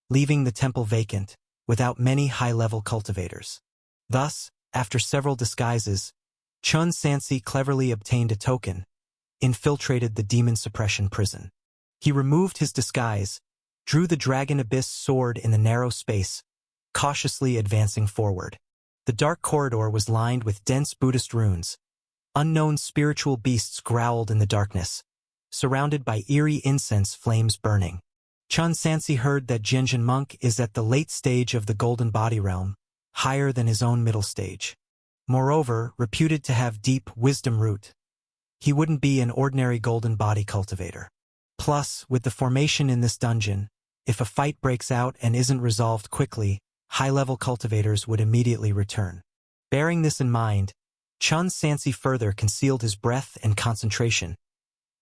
leaving the temple vacant, without many high-level cultivators. Thus, after several disguises, Chun Sansi cleverly obtained a token, infiltrated the demon suppression prison. He removed his disguise, drew the Dragon Abyss sword in the narrow space, cautiously advancing forward. The dark corridor was lined with dense Buddhist runes. Unknown spiritual beasts growled in the darkness, surrounded by eerie incense flames burning. Chun Sansi heard that Jianjin monk is at the late stage of the golden body realm, higher than his own middle stage. Moreover, reputed to have deep wisdom root, he wouldn't be an ordinary golden body cultivator. Plus, with the formation in this dungeon, if a fight breaks out and isn't resolved quickly, high-level cultivators would immediately return. Bearing this in mind, Chun Sansi further concealed his breath and concentration,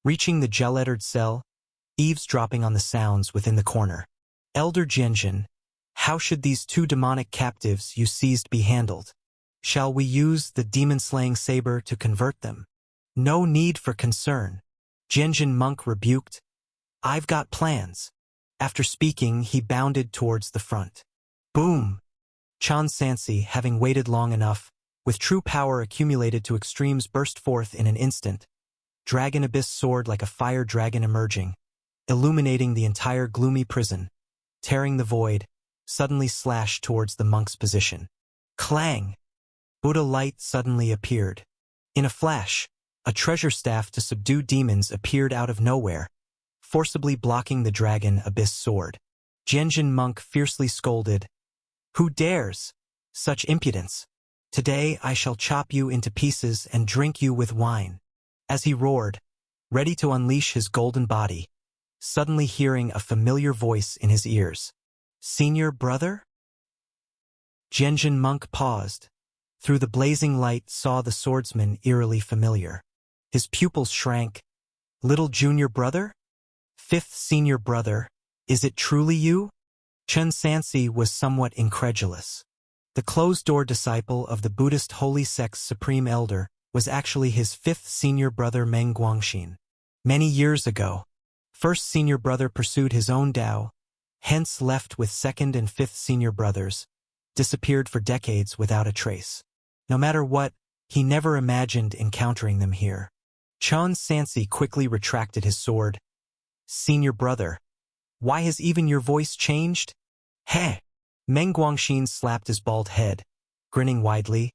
reaching the gel-lettered cell, eavesdropping on the sounds within the corner. Elder Jianjin, how should these two demonic captives you seized be handled? Shall we use the demon-slaying saber to convert them? No need for concern. Jianjin monk rebuked. I've got plans. After speaking, he bounded towards the front. Boom! Chun Sansi, having waited long enough, with true power accumulated to extremes, burst forth in an instant. Dragon Abyss sword like a fire dragon emerging, illuminating the entire gloomy prison, tearing the void, suddenly slashed towards the monk's position. Clang! Buddha light suddenly appeared. In a flash, a treasure staff to subdue demons appeared out of nowhere, forcibly blocking the Dragon Abyss sword. Jianjin monk fiercely scolded, Who dares? Such impudence! Today I shall chop you into pieces and drink you with wine. As he roared, ready to unleash his golden body, suddenly hearing a familiar voice in his ears. Senior brother? Jianjin monk paused. Through the blazing light saw the swordsman eerily familiar. His pupils shrank. Little junior brother? Fifth senior brother, is it truly you? Chun Sansi was somewhat incredulous. The closed-door disciple of the Buddhist holy sect's supreme elder was actually his fifth senior brother Meng Guangxin. Many years ago, first senior brother pursued his own Tao, hence left with second and fifth senior brothers, disappeared for decades without a trace. No matter what, he never imagined encountering them here. Chun Sansi quickly retracted his sword. Senior brother, why has even your voice changed? Heh! Meng Guangxin slapped his bald head, grinning widely.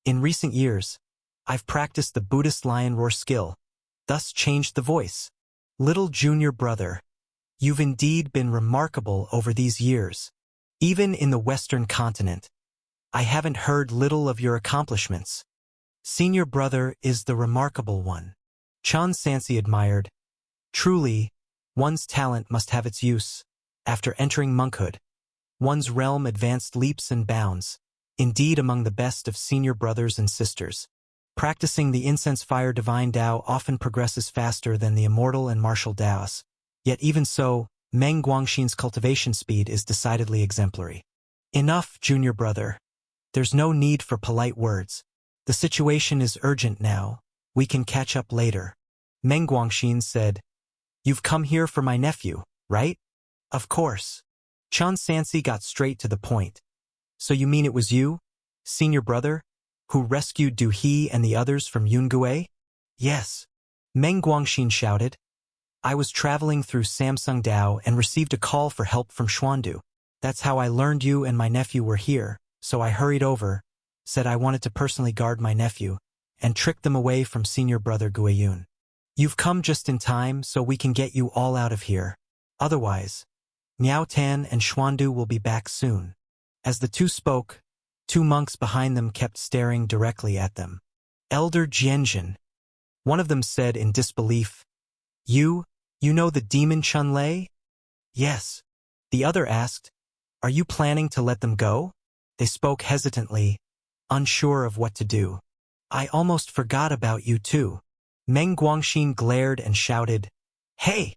In recent years, I've practiced the Buddhist lion roar skill, thus changed the voice. Little junior brother, you've indeed been remarkable over these years. Even in the Western continent, I haven't heard little of your accomplishments. Senior brother is the remarkable one. Chun Sansi admired. Truly, one's talent must have its use. After entering monkhood, one's realm advanced leaps and bounds, indeed among the best of senior brothers and sisters. Practicing the incense fire divine Tao often progresses faster than the immortal and martial Taos. Yet even so, Meng Guangxin's cultivation speed is decidedly exemplary. Enough, junior brother. There's no need for polite words. The situation is urgent now. We can catch up later. Meng Guangxin said, You've come here for my nephew, right? Of course. Chun Sansi got straight to the point. So you mean it was you, senior brother, who rescued Du He and the others from Yungue? Yes. Meng Guangxin shouted. I was traveling through Samsung Dao and received a call for help from Xuandu. That's how I learned you and my nephew were here, so I hurried over, said I wanted to personally guard my nephew, and tricked them away from senior brother Guiyun. You've come just in time so we can get you all out of here. Otherwise, Miao Tan and Xuandu will be back soon. As the two spoke, two monks behind them kept staring directly at them. Elder Jianjin. One of them said in disbelief, You know the demon Chun-Lei? Yes. The other asked, Are you planning to let them go? They spoke hesitantly, unsure of what to do. I almost forgot about you too. Meng Guangxin glared and shouted, Hey!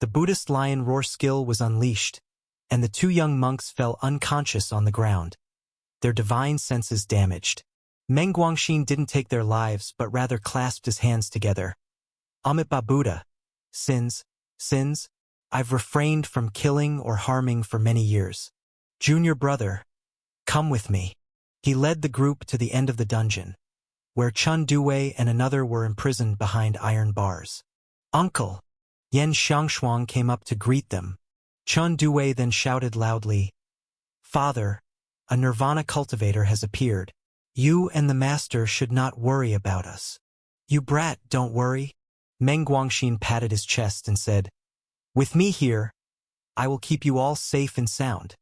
The Buddhist lion roar skill was unleashed, and the two young monks fell unconscious on the ground, their divine senses damaged. Meng Guangxin didn't take their lives but rather clasped his hands together. Amitabha Buddha. Sins, I've refrained from killing or harming for many years. Junior brother, come with me. He led the group to the end of the dungeon, where Chun Duwei and another were imprisoned behind iron bars. Uncle! Yan Xiangshuang came up to greet them. Chun Duwei then shouted loudly, Father, a Nirvana cultivator has appeared. You and the master should not worry about us. You brat, don't worry. Meng Guangxin patted his chest and said, With me here, I will keep you all safe and sound.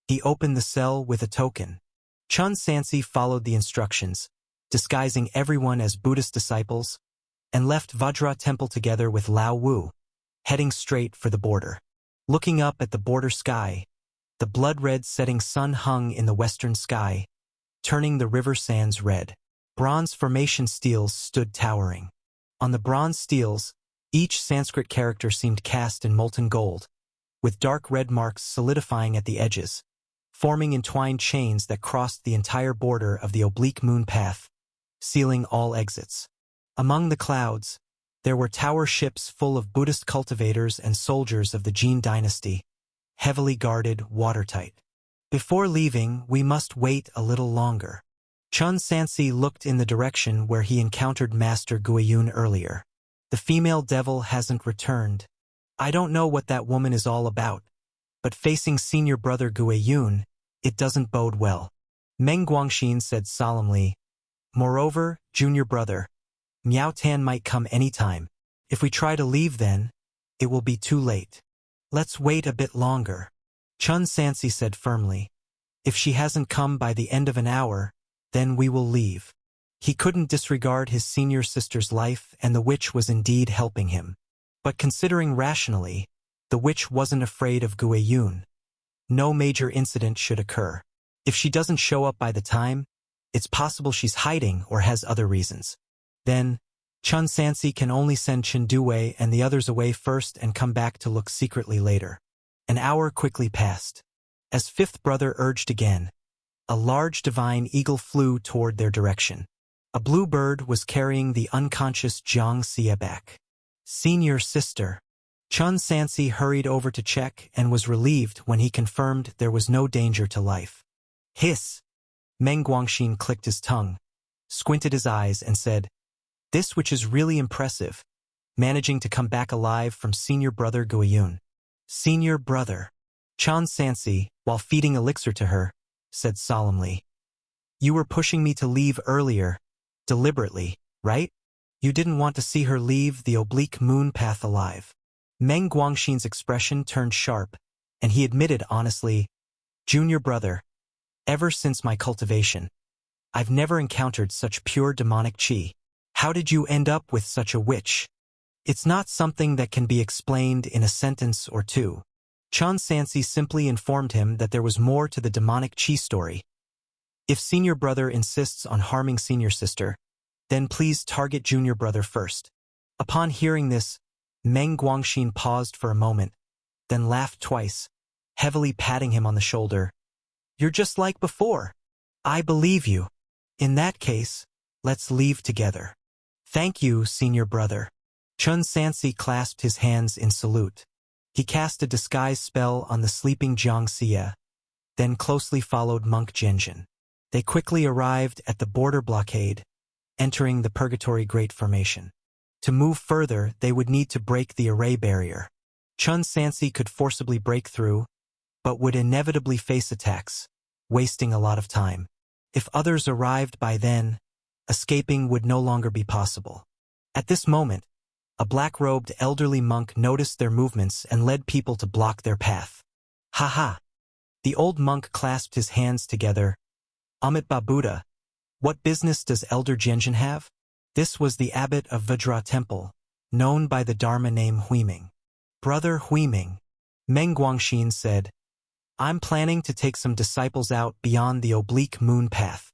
He opened the cell with a token. Chun Sansi followed the instructions, disguising everyone as Buddhist disciples, and left Vajra Temple together with Lao Wu, heading straight for the border. Looking up at the border sky, the blood-red setting sun hung in the western sky, turning the river sands red. Bronze formation steels stood towering. On the bronze steels, each Sanskrit character seemed cast in molten gold, with dark red marks solidifying at the edges, forming entwined chains that crossed the entire border of the oblique moon path, sealing all exits. Among the clouds, there were tower ships full of Buddhist cultivators and soldiers of the Jin dynasty, heavily guarded, watertight. Before leaving, we must wait a little longer. Chun Sansi looked in the direction where he encountered Master Guiyun earlier. The female devil hasn't returned. I don't know what that woman is all about, but facing senior brother Guiyun, it doesn't bode well. Meng Guangxin said solemnly, Moreover, junior brother, Miao Tan might come any time. If we try to leave then, it will be too late. Let's wait a bit longer. Chun Sansi said firmly, If she hasn't come by the end of an hour, then we will leave. He couldn't disregard his senior sister's life, and the witch was indeed helping him. But considering rationally, the witch wasn't afraid of Guiyun. No major incident should occur. If she doesn't show up by the time, it's possible she's hiding or has other reasons. Then, Chun Sansi can only send Chen Duwei and the others away first and come back to look secretly later. An hour quickly passed. As fifth brother urged again, a large divine eagle flew toward their direction. A blue bird was carrying the unconscious Jiang Xie back. Senior sister. Chun Sansi hurried over to check and was relieved when he confirmed there was no danger to life. Hiss! Meng Guangxin clicked his tongue, squinted his eyes and said, This witch is really impressive, managing to come back alive from senior brother Guiyun. Senior brother. Chun Sansi, while feeding elixir to her, said solemnly, You were pushing me to leave earlier, deliberately, right? You didn't want to see her leave the oblique moon path alive. Meng Guangxin's expression turned sharp, and he admitted honestly, Junior brother, ever since my cultivation, I've never encountered such pure demonic qi. How did you end up with such a witch? It's not something that can be explained in a sentence or two. Chun Sansi simply informed him that there was more to the demonic qi story. If senior brother insists on harming senior sister, then please target junior brother first. Upon hearing this, Meng Guangxin paused for a moment, then laughed twice, heavily patting him on the shoulder. You're just like before. I believe you. In that case, let's leave together. Thank you, senior brother. Chun Sansi clasped his hands in salute. He cast a disguise spell on the sleeping Jiang Xie, then closely followed Monk Jianjin. They quickly arrived at the border blockade, entering the Purgatory Great Formation. To move further, they would need to break the array barrier. Chun Sansi could forcibly break through, but would inevitably face attacks, wasting a lot of time. If others arrived by then, escaping would no longer be possible. At this moment, a black-robed elderly monk noticed their movements and led people to block their path. Ha ha! The old monk clasped his hands together. Amitabha Buddha, what business does Elder Jianjin have? This was the abbot of Vajra Temple, known by the Dharma name Huiming. Brother Huiming, Meng Guangxin said, I'm planning to take some disciples out beyond the oblique moon path.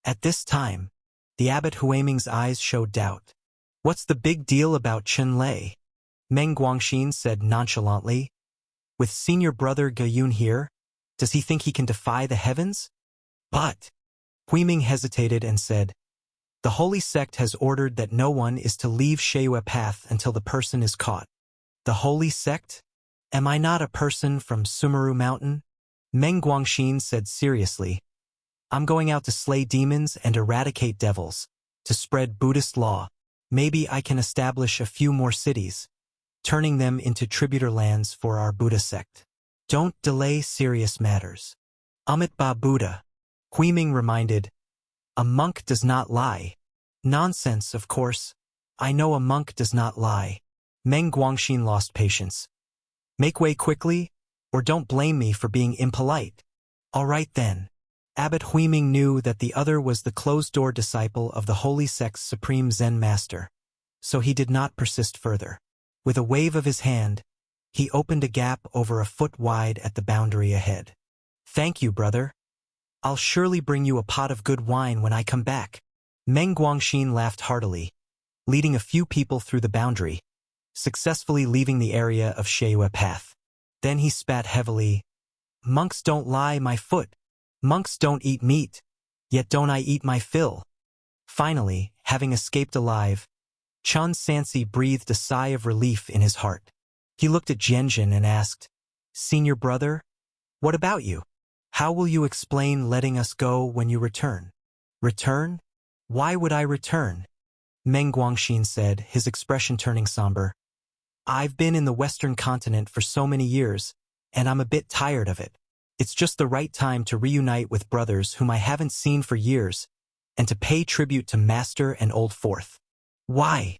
At this time, the abbot Huiming's eyes showed doubt. What's the big deal about Chen Lei? Meng Guangxin said nonchalantly. With senior brother Gayun here, does he think he can defy the heavens? But Huiming hesitated and said, the holy sect has ordered that no one is to leave Sheua path until the person is caught. The holy sect? Am I not a person from Sumeru Mountain? Meng Guangxin said seriously, I'm going out to slay demons and eradicate devils, to spread Buddhist law. Maybe I can establish a few more cities, turning them into tributor lands for our Buddha sect. Don't delay serious matters. Amitabha Buddha, Huiming reminded, a monk does not lie. Nonsense, of course. I know a monk does not lie. Meng Guangxin lost patience. Make way quickly, or don't blame me for being impolite. All right then. Abbot Huiming knew that the other was the closed-door disciple of the holy sect's supreme Zen master, so he did not persist further. With a wave of his hand, he opened a gap over a foot wide at the boundary ahead. Thank you, brother. I'll surely bring you a pot of good wine when I come back. Meng Guangxin laughed heartily, leading a few people through the boundary, successfully leaving the area of Sheua path. Then he spat heavily. Monks don't lie, my foot. Monks don't eat meat, yet don't I eat my fill. Finally, having escaped alive, Chun Sansi breathed a sigh of relief in his heart. He looked at Zhenjin and asked, Senior brother, what about you? How will you explain letting us go when you return? Return? Why would I return? Meng Guangxin said, his expression turning somber. I've been in the Western continent for so many years, and I'm a bit tired of it. It's just the right time to reunite with brothers whom I haven't seen for years, and to pay tribute to Master and Old Fourth. Why?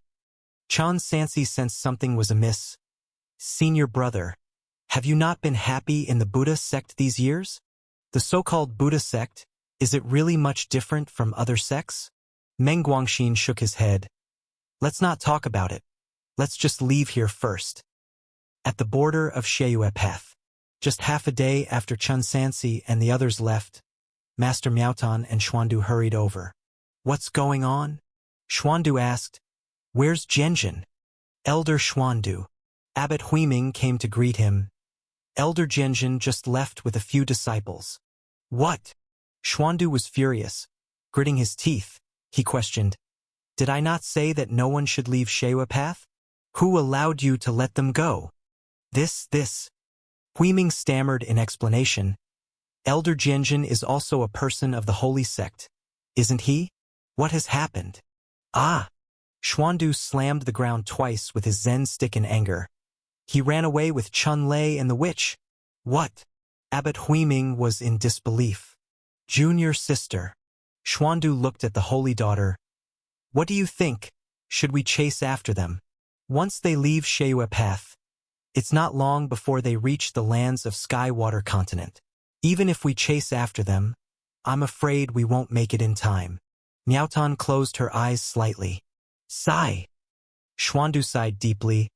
Chun Sansi sensed something was amiss. Senior brother, have you not been happy in the Buddha sect these years? The so-called Buddha sect, is it really much different from other sects? Meng Guangxin shook his head. Let's not talk about it. Let's just leave here first. At the border of Sheua path, just half a day after Chun Sansi and the others left, Master Miaotan and Xuandu hurried over. What's going on? Xuandu asked. Where's Zhenjin? Elder Xuandu. Abbot Huiming came to greet him. Elder Zhenjin just left with a few disciples. What? Xuandu was furious. Gritting his teeth, he questioned. Did I not say that no one should leave Sheua path? Who allowed you to let them go? This. Huiming stammered in explanation. Elder Zhenjin is also a person of the holy sect, isn't he? What has happened? Ah! Xuandu slammed the ground twice with his Zen stick in anger. He ran away with Chun Lei and the witch. What? Abbot Huiming was in disbelief. Junior sister. Xuandu looked at the holy daughter. What do you think? Should we chase after them? Once they leave Sheua path, it's not long before they reach the lands of Skywater continent. Even if we chase after them, I'm afraid we won't make it in time. Miaotan closed her eyes slightly. Sigh. Xuandu sighed deeply.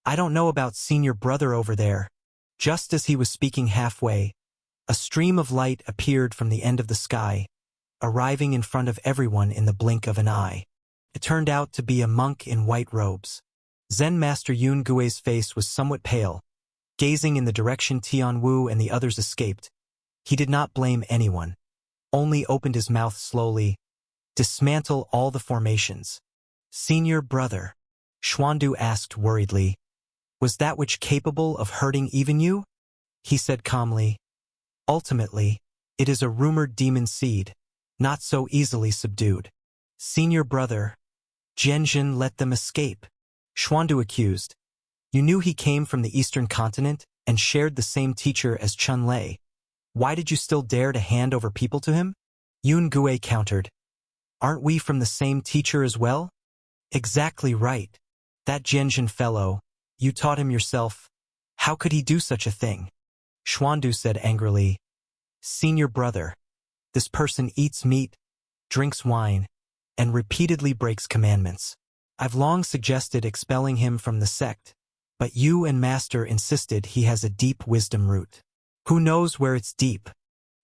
I don't know about senior brother over there. Just as he was speaking halfway, a stream of light appeared from the end of the sky, arriving in front of everyone in the blink of an eye. It turned out to be a monk in white robes. Zen Master Yun Gui's face was somewhat pale. Gazing in the direction Tian Wu and the others escaped, he did not blame anyone, only opened his mouth slowly. Dismantle all the formations. Senior brother, Xuandu asked worriedly. Was that which capable of hurting even you? He said calmly. Ultimately, it is a rumored demon seed, not so easily subdued. Senior brother, Zhenjin let them escape. Xuandu accused. You knew he came from the eastern continent and shared the same teacher as Chun Lei. Why did you still dare to hand over people to him? Yun Gui countered. Aren't we from the same teacher as well? Exactly right. That Zhenjin fellow, you taught him yourself. How could he do such a thing? Xuandu said angrily. Senior brother, this person eats meat, drinks wine, and repeatedly breaks commandments. I've long suggested expelling him from the sect, but you and Master insisted he has a deep wisdom root. Who knows where it's deep?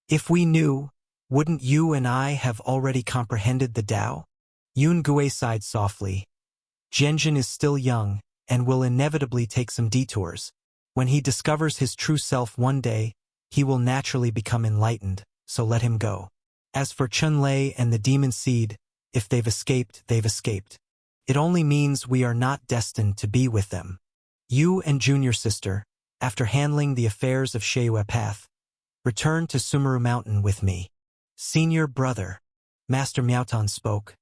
If we knew, wouldn't you and I have already comprehended the Tao? Yun Gui sighed softly. Zhenjin is still young, and will inevitably take some detours. When he discovers his true self one day, he will naturally become enlightened, so let him go. As for Chunlei and the demon seed, if they've escaped, they've escaped. It only means we are not destined to be with them. You and junior sister, after handling the affairs of Sheue Path, return to Sumeru Mountain with me. Senior brother, Master Miaotan spoke.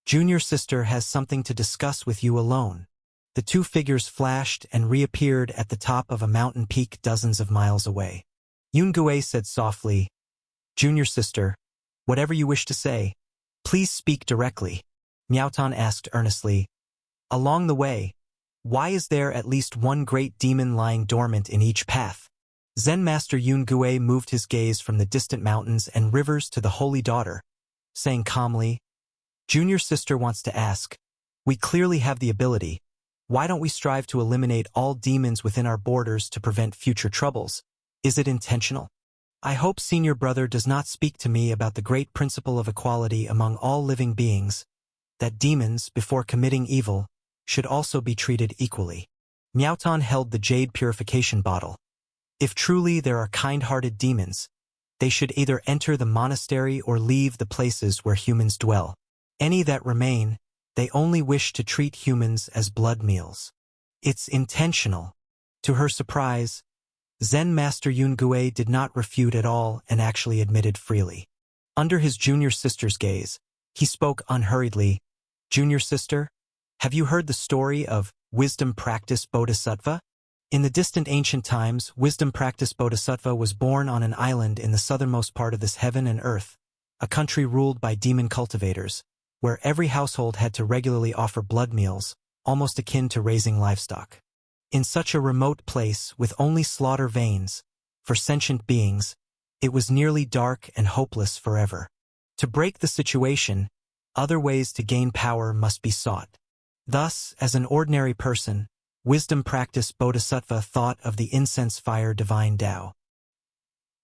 Junior sister has something to discuss with you alone. The two figures flashed and reappeared at the top of a mountain peak dozens of miles away. Yun Gui said softly, Junior sister, whatever you wish to say, please speak directly. Miaotan asked earnestly, along the way, why is there at least one great demon lying dormant in each path? Zen Master Yun Gui moved his gaze from the distant mountains and rivers to the Holy Daughter, saying calmly, Junior sister wants to ask, we clearly have the ability. Why don't we strive to eliminate all demons within our borders to prevent future troubles? Is it intentional? I hope senior brother does not speak to me about the great principle of equality among all living beings, that demons, before committing evil, should also be treated equally. Miaotan held the jade purification bottle. If truly there are kind-hearted demons, they should either enter the monastery or leave the places where humans dwell. Any that remain, they only wish to treat humans as blood meals. It's intentional. To her surprise, Zen Master Yun Gui did not refute at all and actually admitted freely. Under his junior sister's gaze, he spoke unhurriedly, Junior sister, have you heard the story of Wisdom Practice Bodhisattva? In the distant ancient times, Wisdom Practice Bodhisattva was born on an island in the southernmost part of this heaven and earth, a country ruled by demon cultivators, where every household had to regularly offer blood meals, almost akin to raising livestock. In such a remote place with only slaughter veins, for sentient beings, it was nearly dark and hopeless forever. To break the situation, other ways to gain power must be sought. Thus, as an ordinary person, Wisdom Practice Bodhisattva thought of the incense fire divine Tao.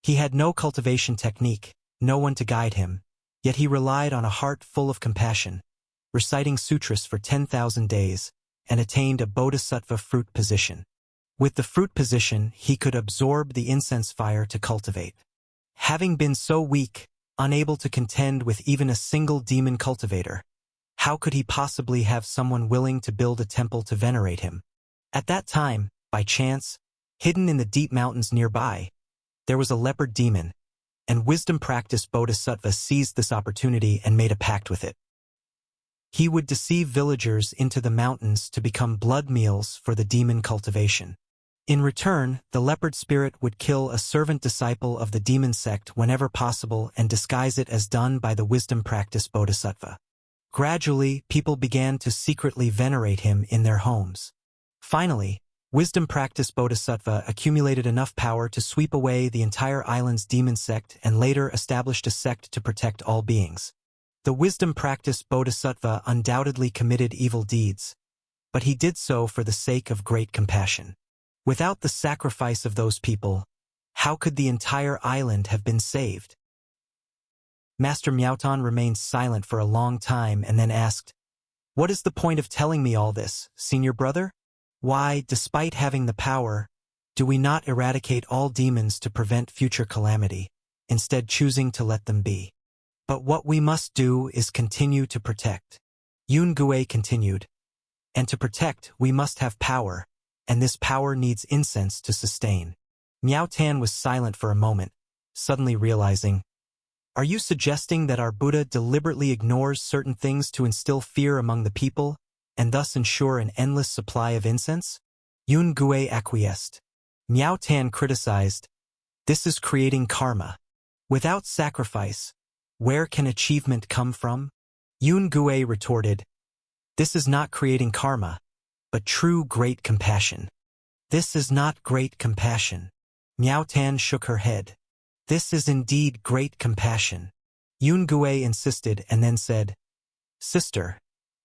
He had no cultivation technique, no one to guide him, yet he relied on a heart full of compassion, reciting sutras for 10,000 days, and attained a bodhisattva fruit position. With the fruit position, he could absorb the incense fire to cultivate. Having been so weak, unable to contend with even a single demon cultivator, how could he possibly have someone willing to build a temple to venerate him? At that time, by chance, hidden in the deep mountains nearby, there was a leopard demon, and Wisdom Practice Bodhisattva seized this opportunity and made a pact with it. He would deceive villagers into the mountains to become blood meals for the demon cultivation. In return, the leopard spirit would kill a servant disciple of the demon sect whenever possible and disguise it as done by the Wisdom Practice Bodhisattva. Gradually, people began to secretly venerate him in their homes. Finally, Wisdom Practice Bodhisattva accumulated enough power to sweep away the entire island's demon sect and later established a sect to protect all beings. The Wisdom Practice Bodhisattva undoubtedly committed evil deeds, but he did so for the sake of great compassion. Without the sacrifice of those people, how could the entire island have been saved? Master Miaotan remained silent for a long time and then asked, What is the point of telling me all this, senior brother? Why, despite having the power, do we not eradicate all demons to prevent future calamity, instead choosing to let them be? But what we must do is continue to protect. Yun Gui continued, and to protect, we must have power, and this power needs incense to sustain. Miao Tan was silent for a moment, suddenly realizing, Are you suggesting that our Buddha deliberately ignores certain things to instill fear among the people, and thus ensure an endless supply of incense? Yun Gui acquiesced. Miao Tan criticized, This is creating karma. Without sacrifice, where can achievement come from? Yun Gui retorted, This is not creating karma, but true great compassion. This is not great compassion. Miao Tan shook her head. This is indeed great compassion. Yun Gui insisted and then said, Sister,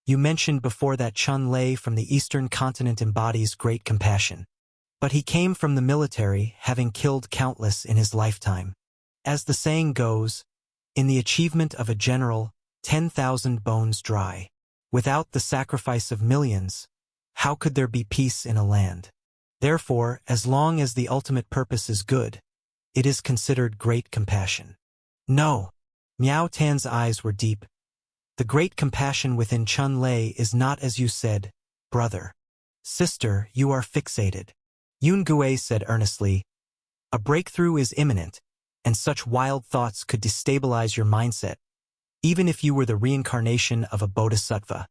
you mentioned before that Chun Lei from the eastern continent embodies great compassion. But he came from the military, having killed countless in his lifetime. As the saying goes, in the achievement of a general, 10,000 bones dry. Without the sacrifice of millions, how could there be peace in a land? Therefore, as long as the ultimate purpose is good, it is considered great compassion. No. Miao Tan's eyes were deep. The great compassion within Chun Lei is not as you said, brother. Sister, you are fixated. Yun Gui said earnestly, a breakthrough is imminent, and such wild thoughts could destabilize your mindset, even if you were the reincarnation of a bodhisattva.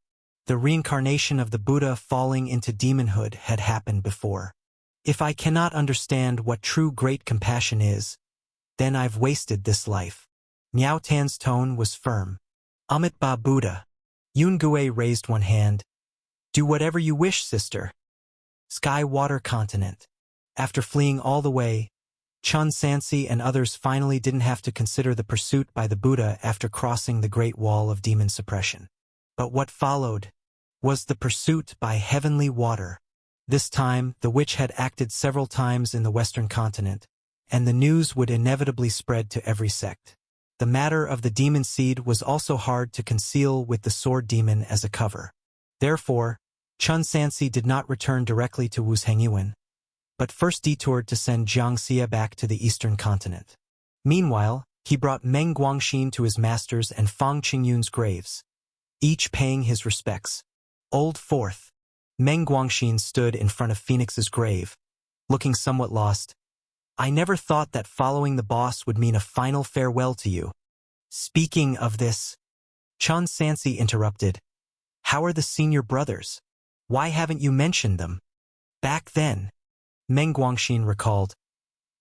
The reincarnation of the Buddha falling into demonhood had happened before. If I cannot understand what true great compassion is, then I've wasted this life. Miao Tan's tone was firm. Amit Ba Buddha. Yun Gui raised one hand. Do whatever you wish, sister. Sky Water Continent. After fleeing all the way, Chun Sansi and others finally didn't have to consider the pursuit by the Buddha after crossing the Great Wall of Demon Suppression. But what followed was the pursuit by Heavenly Water. This time, the witch had acted several times in the Western continent, and the news would inevitably spread to every sect. The matter of the demon seed was also hard to conceal with the sword demon as a cover. Therefore, Chun Sansi did not return directly to Wushengyuan, but first detoured to send Jiang Xia back to the eastern continent. Meanwhile, he brought Meng Guangxin to his masters and Fang Qingyun's graves, each paying his respects. Old Fourth. Meng Guangxin stood in front of Phoenix's grave, looking somewhat lost. I never thought that following the boss would mean a final farewell to you. Speaking of this, Chun Sansi interrupted. How are the senior brothers? Why haven't you mentioned them? Back then, Meng Guangxin recalled,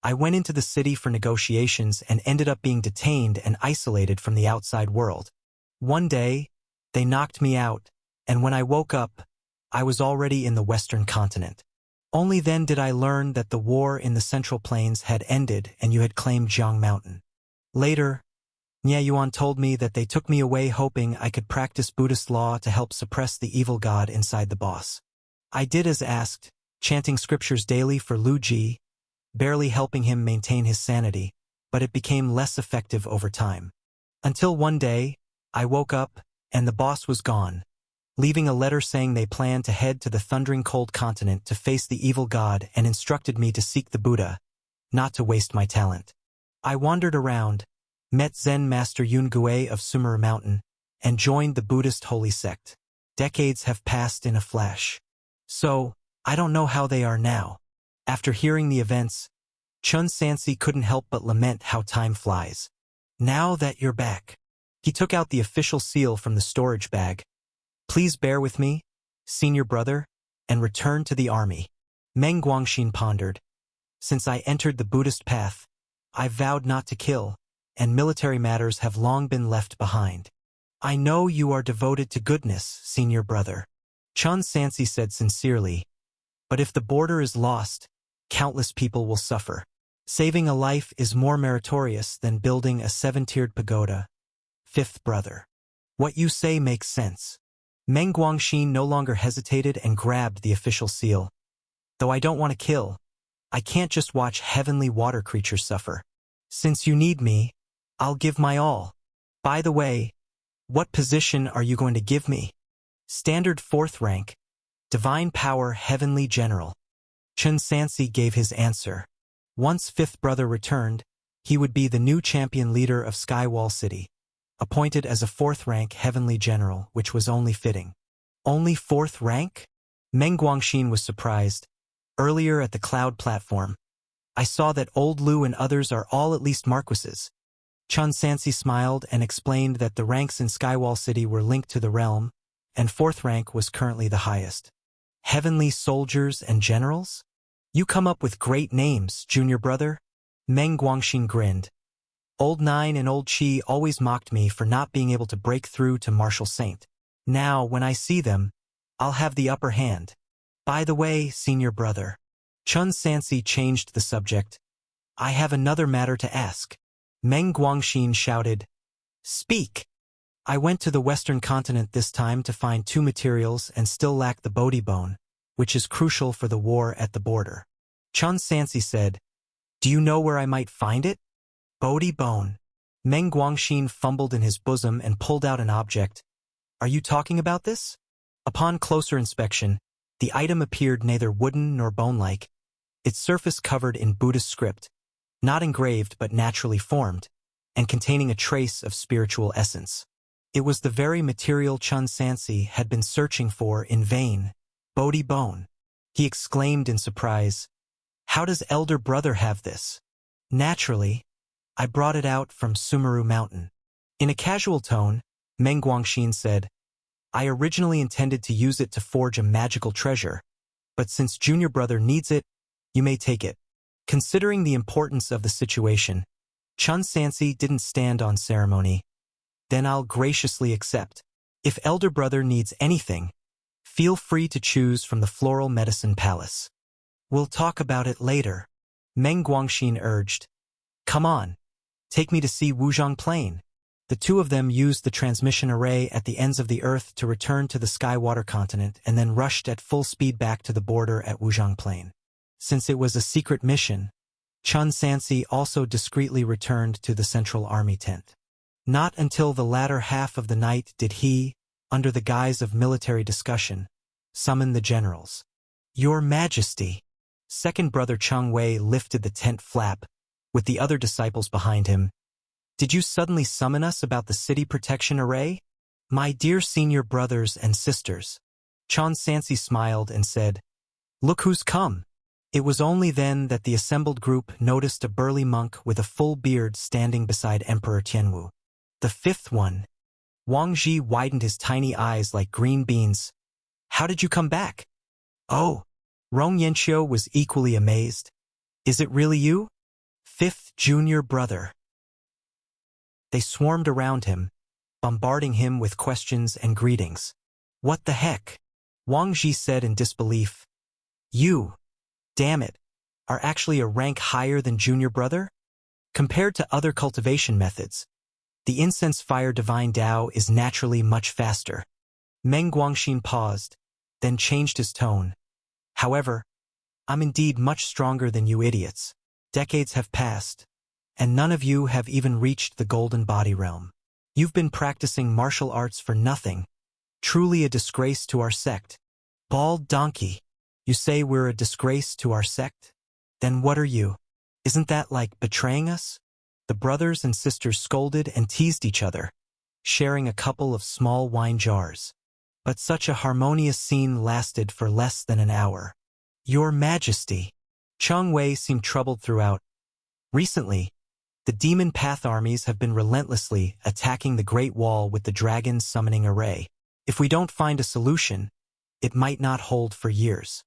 I went into the city for negotiations and ended up being detained and isolated from the outside world. One day, they knocked me out, and when I woke up, I was already in the Western continent. Only then did I learn that the war in the Central Plains had ended and you had claimed Jiang Mountain. Later, Nye Yuan told me that they took me away hoping I could practice Buddhist law to help suppress the evil god inside the boss. I did as asked, chanting scriptures daily for Lu Ji, barely helping him maintain his sanity, but it became less effective over time. Until one day, I woke up, and the boss was gone, leaving a letter saying they planned to head to the thundering cold continent to face the evil god and instructed me to seek the Buddha, not to waste my talent. I wandered around, met Zen Master Yun Gui of Sumeru Mountain, and joined the Buddhist holy sect. Decades have passed in a flash. So, I don't know how they are now. After hearing the events, Chun Sansi couldn't help but lament how time flies. Now that you're back. He took out the official seal from the storage bag. Please bear with me, senior brother, and return to the army. Meng Guangxin pondered. Since I entered the Buddhist path, I vowed not to kill, and military matters have long been left behind. I know you are devoted to goodness, senior brother. Chun Sansi said sincerely. But if the border is lost, countless people will suffer. Saving a life is more meritorious than building a 7-tiered pagoda. Fifth brother. What you say makes sense. Meng Guangxin no longer hesitated and grabbed the official seal. Though I don't want to kill, I can't just watch heavenly water creatures suffer. Since you need me, I'll give my all. By the way, what position are you going to give me? Standard 4th rank. Divine Power Heavenly General. Chun Sansi gave his answer. Once fifth brother returned, he would be the new champion leader of Skywall City, appointed as a 4th rank Heavenly General, which was only fitting. Only 4th rank? Meng Guangxin was surprised. Earlier at the cloud platform, I saw that old Lu and others are all at least marquises. Chun Sansi smiled and explained that the ranks in Skywall City were linked to the realm, and 4th rank was currently the highest. Heavenly soldiers and generals? You come up with great names, junior brother. Meng Guangxin grinned. Old Nine and Old Chi always mocked me for not being able to break through to Martial Saint. Now, when I see them, I'll have the upper hand. By the way, senior brother. Chun Sansi changed the subject. I have another matter to ask. Meng Guangxin shouted. Speak. I went to the western continent this time to find two materials and still lack the Bodhi bone, which is crucial for the war at the border. Chun Sansi said, Do you know where I might find it? Bodhi bone. Meng Guangxin fumbled in his bosom and pulled out an object. Are you talking about this? Upon closer inspection, the item appeared neither wooden nor bone-like, its surface covered in Buddhist script, not engraved but naturally formed, and containing a trace of spiritual essence. It was the very material Chun Sansi had been searching for in vain. Bodhi bone. He exclaimed in surprise. How does elder brother have this? Naturally, I brought it out from Sumeru Mountain. In a casual tone, Meng Guangxin said, I originally intended to use it to forge a magical treasure, but since junior brother needs it, you may take it. Considering the importance of the situation, Chun Sansi didn't stand on ceremony. Then I'll graciously accept. If elder brother needs anything, feel free to choose from the Floral Medicine Palace. We'll talk about it later, Meng Guangxin urged. Come on, take me to see Wuzhong Plain. The two of them used the transmission array at the ends of the earth to return to the Sky-Water continent and then rushed at full speed back to the border at Wuzhong Plain. Since it was a secret mission, Chun Sansi also discreetly returned to the Central Army tent. Not until the latter half of the night did he, under the guise of military discussion, summon the generals. Your Majesty. Second brother Cheng Wei lifted the tent flap, with the other disciples behind him. Did you suddenly summon us about the city protection array? My dear senior brothers and sisters. Chun Sansi smiled and said, Look who's come. It was only then that the assembled group noticed a burly monk with a full beard standing beside Emperor Tianwu. The fifth one. Wang Ji widened his tiny eyes like green beans. How did you come back? Oh. Rong Yanqiu was equally amazed. Is it really you? Fifth junior brother. They swarmed around him, bombarding him with questions and greetings. What the heck? Wang Ji said in disbelief. You, damn it, are actually a rank higher than junior brother? Compared to other cultivation methods, the incense fire divine Dao is naturally much faster. Meng Guangxin paused, then changed his tone. However, I'm indeed much stronger than you idiots. Decades have passed, and none of you have even reached the golden body realm. You've been practicing martial arts for nothing. Truly a disgrace to our sect. Bald donkey. You say we're a disgrace to our sect? Then what are you? Isn't that like betraying us? The brothers and sisters scolded and teased each other, sharing a couple of small wine jars. But such a harmonious scene lasted for less than an hour. Your Majesty. Cheng Wei seemed troubled throughout. Recently, the demon path armies have been relentlessly attacking the Great Wall with the dragon summoning array. If we don't find a solution, it might not hold for years.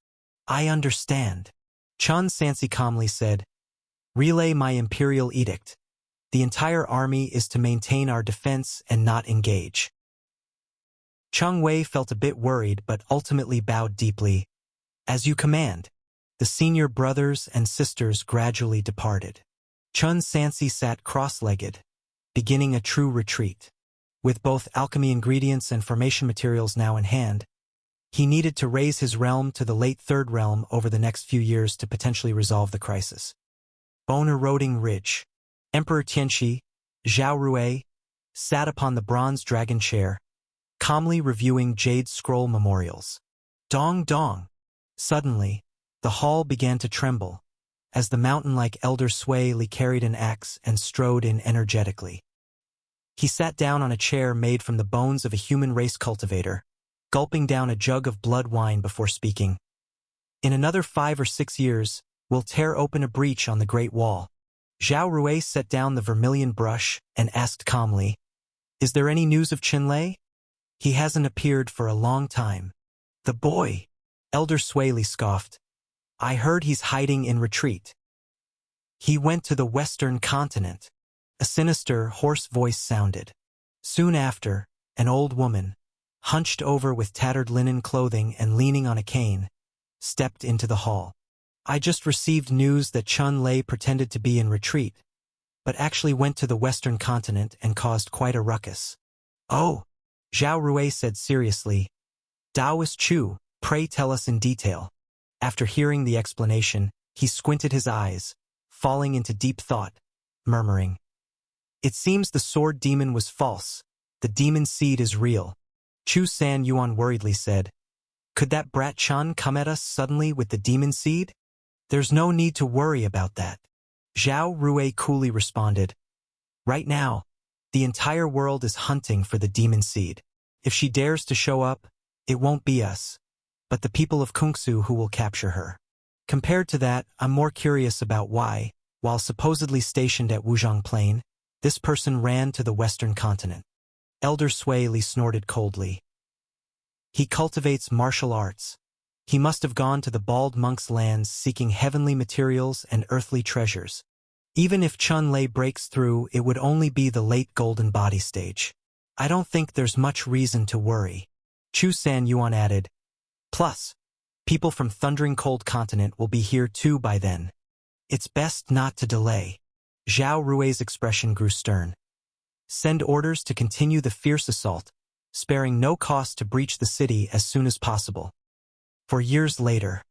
I understand. Chun Sansi calmly said, Relay my imperial edict. The entire army is to maintain our defense and not engage. Cheng Wei felt a bit worried but ultimately bowed deeply. As you command. The senior brothers and sisters gradually departed. Chun Sansi sat cross-legged, beginning a true retreat. With both alchemy ingredients and formation materials now in hand, he needed to raise his realm to the late third realm over the next few years to potentially resolve the crisis. Bone-eroding ridge. Emperor Tianxi, Zhao Rui, sat upon the bronze dragon chair, calmly reviewing jade scroll memorials. Dong dong. Suddenly, the hall began to tremble, as the mountain-like elder Sui Li carried an axe and strode in energetically. He sat down on a chair made from the bones of a human race cultivator, gulping down a jug of blood wine before speaking. In another 5 or 6 years, we'll tear open a breach on the Great Wall. Zhao Rui set down the vermilion brush and asked calmly, Is there any news of Qinlei? He hasn't appeared for a long time. The boy, Elder Sui Li scoffed. I heard he's hiding in retreat. He went to the western continent. A sinister, hoarse voice sounded. Soon after, an old woman, hunched over with tattered linen clothing and leaning on a cane, stepped into the hall. I just received news that Chun Lei pretended to be in retreat, but actually went to the western continent and caused quite a ruckus. Oh, Zhao Rui said seriously. Taoist Chu, pray tell us in detail. After hearing the explanation, he squinted his eyes, falling into deep thought, murmuring. It seems the sword demon was false. The demon seed is real. Chu San Yuan worriedly said. Could that brat Chun come at us suddenly with the demon seed? There's no need to worry about that. Zhao Rui coolly responded. Right now, the entire world is hunting for the demon seed. If she dares to show up, it won't be us, but the people of Kungsu who will capture her. Compared to that, I'm more curious about why, while supposedly stationed at Wuzhong Plain, this person ran to the western continent. Elder Sui Li snorted coldly. He cultivates martial arts. He must have gone to the bald monk's lands seeking heavenly materials and earthly treasures. Even if Chun Lei breaks through, it would only be the late golden body stage. I don't think there's much reason to worry. Chu San Yuan added. Plus, people from Thundering Cold Continent will be here too by then. It's best not to delay. Zhao Rui's expression grew stern. Send orders to continue the fierce assault, sparing no cost to breach the city as soon as possible. For years later,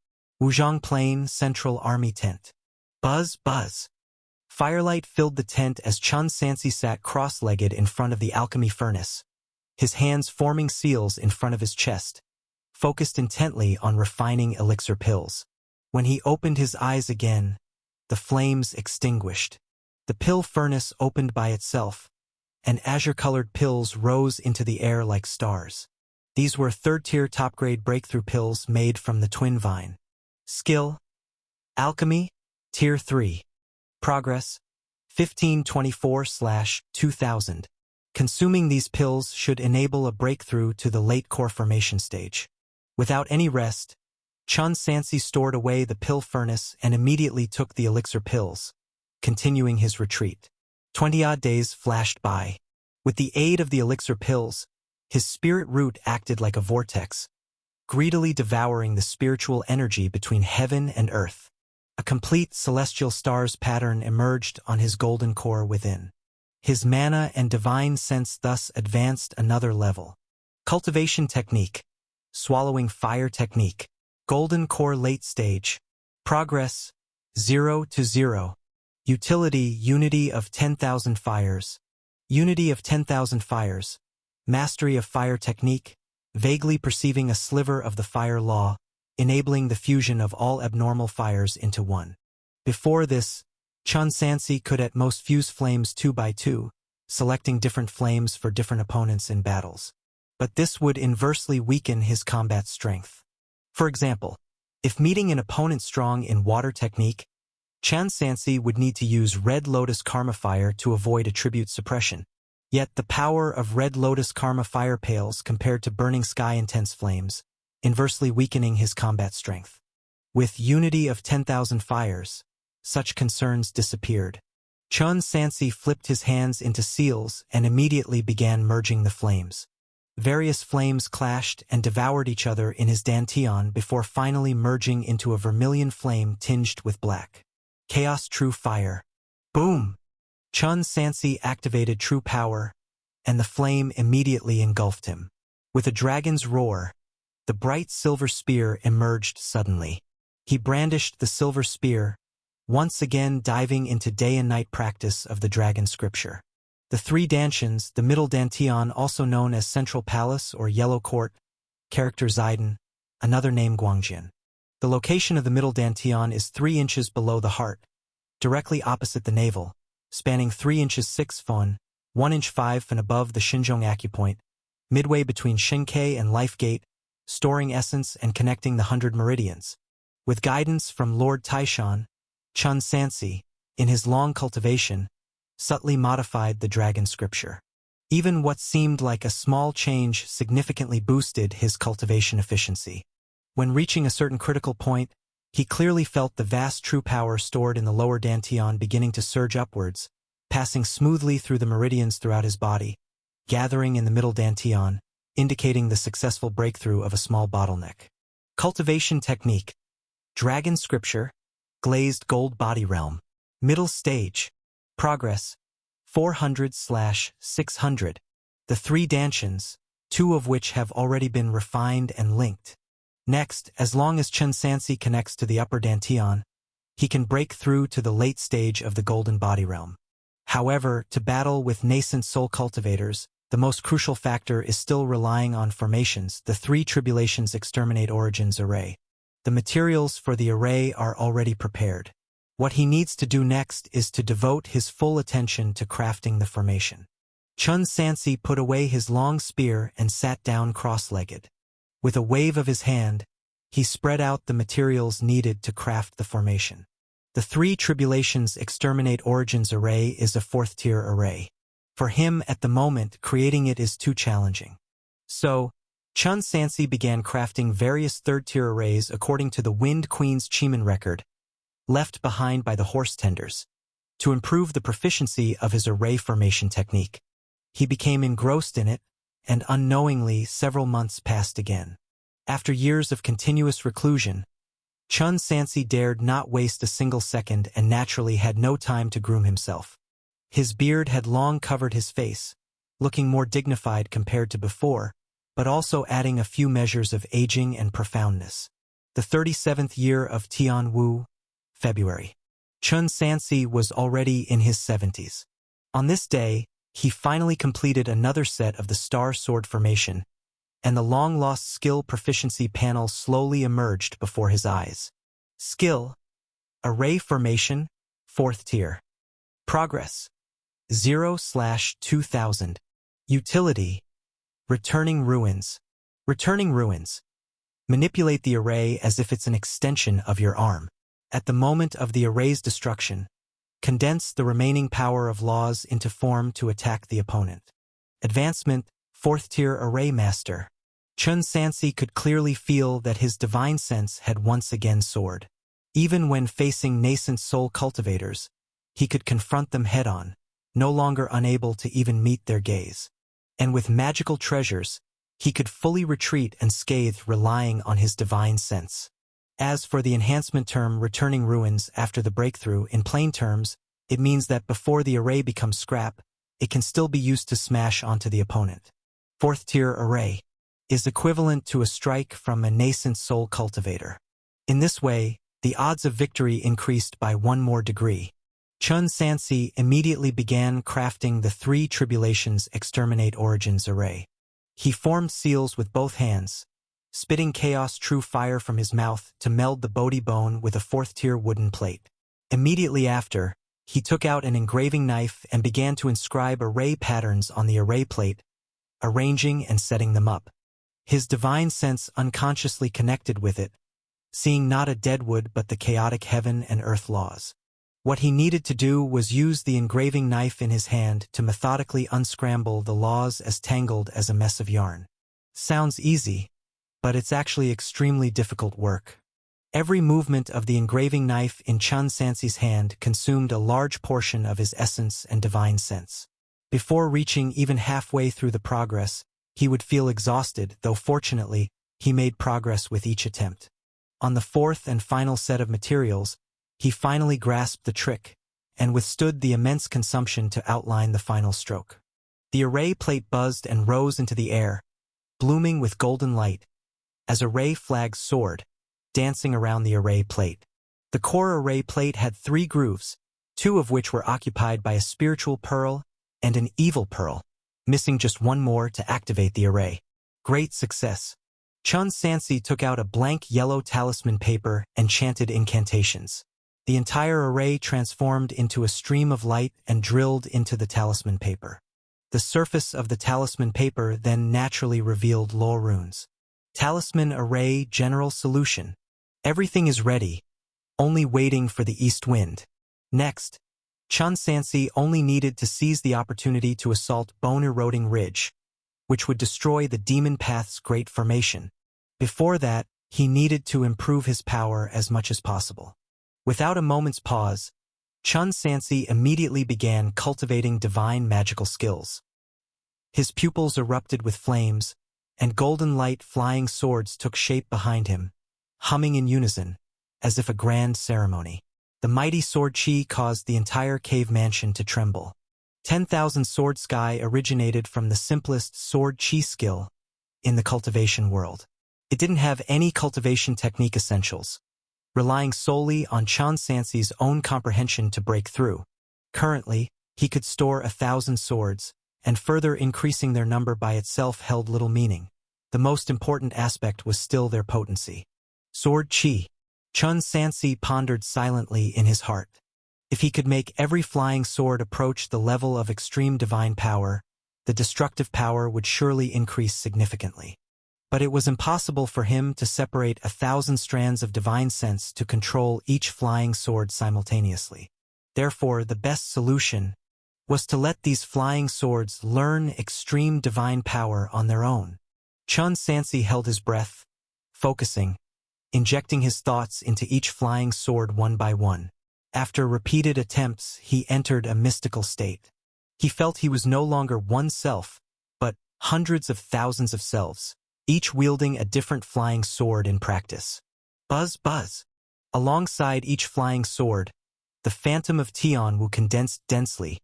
Wuzhong Plain Central Army Tent. Buzz, buzz. Firelight filled the tent as Chun Sansi sat cross-legged in front of the alchemy furnace, his hands forming seals in front of his chest, focused intently on refining elixir pills. When he opened his eyes again, the flames extinguished. The pill furnace opened by itself, and azure-colored pills rose into the air like stars. These were third-tier top-grade breakthrough pills made from the twin vine. Skill: Alchemy, Tier 3. Progress: 1524/2000. Consuming these pills should enable a breakthrough to the late core formation stage. Without any rest, Chun Sansi stored away the pill furnace and immediately took the elixir pills, continuing his retreat. 20-odd days flashed by. With the aid of the elixir pills, his spirit root acted like a vortex, greedily devouring the spiritual energy between heaven and earth. A complete celestial stars pattern emerged on his golden core within. His mana and divine sense thus advanced another level. Cultivation technique. Swallowing fire technique. Golden core late stage. Progress: 0 to 0. Utility: Unity of 10,000 fires. Unity of 10,000 fires. Mastery of fire technique. Vaguely perceiving a sliver of the fire law, enabling the fusion of all abnormal fires into one. Before this, Chun Sansi could at most fuse flames 2 by 2, selecting different flames for different opponents in battles. But this would inversely weaken his combat strength. For example, if meeting an opponent strong in water technique, Chun Sansi would need to use Red Lotus Karma Fire to avoid attribute suppression. Yet the power of Red Lotus Karma Fire pales compared to Burning Sky Intense Flames, inversely weakening his combat strength. With Unity of 10,000 fires, such concerns disappeared. Chun Sansi flipped his hands into seals and immediately began merging the flames. Various flames clashed and devoured each other in his dantian before finally merging into a vermilion flame tinged with black. Chaos True Fire. Boom! Chun Sansi activated true power, and the flame immediately engulfed him. With a dragon's roar, the bright silver spear emerged suddenly. He brandished the silver spear, once again diving into day and night practice of the dragon scripture. The 3 dantians, the middle dantian also known as Central Palace or Yellow Court, character Zidane, another name Guangjin. The location of the middle dantian is 3 inches below the heart, directly opposite the navel, spanning 3 inches 6 fun, 1 inch 5 fun above the Xinzhong acupoint, midway between Shinkei and Life Gate, storing essence and connecting the 100 meridians. With guidance from Lord Taishan, Chun Sansi, in his long cultivation, subtly modified the dragon scripture. Even what seemed like a small change significantly boosted his cultivation efficiency. When reaching a certain critical point, he clearly felt the vast true power stored in the lower dantian beginning to surge upwards, passing smoothly through the meridians throughout his body, gathering in the middle dantian, indicating the successful breakthrough of a small bottleneck. Cultivation technique. Dragon scripture. Glazed gold body realm. Middle stage. Progress: 400/600. the 3 dantians, 2 of which have already been refined and linked. Next, as long as Chun Sansi connects to the upper dantian, he can break through to the late stage of the golden body realm. However, to battle with nascent soul cultivators, the most crucial factor is still relying on formations, the 3 tribulations exterminate origins array. The materials for the array are already prepared. What he needs to do next is to devote his full attention to crafting the formation. Chun Sansi put away his long spear and sat down cross-legged. With a wave of his hand, he spread out the materials needed to craft the formation. The 3 tribulations exterminate origins array is a 4th-tier array. For him, at the moment, creating it is too challenging. So, Chun Sansi began crafting various 3rd-tier arrays according to the Wind Queen's Chiman record, left behind by the horse tenders, to improve the proficiency of his array formation technique. He became engrossed in it, and unknowingly several months passed again. After years of continuous reclusion, Chun Sansi dared not waste a single second and naturally had no time to groom himself. His beard had long covered his face, looking more dignified compared to before, but also adding a few measures of aging and profoundness. The 37th year of Tian Wu, February. Chun Sansi was already in his 70s. On this day, he finally completed another set of the Star Sword formation, and the long-lost skill proficiency panel slowly emerged before his eyes. Skill: Array Formation, 4th tier. Progress: 0/2000. Utility: Returning Ruins. Returning Ruins. Manipulate the array as if it's an extension of your arm. At the moment of the array's destruction, condense the remaining power of laws into form to attack the opponent. Advancement: 4th tier Array Master. Chun Sansi could clearly feel that his divine sense had once again soared. Even when facing nascent soul cultivators, he could confront them head-on, no longer unable to even meet their gaze. And with magical treasures, he could fully retreat unscathed relying on his divine sense. As for the enhancement term Returning Ruins after the breakthrough, in plain terms, it means that before the array becomes scrap, it can still be used to smash onto the opponent. 4th tier Array is equivalent to a strike from a nascent soul cultivator. In this way, the odds of victory increased by 1 more degree. Chun Sansi immediately began crafting the 3 tribulations exterminate origins array. He formed seals with both hands, spitting chaos true fire from his mouth to meld the Bodhi bone with a 4th-tier wooden plate. Immediately after, he took out an engraving knife and began to inscribe array patterns on the array plate, arranging and setting them up. His divine sense unconsciously connected with it, seeing not a deadwood but the chaotic heaven and earth laws. What he needed to do was use the engraving knife in his hand to methodically unscramble the laws as tangled as a mess of yarn. Sounds easy, but it's actually extremely difficult work. Every movement of the engraving knife in Chun Sansi's hand consumed a large portion of his essence and divine sense. Before reaching even halfway through the progress, he would feel exhausted, though fortunately, he made progress with each attempt. On the 4th and final set of materials, he finally grasped the trick and withstood the immense consumption to outline the final stroke. The array plate buzzed and rose into the air, blooming with golden light, as array flags soared, dancing around the array plate. The core array plate had 3 grooves, 2 of which were occupied by a spiritual pearl and an evil pearl, missing just 1 more to activate the array. Great success. Chun Sansi took out a blank yellow talisman paper and chanted incantations. The entire array transformed into a stream of light and drilled into the talisman paper. The surface of the talisman paper then naturally revealed law runes. Talisman Array General Solution. Everything is ready, only waiting for the east wind. Next, Chun Sansi only needed to seize the opportunity to assault Bone-Eroding Ridge, which would destroy the Demon Path's great formation. Before that, he needed to improve his power as much as possible. Without a moment's pause, Chun Sansi immediately began cultivating divine magical skills. His pupils erupted with flames, and golden light flying swords took shape behind him, humming in unison, as if a grand ceremony. The mighty sword chi caused the entire cave mansion to tremble. 10,000 Sword Sky originated from the simplest sword chi skill in the cultivation world. It didn't have any cultivation technique essentials, relying solely on Chan Sansi's own comprehension to break through. Currently, he could store 1,000 swords, and further increasing their number by itself held little meaning. The most important aspect was still their potency. Sword chi. Chun Sansi pondered silently in his heart. If he could make every flying sword approach the level of extreme divine power, the destructive power would surely increase significantly. But it was impossible for him to separate 1,000 strands of divine sense to control each flying sword simultaneously. Therefore, the best solution was to let these flying swords learn extreme divine power on their own. Chun Sansi held his breath, focusing, injecting his thoughts into each flying sword one by one. After repeated attempts, he entered a mystical state. He felt he was no longer one self, but hundreds of thousands of selves, each wielding a different flying sword in practice. Buzz, buzz. Alongside each flying sword, the phantom of Tianwu condensed densely,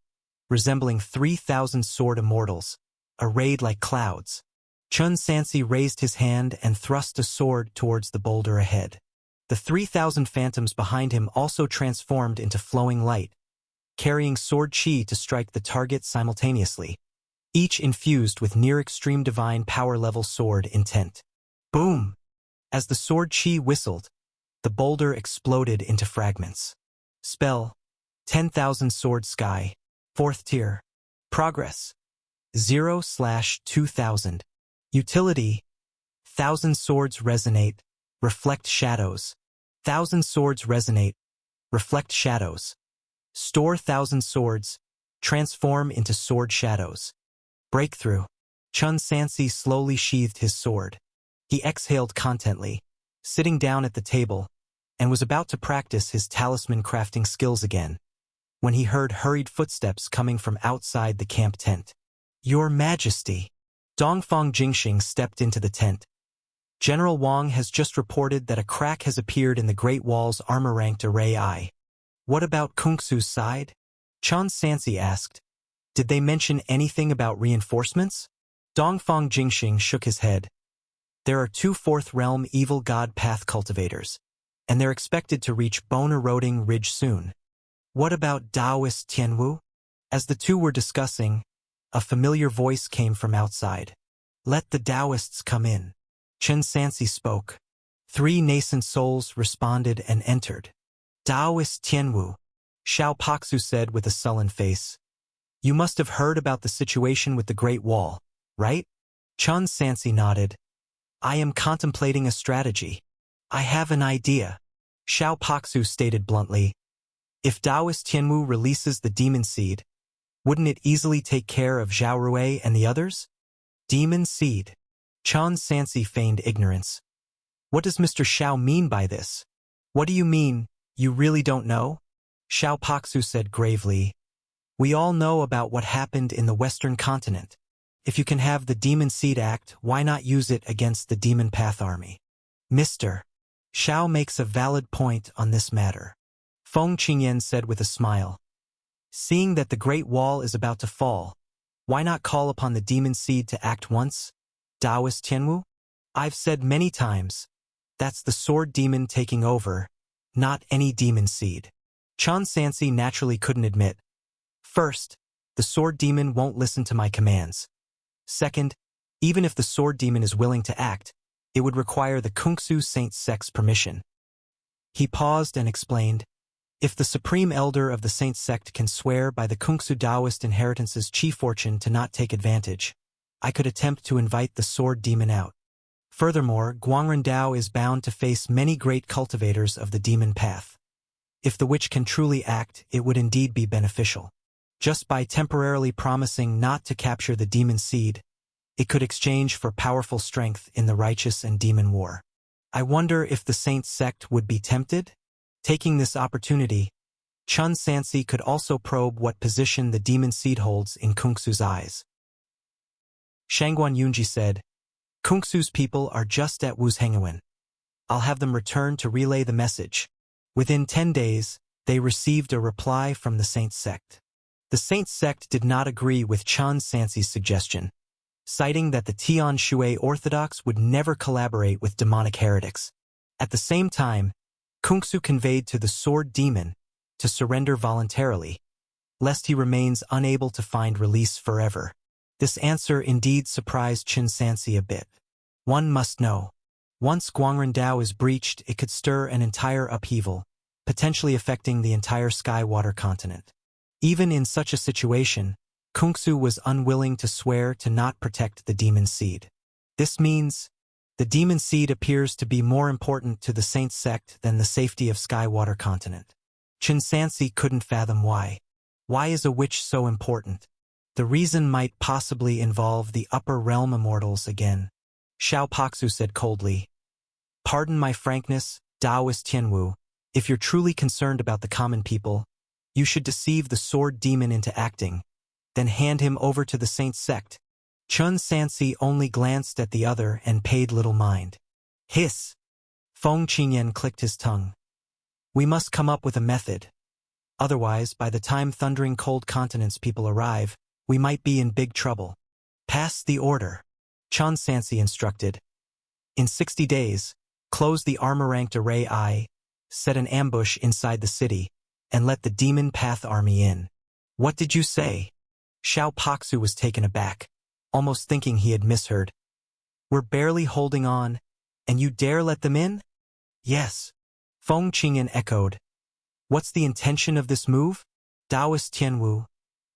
resembling 3,000 sword immortals, arrayed like clouds. Chun Sansi raised his hand and thrust a sword towards the boulder ahead. The 3,000 phantoms behind him also transformed into flowing light, carrying sword chi to strike the target simultaneously, each infused with near-extreme divine power-level sword intent. Boom! As the sword chi whistled, the boulder exploded into fragments. Spell: 10,000 Sword Sky, 4th tier. Progress: 0/2000. Utility: 1,000 swords resonate, reflect shadows. 1,000 swords resonate, reflect shadows. Store 1,000 swords, transform into sword shadows. Breakthrough. Chun Sansi slowly sheathed his sword. He exhaled contently, sitting down at the table, and was about to practice his talisman crafting skills again, when he heard hurried footsteps coming from outside the camp tent. Your Majesty. Dongfang Jingxing stepped into the tent. General Wang has just reported that a crack has appeared in the Great Wall's armor-ranked array I. What about Kungsu's side? Chun Sansi asked. Did they mention anything about reinforcements? Dongfang Jingxing shook his head. There are 2 4th realm evil god path cultivators, and they're expected to reach bone-eroding ridge soon. What about Taoist Tianwu? As the two were discussing, a familiar voice came from outside. Let the Taoists come in. Chun Sansi spoke. 3 nascent souls responded and entered. Taoist Tianwu, Xiao Paksu said with a sullen face. You must have heard about the situation with the Great Wall, right? Chun Sansi nodded. I am contemplating a strategy. I have an idea. Xiao Paksu stated bluntly. If Taoist Tianwu releases the demon seed, wouldn't it easily take care of Zhao Rui and the others? Demon seed. Chun Sansi feigned ignorance. What does Mr. Xiao mean by this? What do you mean, you really don't know? Xiao Paksu said gravely. We all know about what happened in the Western continent. If you can have the Demon Seed Act, why not use it against the Demon Path Army? Mr. Xiao makes a valid point on this matter. Feng Qingyan said with a smile. Seeing that the Great Wall is about to fall, why not call upon the Demon Seed to act once? Taoist Tianwu? I've said many times, that's the Sword Demon taking over, not any Demon Seed. Chun Sansi naturally couldn't admit. First, the Sword Demon won't listen to my commands. Second, even if the Sword Demon is willing to act, it would require the Kungsu Saint Sect's permission. He paused and explained, if the Supreme Elder of the Saint Sect can swear by the Kungsu Taoist inheritance's chi fortune to not take advantage, I could attempt to invite the Sword Demon out. Furthermore, Guangren Dao is bound to face many great cultivators of the demon path. If the witch can truly act, it would indeed be beneficial. Just by temporarily promising not to capture the demon seed, it could exchange for powerful strength in the righteous and demon war. I wonder if the Saint Sect would be tempted? Taking this opportunity, Chun Sansi could also probe what position the demon seed holds in Kungsu's eyes. Shangguan Yunji said, Kungsu's people are just at Wuzhengwen. I'll have them return to relay the message. Within 10 days, they received a reply from the Saint Sect. The Saint sect did not agree with Chen Sansi's suggestion, citing that the Tian Shui Orthodox would never collaborate with demonic heretics. At the same time, Kungsu conveyed to the sword demon to surrender voluntarily, lest he remains unable to find release forever. This answer indeed surprised Chen Sansi a bit. One must know, once Guangren Dao is breached, it could stir an entire upheaval, potentially affecting the entire Sky-Water continent. Even in such a situation, Kungsu was unwilling to swear to not protect the demon seed. This means the demon seed appears to be more important to the Saint sect than the safety of Sky-Water continent. Chen Sansi couldn't fathom why. Why is a witch so important? The reason might possibly involve the upper realm immortals again. Xiao Paksu said coldly, "Pardon my frankness, Taoist Tianwu. If you're truly concerned about the common people, you should deceive the sword demon into acting, then hand him over to the Saint sect." Chen Sansi only glanced at the other and paid little mind. Hiss! Feng Qingyan clicked his tongue. "We must come up with a method. Otherwise, by the time Thundering Cold Continent's people arrive, we might be in big trouble." "Pass the order," Chen Sansi instructed. "In 60 days, close the armor-ranked array I, set an ambush inside the city, and let the Demon Path Army in." "What did you say?" Xiao Paksu was taken aback, almost thinking he had misheard. "We're barely holding on, and you dare let them in?" "Yes," Feng Qingyan echoed. "What's the intention of this move?" Taoist Tianwu,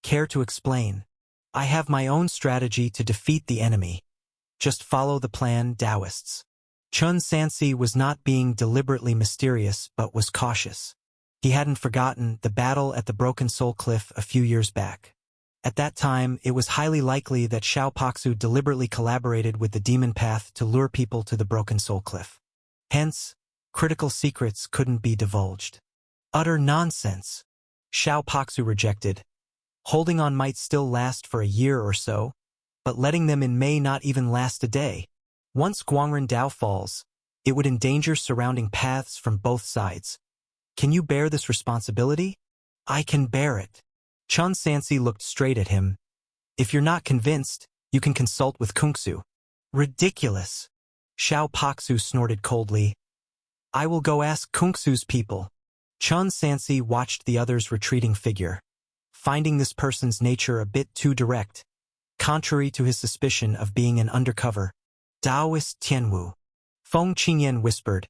care to explain? "I have my own strategy to defeat the enemy. Just follow the plan, Taoists." Chen Sansi was not being deliberately mysterious, but was cautious. He hadn't forgotten the battle at the Broken Soul Cliff a few years back. At that time, it was highly likely that Xiao Paksu deliberately collaborated with the Demon Path to lure people to the Broken Soul Cliff. Hence, critical secrets couldn't be divulged. Utter nonsense, Xiao Paksu rejected. Holding on might still last for a year or so, but letting them in may not even last a day. Once Guangren Dao falls, it would endanger surrounding paths from both sides. Can you bear this responsibility? I can bear it. Chen Sansi looked straight at him. If you're not convinced, you can consult with Kungsu. Ridiculous. Xiao Paksu snorted coldly. I will go ask Kungsu's people. Chen Sansi watched the other's retreating figure, finding this person's nature a bit too direct, contrary to his suspicion of being an undercover. Taoist Tianwu. Feng Qingyan whispered,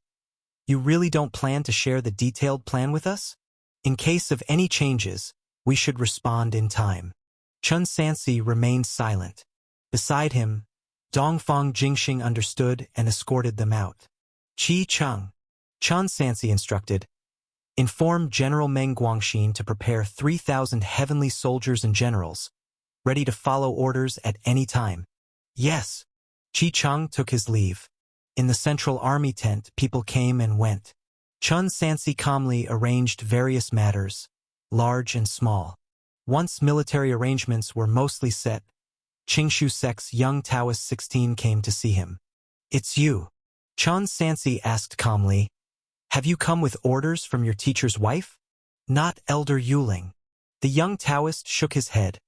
"You really don't plan to share the detailed plan with us? In case of any changes, we should respond in time." Chen Sansi remained silent. Beside him, Dongfang Jingxing understood and escorted them out. Qi Cheng, Chen Sansi instructed, inform General Meng Guangxin to prepare 3,000 heavenly soldiers and generals, ready to follow orders at any time. Yes. Qi Cheng took his leave. In the central army tent, people came and went. Chen Sansi calmly arranged various matters, large and small. Once military arrangements were mostly set, Qingshu Sec's young Taoist 16 came to see him. It's you. Chen Sansi asked calmly. Have you come with orders from your teacher's wife? Not Elder Yuling. The young Taoist shook his head.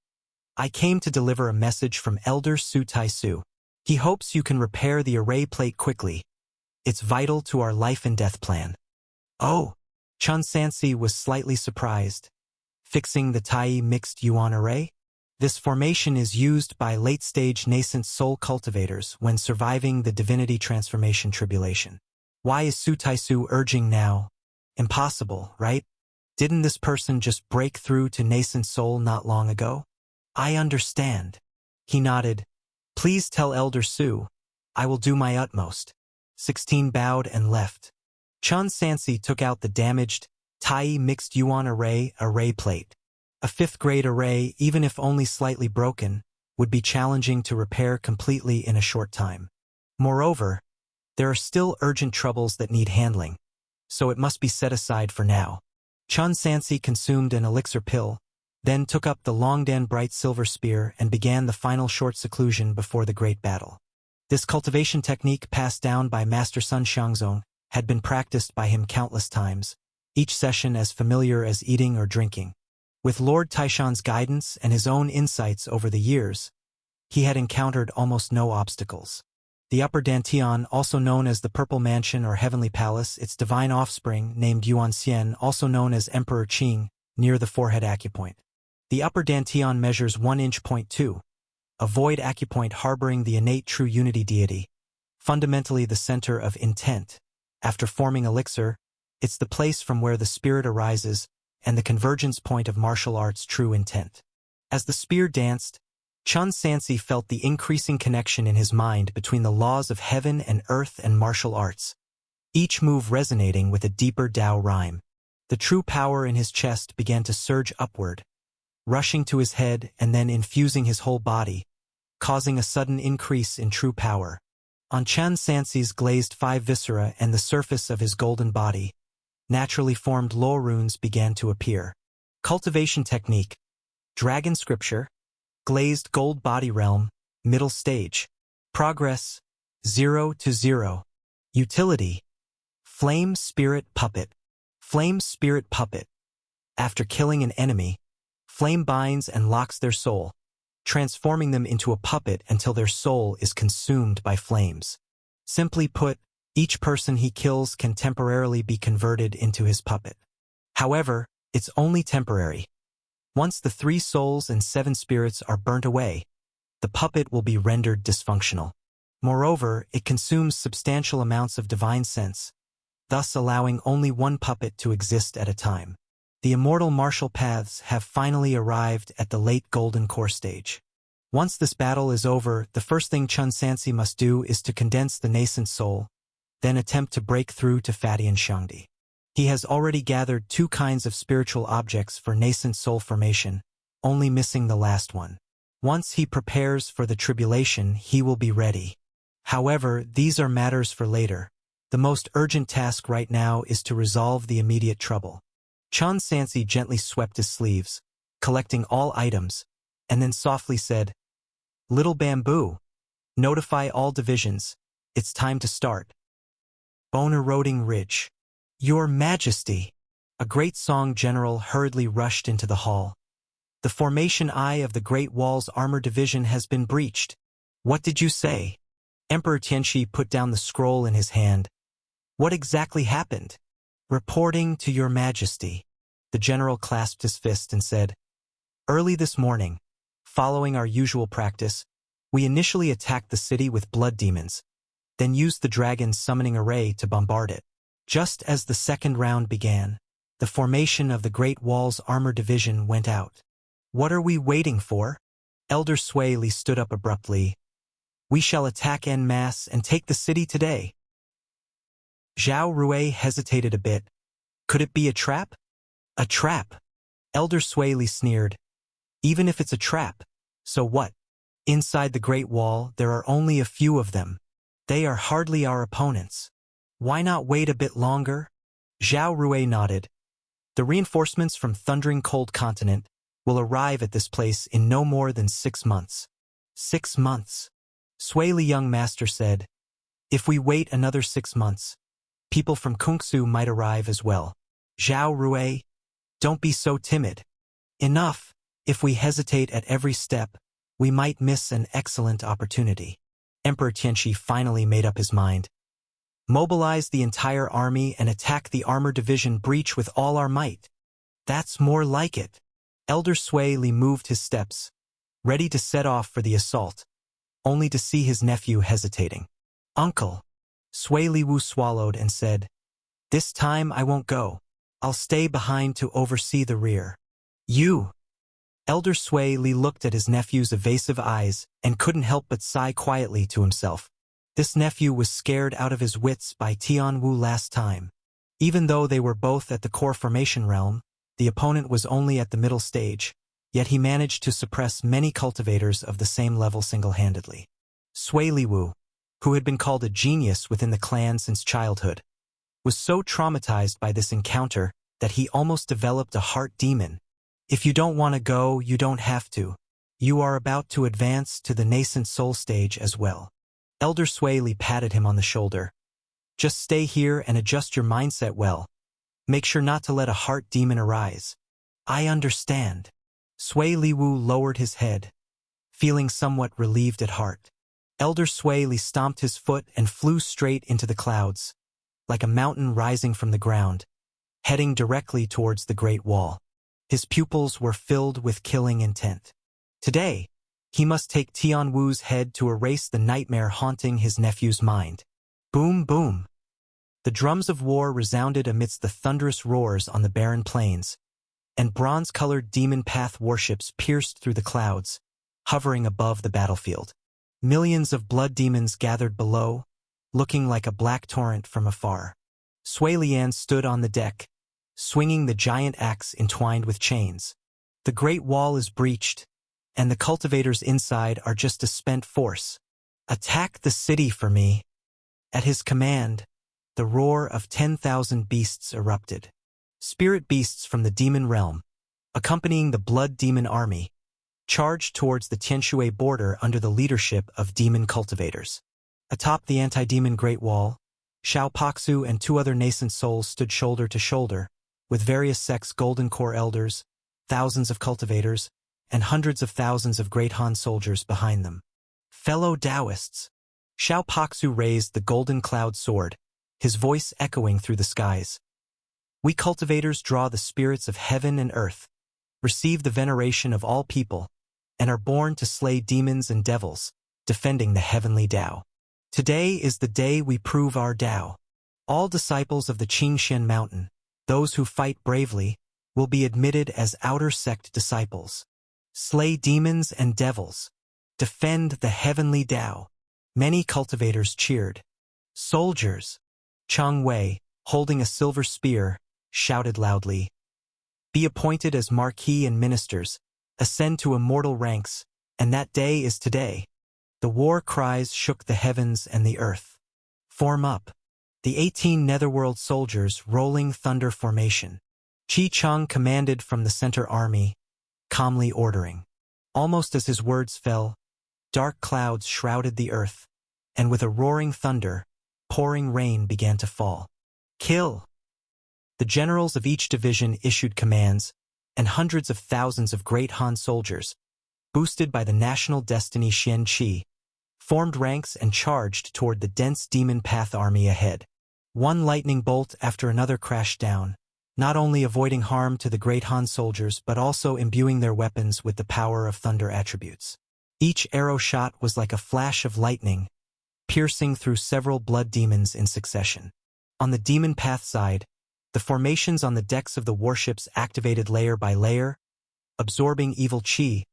I came to deliver a message from Elder Su Taisu. He hopes you can repair the array plate quickly. It's vital to our life and death plan. Oh, Chen Sansi was slightly surprised. Fixing the Tai mixed yuan array? This formation is used by late-stage nascent soul cultivators when surviving the divinity transformation tribulation. Why is Su Taisu urging now? Impossible, right? Didn't this person just break through to nascent soul not long ago? I understand. He nodded. Please tell Elder Su. I will do my utmost. 16 bowed and left. Chen Sansi took out the damaged Tai mixed yuan array plate. A 5th-grade array, even if only slightly broken, would be challenging to repair completely in a short time. Moreover, there are still urgent troubles that need handling, so it must be set aside for now. Chen Sansi consumed an elixir pill, then took up the Longdan bright silver spear and began the final short seclusion before the great battle. This cultivation technique passed down by Master Sun Xiangzong had been practiced by him countless times, each session as familiar as eating or drinking. With Lord Taishan's guidance and his own insights over the years, he had encountered almost no obstacles. The Upper Dantian, also known as the Purple Mansion or Heavenly Palace, its divine offspring, named Yuanxian, also known as Emperor Qing, near the forehead acupoint. The Upper Dantian measures 1 inch. 2, a void acupoint harboring the innate true unity deity, fundamentally the center of intent. After forming elixir, it's the place from where the spirit arises and the convergence point of martial arts' true intent. As the spear danced, Chun Sansi felt the increasing connection in his mind between the laws of heaven and earth and martial arts, each move resonating with a deeper Tao rhyme. The true power in his chest began to surge upward, rushing to his head and then infusing his whole body, causing a sudden increase in true power. On Chun Sansi's glazed 5 viscera and the surface of his golden body, naturally formed law runes began to appear. Cultivation technique, dragon scripture, glazed gold body realm, middle stage. Progress, 0 to 0. Utility, flame spirit puppet. Flame spirit puppet. After killing an enemy, flame binds and locks their soul, transforming them into a puppet until their soul is consumed by flames. Simply put, each person he kills can temporarily be converted into his puppet. However, it's only temporary. Once the 3 souls and 7 spirits are burnt away, the puppet will be rendered dysfunctional. Moreover, it consumes substantial amounts of divine sense, thus allowing only one puppet to exist at a time. The immortal martial paths have finally arrived at the late golden core stage. Once this battle is over, the first thing Chun Sansi must do is to condense the nascent soul, then attempt to break through to Fatian Shangdi. He has already gathered 2 kinds of spiritual objects for nascent soul formation, only missing the last one. Once he prepares for the tribulation, he will be ready. However, these are matters for later. The most urgent task right now is to resolve the immediate trouble. Chun Sansi gently swept his sleeves, collecting all items, and then softly said, "Little Bamboo, notify all divisions. It's time to start." Bone eroding ridge. Your Majesty. A great song general hurriedly rushed into the hall. The formation eye of the Great Wall's armor division has been breached. What did you say? Emperor Tianxi put down the scroll in his hand. What exactly happened? Reporting to your Majesty. The general clasped his fist and said, Early this morning, following our usual practice, we initially attacked the city with blood demons, then used the dragon's summoning array to bombard it. Just as the second round began, the formation of the Great Wall's armor division went out. What are we waiting for? Elder Sui Li stood up abruptly. We shall attack en masse and take the city today. Zhao Rui hesitated a bit. Could it be a trap? A trap? Elder Sui Li sneered. Even if it's a trap, so what? Inside the Great Wall, there are only a few of them. They are hardly our opponents. Why not wait a bit longer? Zhao Rui nodded. The reinforcements from Thundering Cold Continent will arrive at this place in no more than 6 months. 6 months. Sui Li Young Master said, if we wait another 6 months, people from Kungsu might arrive as well. Zhao Rui, don't be so timid. Enough. If we hesitate at every step, we might miss an excellent opportunity. Emperor Tianxi finally made up his mind. Mobilize the entire army and attack the armor division breach with all our might. That's more like it. Elder Sui Li moved his steps, ready to set off for the assault, only to see his nephew hesitating. Uncle. Sui Li Wu swallowed and said, this time I won't go. I'll stay behind to oversee the rear. You. Elder Sui Li looked at his nephew's evasive eyes and couldn't help but sigh quietly to himself. This nephew was scared out of his wits by Tian Wu last time. Even though they were both at the core formation realm, the opponent was only at the middle stage, yet he managed to suppress many cultivators of the same level single-handedly. Sui Li Wu, who had been called a genius within the clan since childhood, was so traumatized by this encounter that he almost developed a heart demon. If you don't want to go, you don't have to. You are about to advance to the nascent soul stage as well. Elder Sui Li patted him on the shoulder. Just stay here and adjust your mindset well. Make sure not to let a heart demon arise. I understand. Sui Liwu lowered his head, feeling somewhat relieved at heart. Elder Sui Li stomped his foot and flew straight into the clouds, like a mountain rising from the ground, heading directly towards the Great Wall. His pupils were filled with killing intent. Today, he must take Tian Wu's head to erase the nightmare haunting his nephew's mind. Boom, boom. The drums of war resounded amidst the thunderous roars on the barren plains, and bronze-colored demon path warships pierced through the clouds, hovering above the battlefield. Millions of blood demons gathered below, looking like a black torrent from afar. Sui Lian stood on the deck, swinging the giant axe entwined with chains. The Great Wall is breached, and the cultivators inside are just a spent force. Attack the city for me. At his command, the roar of 10,000 beasts erupted. Spirit beasts from the demon realm, accompanying the blood demon army, charged towards the Tianshui border under the leadership of demon cultivators. Atop the anti-demon Great Wall, Xiao Paksu and 2 other nascent souls stood shoulder to shoulder, with various sects Golden Core elders, thousands of cultivators, and hundreds of thousands of Great Han soldiers behind them. Fellow Taoists, Xiao Paksu raised the golden cloud sword, his voice echoing through the skies. We cultivators draw the spirits of heaven and earth, receive the veneration of all people, and are born to slay demons and devils, defending the heavenly Tao. Today is the day we prove our Tao. All disciples of the Qingshan Mountain, those who fight bravely, will be admitted as outer sect disciples. Slay demons and devils. Defend the heavenly Tao. Many cultivators cheered. Soldiers. Chang Wei, holding a silver spear, shouted loudly. Be appointed as marquis and ministers, ascend to immortal ranks, and that day is today. The war cries shook the heavens and the earth. Form up. The 18 Netherworld soldiers rolling thunder formation. Qi Chang commanded from the center army, calmly ordering. Almost as his words fell, dark clouds shrouded the earth, and with a roaring thunder, pouring rain began to fall. Kill! The generals of each division issued commands, and hundreds of thousands of Great Han soldiers, boosted by the national destiny Xian Qi, formed ranks and charged toward the dense demon path army ahead. One lightning bolt after another crashed down, not only avoiding harm to the Great Han soldiers but also imbuing their weapons with the power of thunder attributes. Each arrow shot was like a flash of lightning, piercing through several blood demons in succession. On the demon path side, the formations on the decks of the warships activated layer by layer, absorbing evil qi,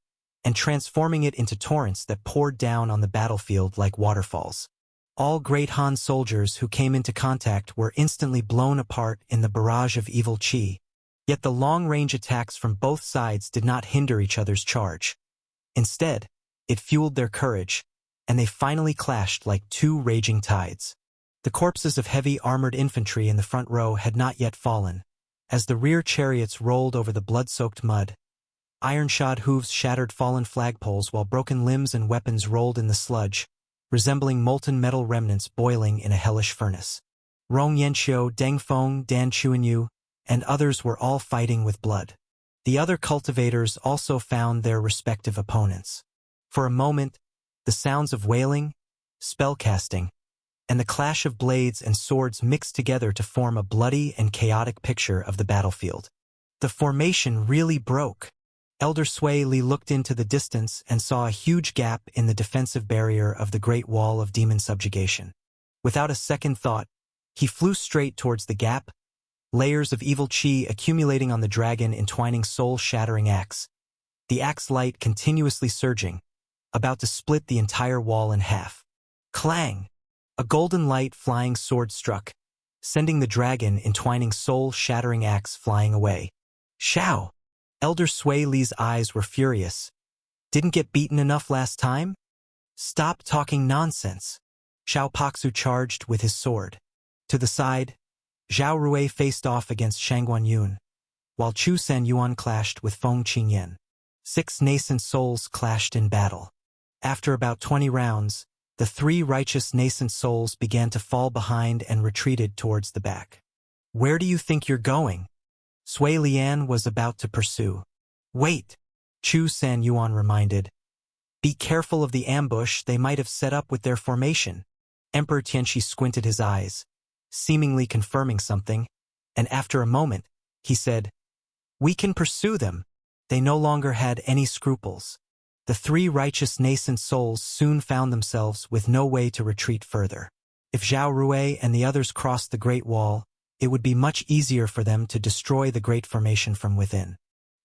and transforming it into torrents that poured down on the battlefield like waterfalls. All Great Han soldiers who came into contact were instantly blown apart in the barrage of evil qi, yet the long-range attacks from both sides did not hinder each other's charge. Instead, it fueled their courage, and they finally clashed like 2 raging tides. The corpses of heavy armored infantry in the front row had not yet fallen. As the rear chariots rolled over the blood-soaked mud, iron-shod hooves shattered fallen flagpoles while broken limbs and weapons rolled in the sludge, resembling molten metal remnants boiling in a hellish furnace. Rong Yanqiu, Deng Feng, Dan Chuanyu, and others were all fighting with blood. The other cultivators also found their respective opponents. For a moment, the sounds of wailing, spellcasting, and the clash of blades and swords mixed together to form a bloody and chaotic picture of the battlefield. The formation really broke. Elder Sui Li looked into the distance and saw a huge gap in the defensive barrier of the Great Wall of demon subjugation. Without a second thought, he flew straight towards the gap, layers of evil qi accumulating on the dragon entwining soul-shattering axe. The axe light continuously surging, about to split the entire wall in half. Clang! A golden light flying sword struck, sending the dragon entwining soul-shattering axe flying away. Xiao! Elder Sui Li's eyes were furious. Didn't get beaten enough last time? Stop talking nonsense. Xiao Paksu charged with his sword. To the side, Zhao Rui faced off against Shangguan Yun, while Chu San Yuan clashed with Feng Qingyan. 6 nascent souls clashed in battle. After about 20 rounds, the 3 righteous nascent souls began to fall behind and retreated towards the back. Where do you think you're going? Sui Lian was about to pursue. Wait, Chu San Yuan reminded. Be careful of the ambush they might have set up with their formation. Emperor Tianqi squinted his eyes, seemingly confirming something, and after a moment, he said, We can pursue them. They no longer had any scruples. The three righteous nascent souls soon found themselves with no way to retreat further. If Zhao Rui and the others crossed the Great Wall, it would be much easier for them to destroy the Great Formation from within.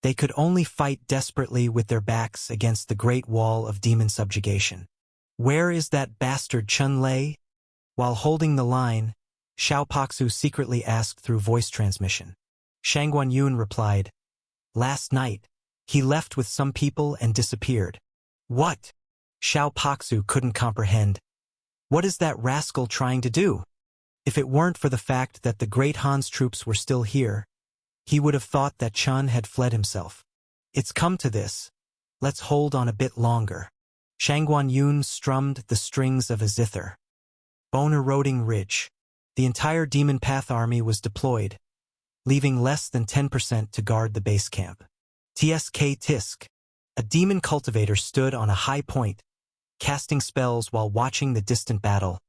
They could only fight desperately with their backs against the Great Wall of demon subjugation. Where is that bastard Chun Lei? While holding the line, Xiao Paxu secretly asked through voice transmission. Shang Guanyun replied, Last night, he left with some people and disappeared. What? Xiao Paxu couldn't comprehend. What is that rascal trying to do? If it weren't for the fact that the great Han's troops were still here, he would have thought that Chun had fled himself. It's come to this. Let's hold on a bit longer. Shang Guanyun strummed the strings of a zither. Bone-eroding ridge. The entire Demon Path army was deployed, leaving less than 10% to guard the base camp. TSK Tisk. A demon cultivator stood on a high point, casting spells while watching the distant battle.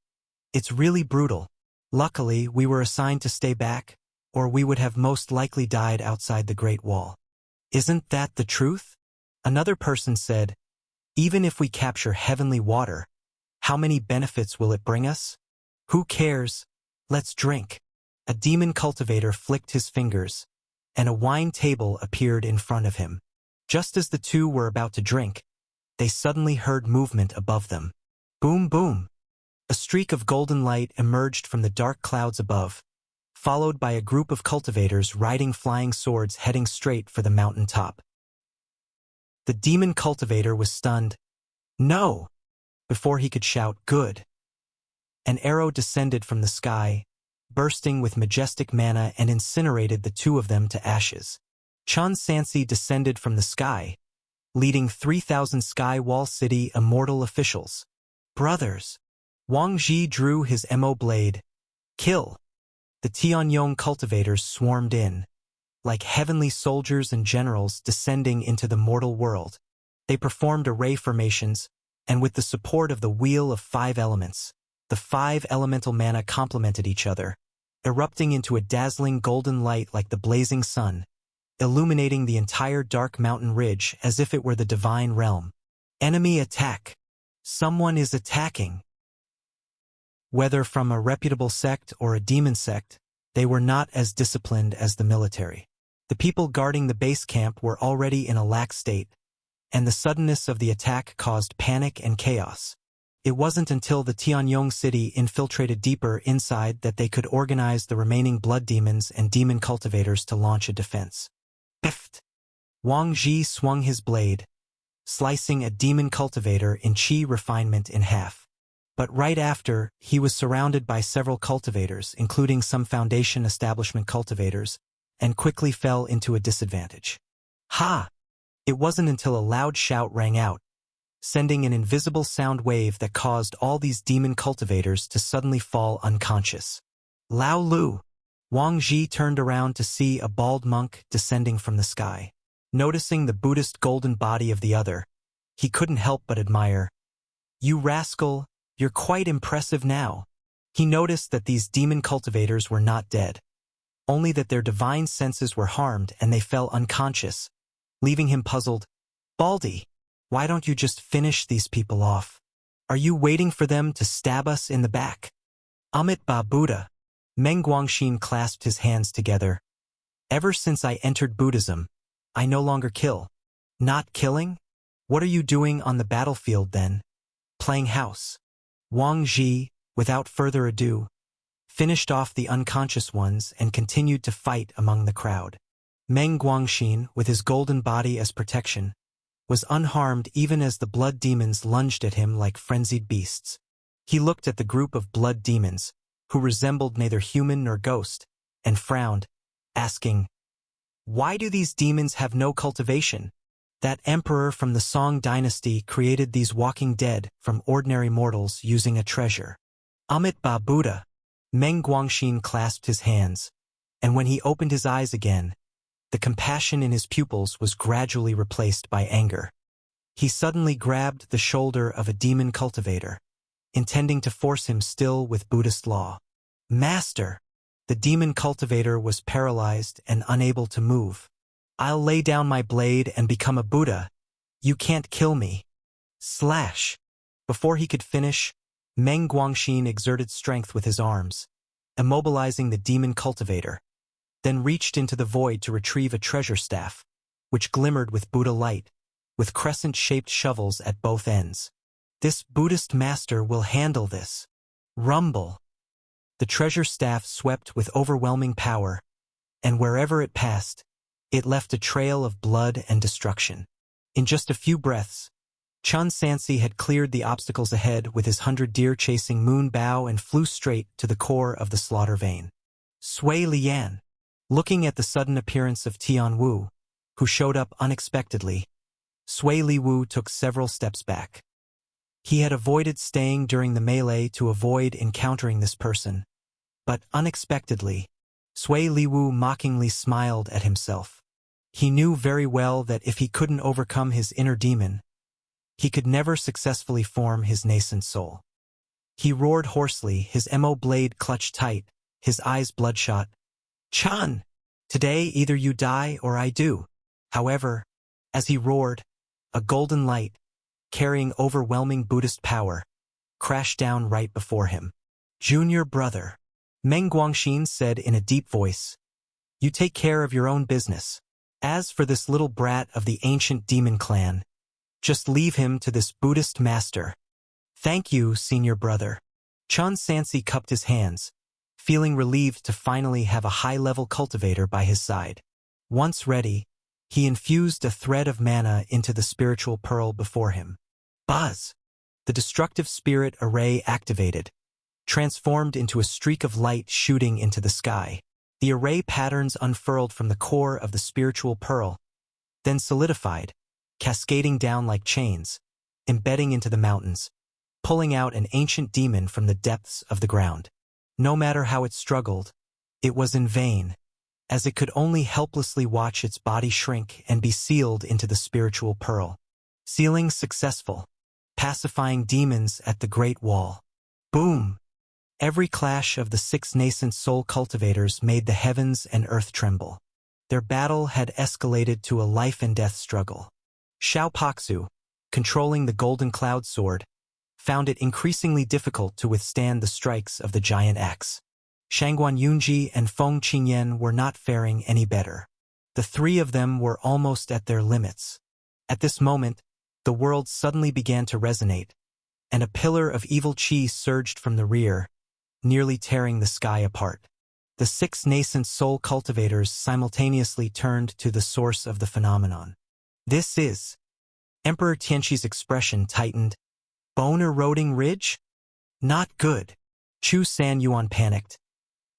It's really brutal. Luckily, we were assigned to stay back, or we would have most likely died outside the Great Wall. Isn't that the truth? Another person said, Even if we capture heavenly water, how many benefits will it bring us? Who cares? Let's drink. A demon cultivator flicked his fingers, and a wine table appeared in front of him. Just as the two were about to drink, they suddenly heard movement above them. Boom, boom. A streak of golden light emerged from the dark clouds above, followed by a group of cultivators riding flying swords heading straight for the mountain top. The demon cultivator was stunned. No! Before he could shout, Good! An arrow descended from the sky, bursting with majestic mana and incinerated the two of them to ashes. Chun Sansi descended from the sky, leading 3,000 Sky Wall City immortal officials. Brothers! Wang Ji drew his Mo blade. Kill! The Tianyong cultivators swarmed in, like heavenly soldiers and generals descending into the mortal world. They performed array formations, and with the support of the Wheel of 5 Elements, the 5 elemental mana complemented each other, erupting into a dazzling golden light like the blazing sun, illuminating the entire dark mountain ridge as if it were the divine realm. Enemy attack! Someone is attacking! Whether from a reputable sect or a demon sect, they were not as disciplined as the military. The people guarding the base camp were already in a lax state, and the suddenness of the attack caused panic and chaos. It wasn't until the Tianyong city infiltrated deeper inside that they could organize the remaining blood demons and demon cultivators to launch a defense. Pift! Wang Ji swung his blade, slicing a demon cultivator in chi refinement in half. But right after, he was surrounded by several cultivators, including some Foundation establishment cultivators, and quickly fell into a disadvantage. Ha! It wasn't until a loud shout rang out, sending an invisible sound wave that caused all these demon cultivators to suddenly fall unconscious. Lao Lu! Wang Ji turned around to see a bald monk descending from the sky. Noticing the Buddhist golden body of the other, he couldn't help but admire. You rascal! You're quite impressive now. He noticed that these demon cultivators were not dead, only that their divine senses were harmed and they fell unconscious, leaving him puzzled. Baldy, why don't you just finish these people off? Are you waiting for them to stab us in the back? Amit Ba Buddha. Meng Guangxin clasped his hands together. Ever since I entered Buddhism, I no longer kill. Not killing? What are you doing on the battlefield then? Playing house. Wang Ji, without further ado, finished off the unconscious ones and continued to fight among the crowd. Meng Guangxin, with his golden body as protection, was unharmed even as the blood demons lunged at him like frenzied beasts. He looked at the group of blood demons, who resembled neither human nor ghost, and frowned, asking, Why do these demons have no cultivation? That emperor from the Song dynasty created these walking dead from ordinary mortals using a treasure. Amit Ba Buddha. Meng Guangxin clasped his hands, and when he opened his eyes again, The compassion in his pupils was gradually replaced by anger. He suddenly grabbed the shoulder of a demon cultivator, intending to force him still with Buddhist law. Master! The demon cultivator was paralyzed and unable to move. I'll lay down my blade and become a Buddha. You can't kill me. Slash! Before he could finish, Meng Guangxin exerted strength with his arms, immobilizing the demon cultivator, then reached into the void to retrieve a treasure staff, which glimmered with Buddha light, with crescent-shaped shovels at both ends. This Buddhist master will handle this. Rumble! The treasure staff swept with overwhelming power, and wherever it passed, it left a trail of blood and destruction. In just a few breaths, Chun Sansi had cleared the obstacles ahead with his 100 deer chasing Moon Bao and flew straight to the core of the slaughter vein. Sui Lian, looking at the sudden appearance of Tian Wu, who showed up unexpectedly, Sui Li Wu took several steps back. He had avoided staying during the melee to avoid encountering this person, but unexpectedly, Sui Li Wu mockingly smiled at himself. He knew very well that if he couldn't overcome his inner demon, he could never successfully form his nascent soul. He roared hoarsely, his MO blade clutched tight, his eyes bloodshot. Chun! Today either you die or I do. However, as he roared, a golden light, carrying overwhelming Buddhist power, crashed down right before him. Junior brother, Meng Guangxin said in a deep voice, you take care of your own business. As for this little brat of the ancient demon clan, just leave him to this Buddhist master. Thank you, senior brother. Chun Sansi cupped his hands, feeling relieved to finally have a high-level cultivator by his side. Once ready, he infused a thread of mana into the spiritual pearl before him. Buzz! The destructive spirit array activated, transformed into a streak of light shooting into the sky. The array patterns unfurled from the core of the spiritual pearl, then solidified, cascading down like chains, embedding into the mountains, pulling out an ancient demon from the depths of the ground. No matter how it struggled, it was in vain, as it could only helplessly watch its body shrink and be sealed into the spiritual pearl. Sealing successful, pacifying demons at the Great Wall. Boom! Every clash of the 6 nascent soul cultivators made the heavens and earth tremble. Their battle had escalated to a life-and-death struggle. Xiao Paxu, controlling the golden cloud sword, found it increasingly difficult to withstand the strikes of the giant axe. Shangguan Yunji and Feng Qingyan were not faring any better. The 3 of them were almost at their limits. At this moment, the world suddenly began to resonate, and a pillar of evil chi surged from the rear, nearly tearing the sky apart. The 6 nascent soul cultivators simultaneously turned to the source of the phenomenon. This is... Emperor Tianqi's expression tightened. Bone-eroding ridge? Not good. Chu San Yuan panicked.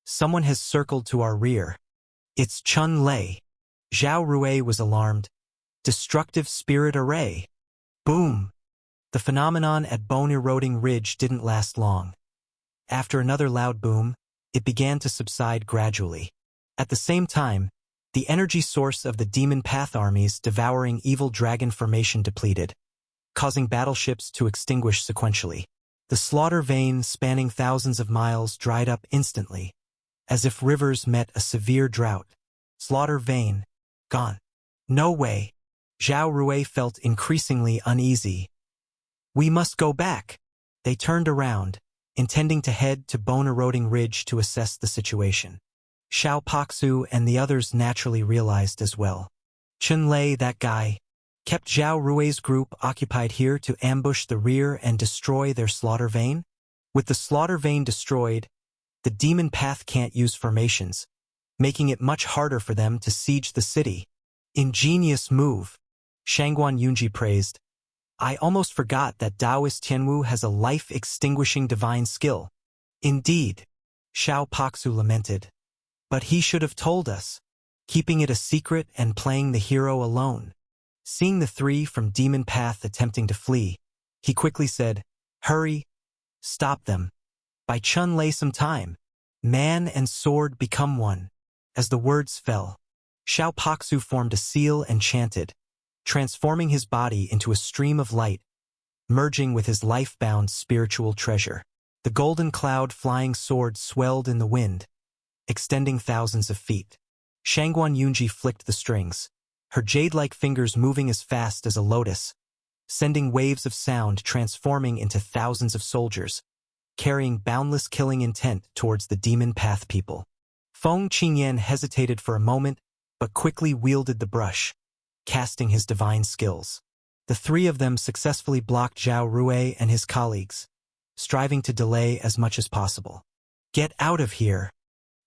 Someone has circled to our rear. It's Chun Lei. Zhao Rui was alarmed. Destructive spirit array. Boom! The phenomenon at Bone-eroding ridge didn't last long. After another loud boom, it began to subside gradually. At the same time, the energy source of the demon path armies devouring evil dragon formation depleted, causing battleships to extinguish sequentially. The slaughter vein spanning thousands of miles dried up instantly, as if rivers met a severe drought. Slaughter vein, gone. No way. Zhao Rui felt increasingly uneasy. We must go back. They turned around, intending to head to Bone-eroding ridge to assess the situation. Xiao Paxu and the others naturally realized as well. Chun Lei, that guy, kept Zhao Rui's group occupied here to ambush the rear and destroy their slaughter vein? With the slaughter vein destroyed, the demon path can't use formations, making it much harder for them to siege the city. Ingenious move, Shangguan Yunji praised. I almost forgot that Taoist Tianwu has a life-extinguishing divine skill. Indeed, Xiao Paxu lamented. But he should have told us, keeping it a secret and playing the hero alone. Seeing the 3 from Demon Path attempting to flee, he quickly said, Hurry, stop them. Buy Chun Lei some time. Man and sword become one. As the words fell, Xiao Paksu formed a seal and chanted, transforming his body into a stream of light, merging with his life-bound spiritual treasure. The golden cloud flying sword swelled in the wind, extending thousands of feet. Shangguan Yunji flicked the strings, her jade-like fingers moving as fast as a lotus, sending waves of sound transforming into thousands of soldiers, carrying boundless killing intent towards the demon path people. Feng Qingyan hesitated for a moment, but quickly wielded the brush, casting his divine skills. The three of them successfully blocked Zhao Rui and his colleagues, striving to delay as much as possible. "Get out of here!"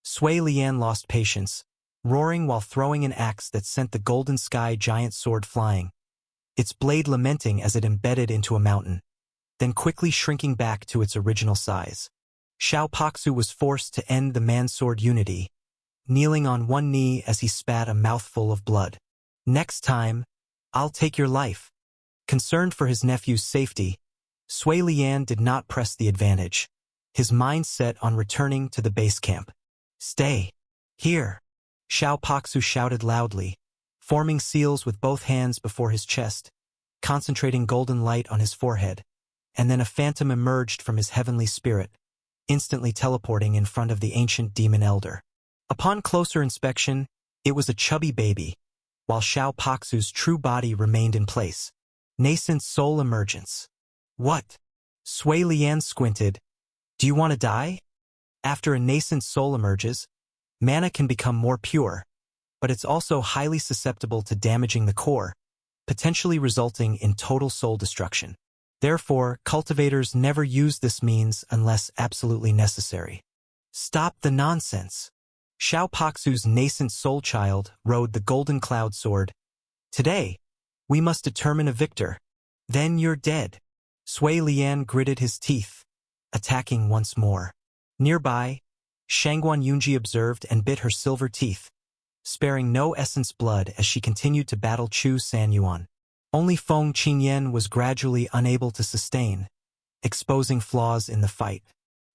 Sui Lian lost patience, roaring while throwing an axe that sent the golden sky giant sword flying, its blade lamenting as it embedded into a mountain, then quickly shrinking back to its original size. Xiao Paksu was forced to end the man-sword unity, kneeling on one knee as he spat a mouthful of blood. "Next time, I'll take your life." Concerned for his nephew's safety, Sui Lian did not press the advantage, his mind set on returning to the base camp. "Stay here," Xiao Paksu shouted loudly, forming seals with both hands before his chest, concentrating golden light on his forehead, and then a phantom emerged from his heavenly spirit, instantly teleporting in front of the ancient demon elder. Upon closer inspection, it was a chubby baby, while Xiao Paksu's true body remained in place. Nascent soul emergence. "What?" Sui Lian squinted. "Do you want to die?" After a nascent soul emerges, mana can become more pure, but it's also highly susceptible to damaging the core, potentially resulting in total soul destruction. Therefore, cultivators never use this means unless absolutely necessary. "Stop the nonsense." Xiao Paksu's nascent soul child rode the golden cloud sword. "Today, we must determine a victor. Then you're dead." Sui Lian gritted his teeth, attacking once more. Nearby, Shangguan Yunji observed and bit her silver teeth, sparing no essence blood as she continued to battle Chu Sanyuan. Only Feng Qingyan was gradually unable to sustain, exposing flaws in the fight.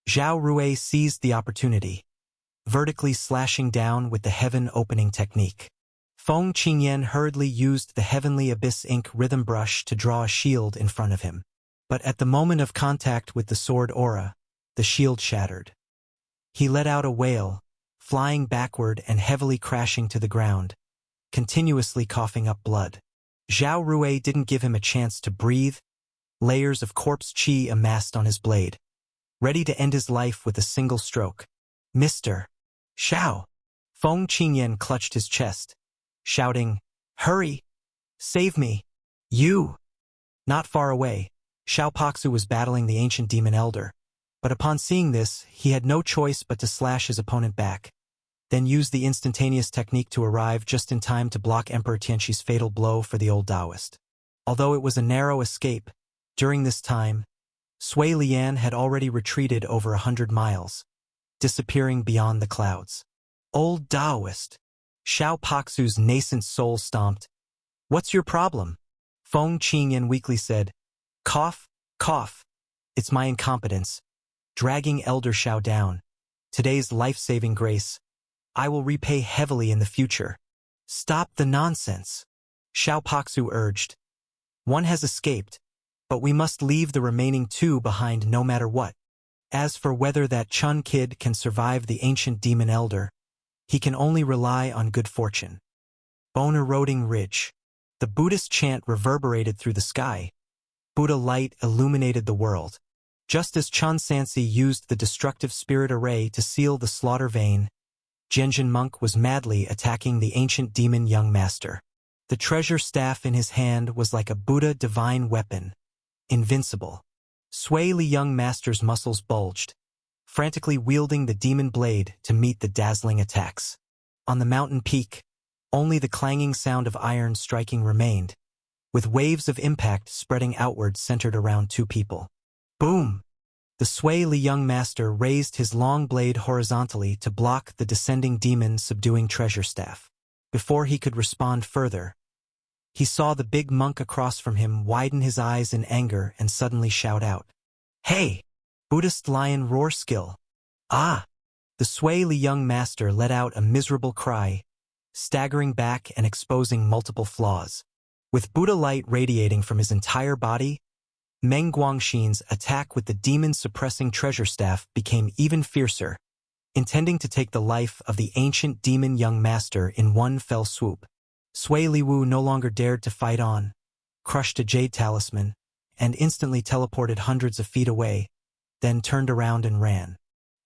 Zhao Rui seized the opportunity, vertically slashing down with the heaven opening technique. Feng Qingyan hurriedly used the Heavenly Abyss ink rhythm brush to draw a shield in front of him. But at the moment of contact with the sword aura, the shield shattered. He let out a wail, flying backward and heavily crashing to the ground, continuously coughing up blood. Zhao Rui didn't give him a chance to breathe. Layers of corpse chi amassed on his blade, ready to end his life with a single stroke. "Mr. Xiao!" Feng Qingyan clutched his chest, shouting, "Hurry! Save me! You!" Not far away, Xiao Paksu was battling the ancient demon elder, but upon seeing this, he had no choice but to slash his opponent back, then use the instantaneous technique to arrive just in time to block Emperor Tianqi's fatal blow for the old Taoist. Although it was a narrow escape, during this time, Sui Lian had already retreated over 100 miles, disappearing beyond the clouds. "Old Taoist!" Xiao Paksu's nascent soul stomped. "What's your problem?" Feng Qingyan weakly said, "Cough, cough. It's my incompetence. Dragging Elder Xiao down. Today's life-saving grace. I will repay heavily in the future." "Stop the nonsense," Xiao Paksu urged. "One has escaped, but we must leave the remaining two behind no matter what. As for whether that Chun kid can survive the ancient demon elder, he can only rely on good fortune." Bone eroding ridge. The Buddhist chant reverberated through the sky. Buddha light illuminated the world. Just as Chun Sansi used the destructive spirit array to seal the slaughter vein, Genjin Monk was madly attacking the ancient demon young master. The treasure staff in his hand was like a Buddha divine weapon, invincible. Sui Li young master's muscles bulged, frantically wielding the demon blade to meet the dazzling attacks. On the mountain peak, only the clanging sound of iron striking remained, with waves of impact spreading outward centered around two people. Boom! The Sui Li young master raised his long blade horizontally to block the descending demon subduing treasure staff. Before he could respond further, he saw the big monk across from him widen his eyes in anger and suddenly shout out, "Hey! Buddhist lion roar skill!" "Ah!" The Sui Li young master let out a miserable cry, staggering back and exposing multiple flaws. With Buddha light radiating from his entire body, Meng Guangxin's attack with the demon-suppressing treasure staff became even fiercer, intending to take the life of the ancient demon young master in one fell swoop. Sui Liwu no longer dared to fight on, crushed a jade talisman, and instantly teleported hundreds of feet away, then turned around and ran.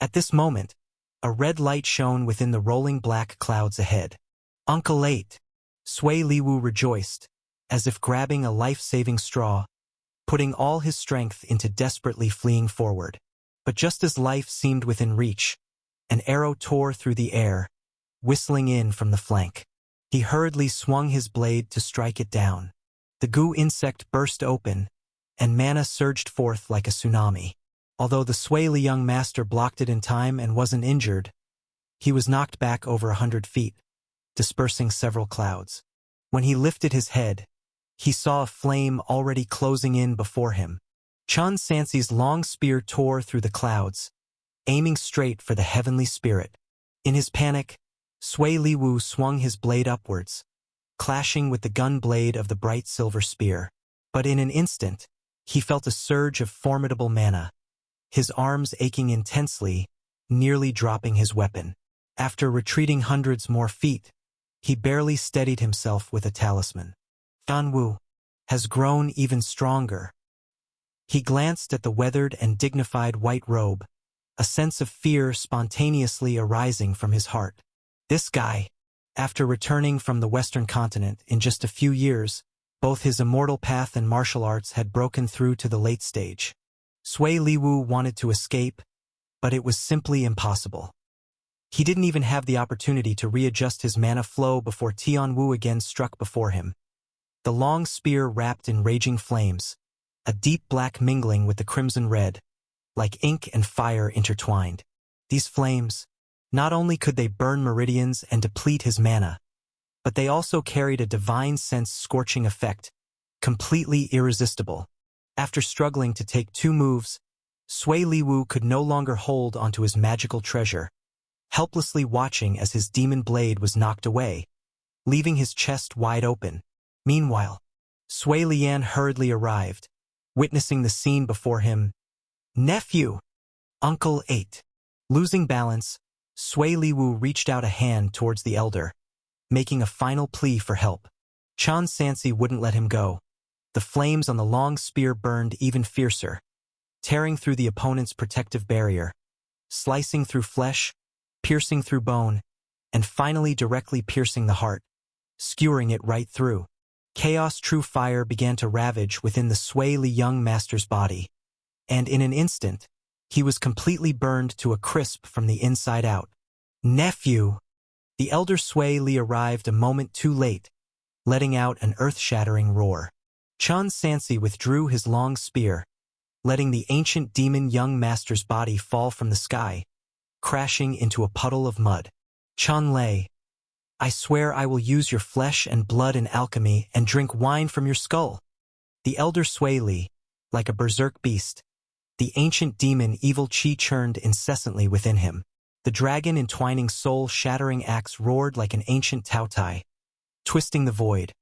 At this moment, a red light shone within the rolling black clouds ahead. Uncle 8! Sui Liwu rejoiced, as if grabbing a life-saving straw, putting all his strength into desperately fleeing forward. But just as life seemed within reach, an arrow tore through the air, whistling in from the flank. He hurriedly swung his blade to strike it down. The goo insect burst open, and mana surged forth like a tsunami. Although the Sui Li young master blocked it in time and wasn't injured, he was knocked back over 100 feet, dispersing several clouds. When he lifted his head, he saw a flame already closing in before him. Chun Sansi's long spear tore through the clouds, aiming straight for the heavenly spirit. In his panic, Sui Liwu swung his blade upwards, clashing with the gun blade of the bright silver spear. But in an instant, he felt a surge of formidable mana, his arms aching intensely, nearly dropping his weapon. After retreating hundreds more feet, he barely steadied himself with a talisman. Fan Wu has grown even stronger. He glanced at the weathered and dignified white robe, a sense of fear spontaneously arising from his heart. This guy, after returning from the Western continent in just a few years, both his immortal path and martial arts had broken through to the late stage. Sui Liwu wanted to escape, but it was simply impossible. He didn't even have the opportunity to readjust his mana flow before Tian Wu again struck before him. The long spear wrapped in raging flames, a deep black mingling with the crimson red, like ink and fire intertwined. These flames, not only could they burn meridians and deplete his mana, but they also carried a divine sense scorching effect, completely irresistible. After struggling to take 2 moves, Sui Liwu could no longer hold onto his magical treasure, helplessly watching as his demon blade was knocked away, leaving his chest wide open. Meanwhile, Sui Lian hurriedly arrived, witnessing the scene before him. Nephew! Uncle 8. Losing balance, Sui Liwu reached out a hand towards the elder, making a final plea for help. Chun Sansi wouldn't let him go. The flames on the long spear burned even fiercer, tearing through the opponent's protective barrier, slicing through flesh, piercing through bone, and finally directly piercing the heart, skewering it right through. Chaos true fire began to ravage within the Sui Li young master's body, and in an instant, he was completely burned to a crisp from the inside out. Nephew! The elder Sui Li arrived a moment too late, letting out an earth-shattering roar. Chun Sansi withdrew his long spear, letting the ancient demon young master's body fall from the sky, crashing into a puddle of mud. Chun Lei, I swear I will use your flesh and blood in alchemy and drink wine from your skull. The elder Sui Li, like a berserk beast, the ancient demon evil chi churned incessantly within him. The dragon entwining soul-shattering axe roared like an ancient tautai, twisting the void,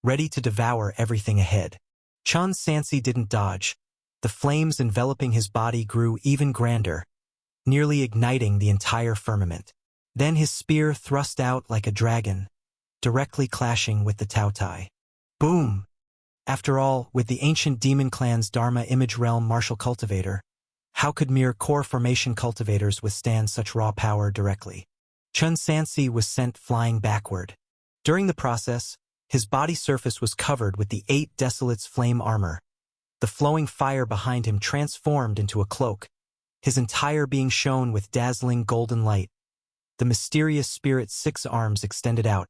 ready to devour everything ahead. Chun Sansi didn't dodge. The flames enveloping his body grew even grander, nearly igniting the entire firmament. Then his spear thrust out like a dragon, directly clashing with the tautai. Boom! After all, with the ancient demon clan's Dharma image realm martial cultivator, how could mere core formation cultivators withstand such raw power directly? Chun Sansi was sent flying backward. During the process, his body surface was covered with the 8 Desolates' flame armor. The flowing fire behind him transformed into a cloak, his entire being shone with dazzling golden light. The mysterious spirit's 6 arms extended out.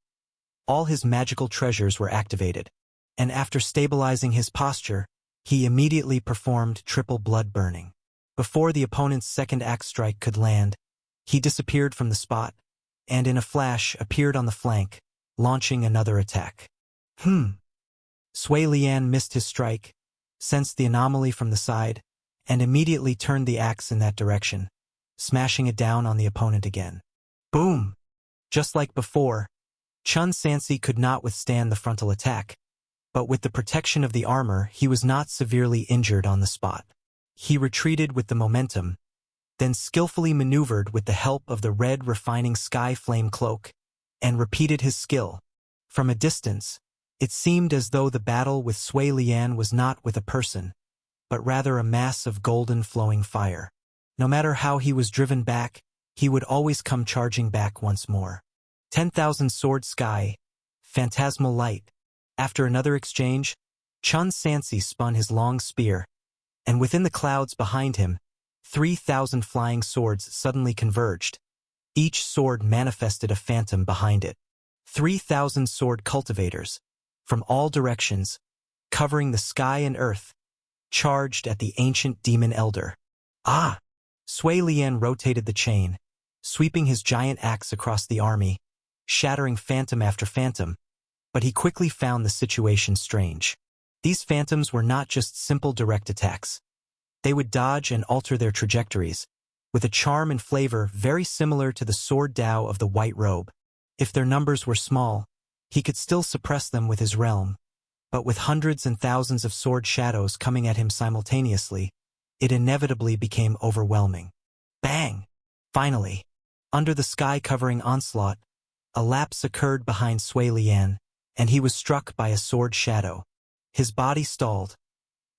All his magical treasures were activated, and after stabilizing his posture, he immediately performed triple blood burning. Before the opponent's second axe strike could land, he disappeared from the spot, and in a flash appeared on the flank, launching another attack. Sui Lian missed his strike, sensed the anomaly from the side, and immediately turned the axe in that direction, smashing it down on the opponent again. Boom! Just like before, Chun Sansi could not withstand the frontal attack, but with the protection of the armor, he was not severely injured on the spot. He retreated with the momentum, then skillfully maneuvered with the help of the red refining sky flame cloak, and repeated his skill. From a distance, it seemed as though the battle with Sui Lian was not with a person, but rather a mass of golden flowing fire. No matter how he was driven back, he would always come charging back once more. 10,000 sword sky, phantasmal light. After another exchange, Chun Sansi spun his long spear, and within the clouds behind him, 3,000 flying swords suddenly converged. Each sword manifested a phantom behind it. 3,000 sword cultivators, from all directions, covering the sky and earth, charged at the ancient demon elder. Ah! Sui Lian rotated the chain, sweeping his giant axe across the army, shattering phantom after phantom, but he quickly found the situation strange. These phantoms were not just simple direct attacks. They would dodge and alter their trajectories, with a charm and flavor very similar to the sword Dao of the white robe. If their numbers were small, he could still suppress them with his realm, but with hundreds and thousands of sword shadows coming at him simultaneously, it inevitably became overwhelming. Bang! Finally, under the sky-covering onslaught, a lapse occurred behind Sui Lian, and he was struck by a sword shadow. His body stalled,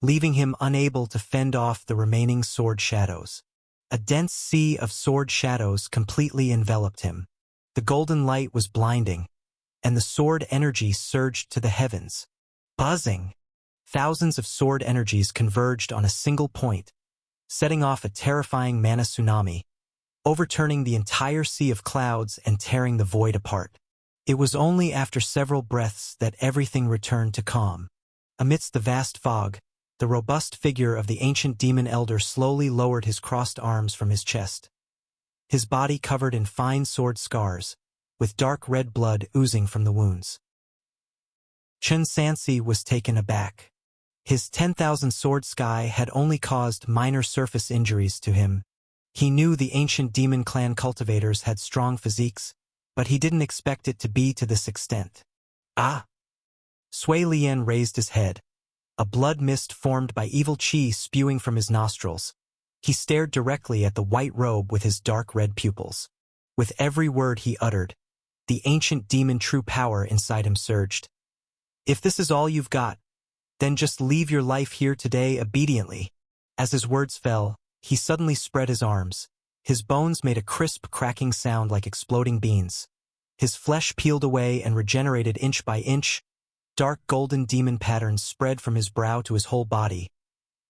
leaving him unable to fend off the remaining sword shadows. A dense sea of sword shadows completely enveloped him. The golden light was blinding, and the sword energy surged to the heavens. Buzzing! Thousands of sword energies converged on a single point, setting off a terrifying mana tsunami, overturning the entire sea of clouds and tearing the void apart. It was only after several breaths that everything returned to calm. Amidst the vast fog, the robust figure of the ancient demon elder slowly lowered his crossed arms from his chest. His body covered in fine sword scars, with dark red blood oozing from the wounds. Chun Sansi was taken aback. His 10,000 sword sky had only caused minor surface injuries to him. He knew the ancient demon clan cultivators had strong physiques, but he didn't expect it to be to this extent. Ah! Sui Lian raised his head, a blood mist formed by evil qi spewing from his nostrils. He stared directly at the white robe with his dark red pupils. With every word he uttered, the ancient demon true power inside him surged. If this is all you've got, then just leave your life here today obediently. As his words fell, he suddenly spread his arms. His bones made a crisp, cracking sound like exploding beans. His flesh peeled away and regenerated inch by inch. Dark golden demon patterns spread from his brow to his whole body.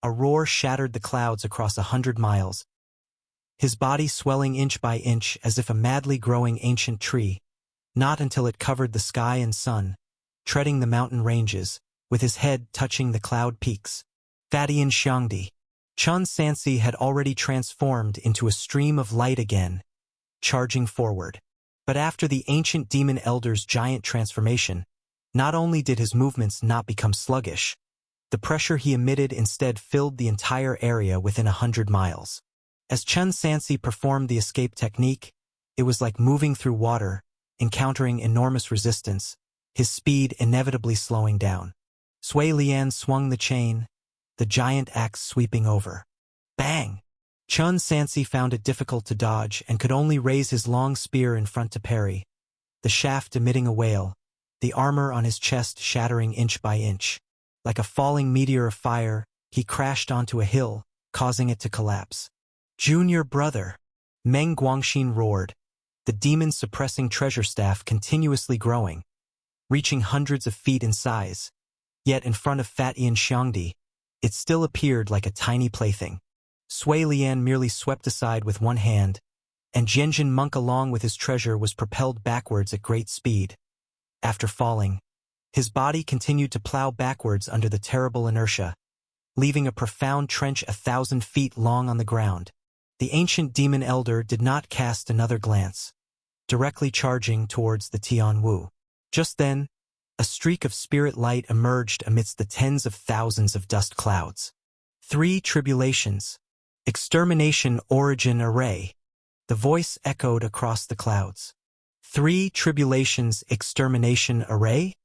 A roar shattered the clouds across 100 miles. His body swelling inch by inch as if a madly growing ancient tree, not until it covered the sky and sun, treading the mountain ranges, with his head touching the cloud peaks. Thadian Xiangdi. Chun Sansi had already transformed into a stream of light again, charging forward. But after the ancient demon elder's giant transformation, not only did his movements not become sluggish, the pressure he emitted instead filled the entire area within 100 miles. As Chun Sansi performed the escape technique, it was like moving through water, encountering enormous resistance, his speed inevitably slowing down. Sui Lian swung the chain, the giant axe sweeping over. Bang! Chun Sansi found it difficult to dodge and could only raise his long spear in front to parry, the shaft emitting a wail, the armor on his chest shattering inch by inch. Like a falling meteor of fire, he crashed onto a hill, causing it to collapse. Junior brother! Meng Guangxin roared, the demon-suppressing treasure staff continuously growing, reaching hundreds of feet in size. Yet in front of Thadian Xiangdi, it still appeared like a tiny plaything. Sui Lian merely swept aside with one hand, and Jianjin Monk along with his treasure was propelled backwards at great speed. After falling, his body continued to plow backwards under the terrible inertia, leaving a profound trench 1,000 feet long on the ground. The ancient demon elder did not cast another glance, directly charging towards the Tianwu. Just then, a streak of spirit light emerged amidst the tens of thousands of dust clouds. 3 tribulations. Extermination origin array. The voice echoed across the clouds. 3 Tribulations Extermination Array?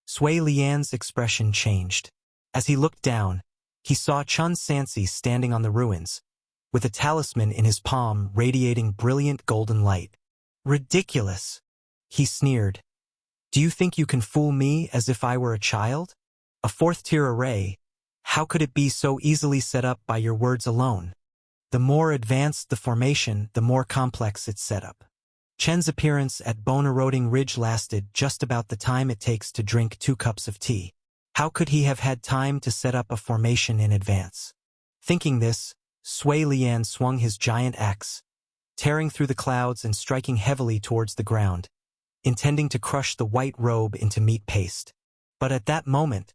Sui Lian's expression changed. As he looked down, he saw Chun Sansi standing on the ruins, with a talisman in his palm radiating brilliant golden light. Ridiculous, he sneered. Do you think you can fool me as if I were a child? A 4th-tier array, how could it be so easily set up by your words alone? The more advanced the formation, the more complex its setup. Chen's appearance at bone-eroding ridge lasted just about the time it takes to drink 2 cups of tea. How could he have had time to set up a formation in advance? Thinking this, Sui Lian swung his giant axe, tearing through the clouds and striking heavily towards the ground, intending to crush the white robe into meat paste. But at that moment,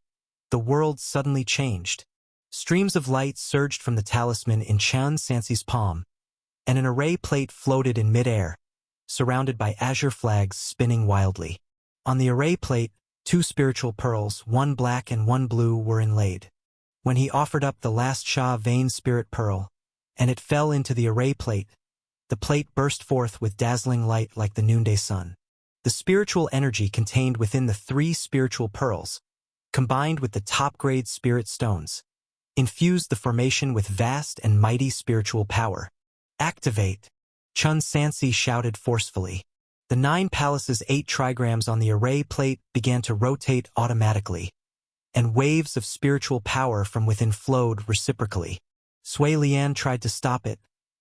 the world suddenly changed. Streams of light surged from the talisman in Chun Sansi's palm, and an array plate floated in mid-air, surrounded by azure flags spinning wildly. On the array plate, 2 spiritual pearls, one black and one blue, were inlaid. When he offered up the last Sha Vein spirit pearl, and it fell into the array plate, the plate burst forth with dazzling light like the noonday sun. The spiritual energy contained within the 3 spiritual pearls, combined with the top-grade spirit stones, infused the formation with vast and mighty spiritual power. Activate! Chun Sansi shouted forcefully. The 9 palaces' 8 trigrams on the array plate began to rotate automatically, and waves of spiritual power from within flowed reciprocally. Sui Lian tried to stop it,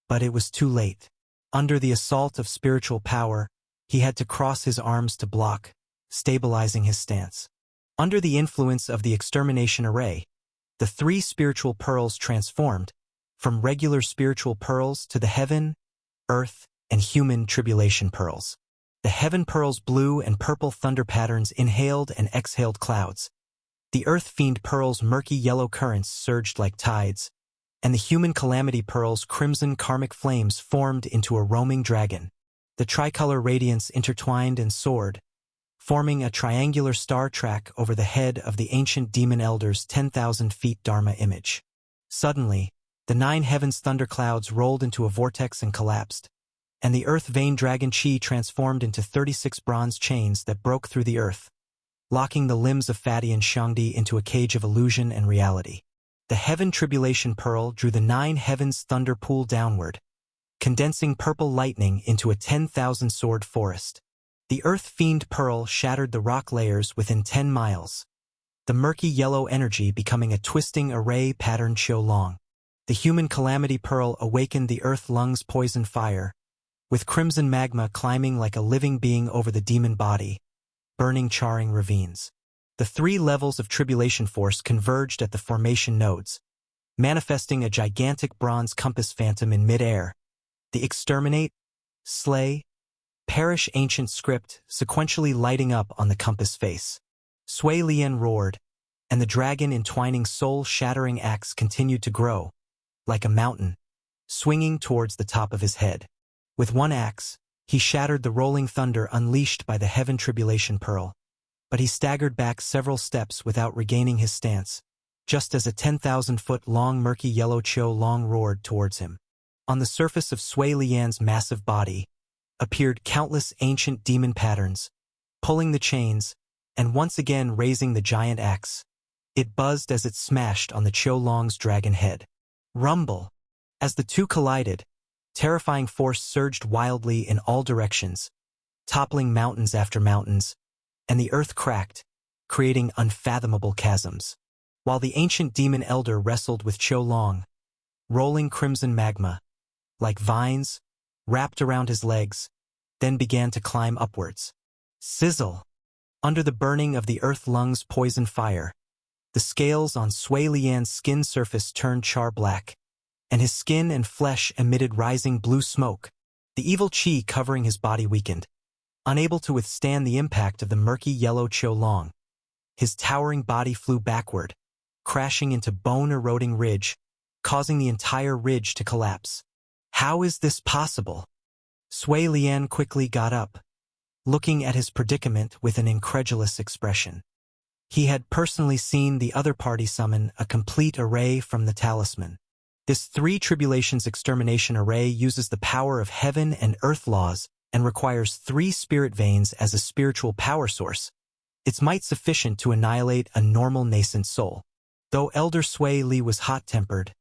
but it was too late. Under the assault of spiritual power, he had to cross his arms to block, stabilizing his stance. Under the influence of the extermination array, the 3 spiritual pearls transformed, from regular spiritual pearls to the heaven, earth, and human tribulation pearls. The heaven pearls' blue and purple thunder patterns inhaled and exhaled clouds. The earth fiend pearls' murky yellow currents surged like tides, and the human calamity pearls' crimson karmic flames formed into a roaming dragon. The tricolor radiance intertwined and soared, forming a triangular star track over the head of the ancient demon elder's 10,000 feet Dharma image. Suddenly, the 9 heavens thunderclouds rolled into a vortex and collapsed, and the earth vein dragon chi transformed into 36 bronze chains that broke through the earth, locking the limbs of Fatty and Shangdi into a cage of illusion and reality. The heaven tribulation pearl drew the 9 heavens thunder pool downward, condensing purple lightning into a 10,000 sword forest. The earth fiend pearl shattered the rock layers within 10 miles, the murky yellow energy becoming a twisting array pattern Qiu Long. The human calamity pearl awakened the earth lung's poison fire, with crimson magma climbing like a living being over the demon body, burning charring ravines. The 3 levels of tribulation force converged at the formation nodes, manifesting a gigantic bronze compass phantom in mid-air. The exterminate, slay, perish ancient script sequentially lighting up on the compass face. Sui Lian roared, and the dragon entwining soul-shattering axe continued to grow, like a mountain, swinging towards the top of his head. With one axe, he shattered the rolling thunder unleashed by the heaven tribulation pearl, but he staggered back several steps without regaining his stance, just as a 10,000-foot-long murky yellow Qiu Long roared towards him. On the surface of Sui Lian's massive body appeared countless ancient demon patterns, pulling the chains, and once again raising the giant axe. It buzzed as it smashed on the Qiu Long's dragon head. Rumble! As the two collided, terrifying force surged wildly in all directions, toppling mountains after mountains, and the earth cracked, creating unfathomable chasms. While the ancient demon elder wrestled with Qiu Long, rolling crimson magma, like vines, wrapped around his legs, then began to climb upwards. Sizzle! Under the burning of the earth lung's poison fire, the scales on Sui Lian's skin surface turned char-black, and his skin and flesh emitted rising blue smoke. The evil chi covering his body weakened, unable to withstand the impact of the murky yellow Qiu Long. His towering body flew backward, crashing into bone-eroding ridge, causing the entire ridge to collapse. How is this possible? Sui Lian quickly got up, looking at his predicament with an incredulous expression. He had personally seen the other party summon a complete array from the talisman. This 3 tribulations extermination array uses the power of heaven and earth laws and requires 3 spirit veins as a spiritual power source, its might sufficient to annihilate a normal nascent soul. Though Elder Sui Li was hot-tempered,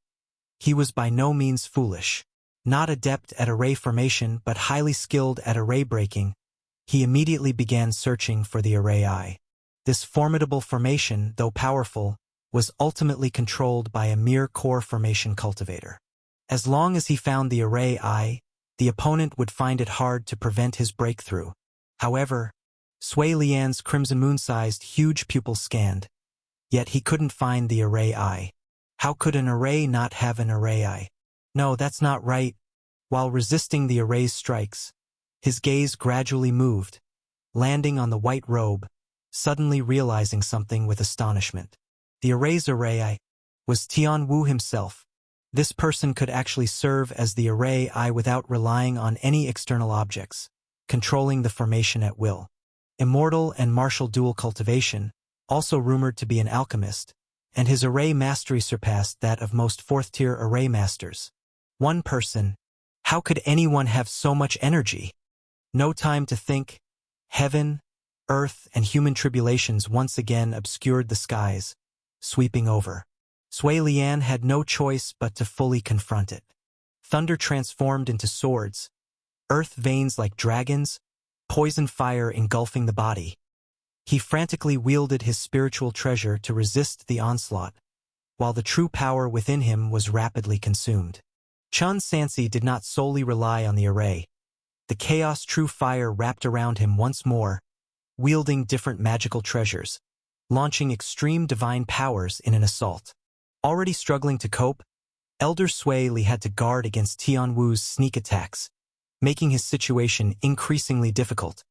he was by no means foolish. Not adept at array formation but highly skilled at array breaking, he immediately began searching for the array eye. This formidable formation, though powerful, was ultimately controlled by a mere core formation cultivator. As long as he found the array eye, the opponent would find it hard to prevent his breakthrough. However, Sui Lian's crimson moon-sized huge pupils scanned, yet he couldn't find the array eye. How could an array not have an array eye? No, that's not right. While resisting the array's strikes, his gaze gradually moved, landing on the white robe, suddenly realizing something with astonishment. The array's array eye was Tian Wu himself. This person could actually serve as the array eye without relying on any external objects, controlling the formation at will. Immortal and martial dual cultivation, also rumored to be an alchemist, and his array mastery surpassed that of most 4th-tier array masters. One person. How could anyone have so much energy? No time to think. Heaven, earth, and human tribulations once again obscured the skies, sweeping over. Sui Lian had no choice but to fully confront it. Thunder transformed into swords, earth veins like dragons, poison fire engulfing the body. He frantically wielded his spiritual treasure to resist the onslaught, while the true power within him was rapidly consumed. Chun Sansi did not solely rely on the array. The chaos true fire wrapped around him once more, wielding different magical treasures, launching extreme divine powers in an assault. Already struggling to cope, Elder Sui Li had to guard against Tian Wu's sneak attacks, making his situation increasingly difficult.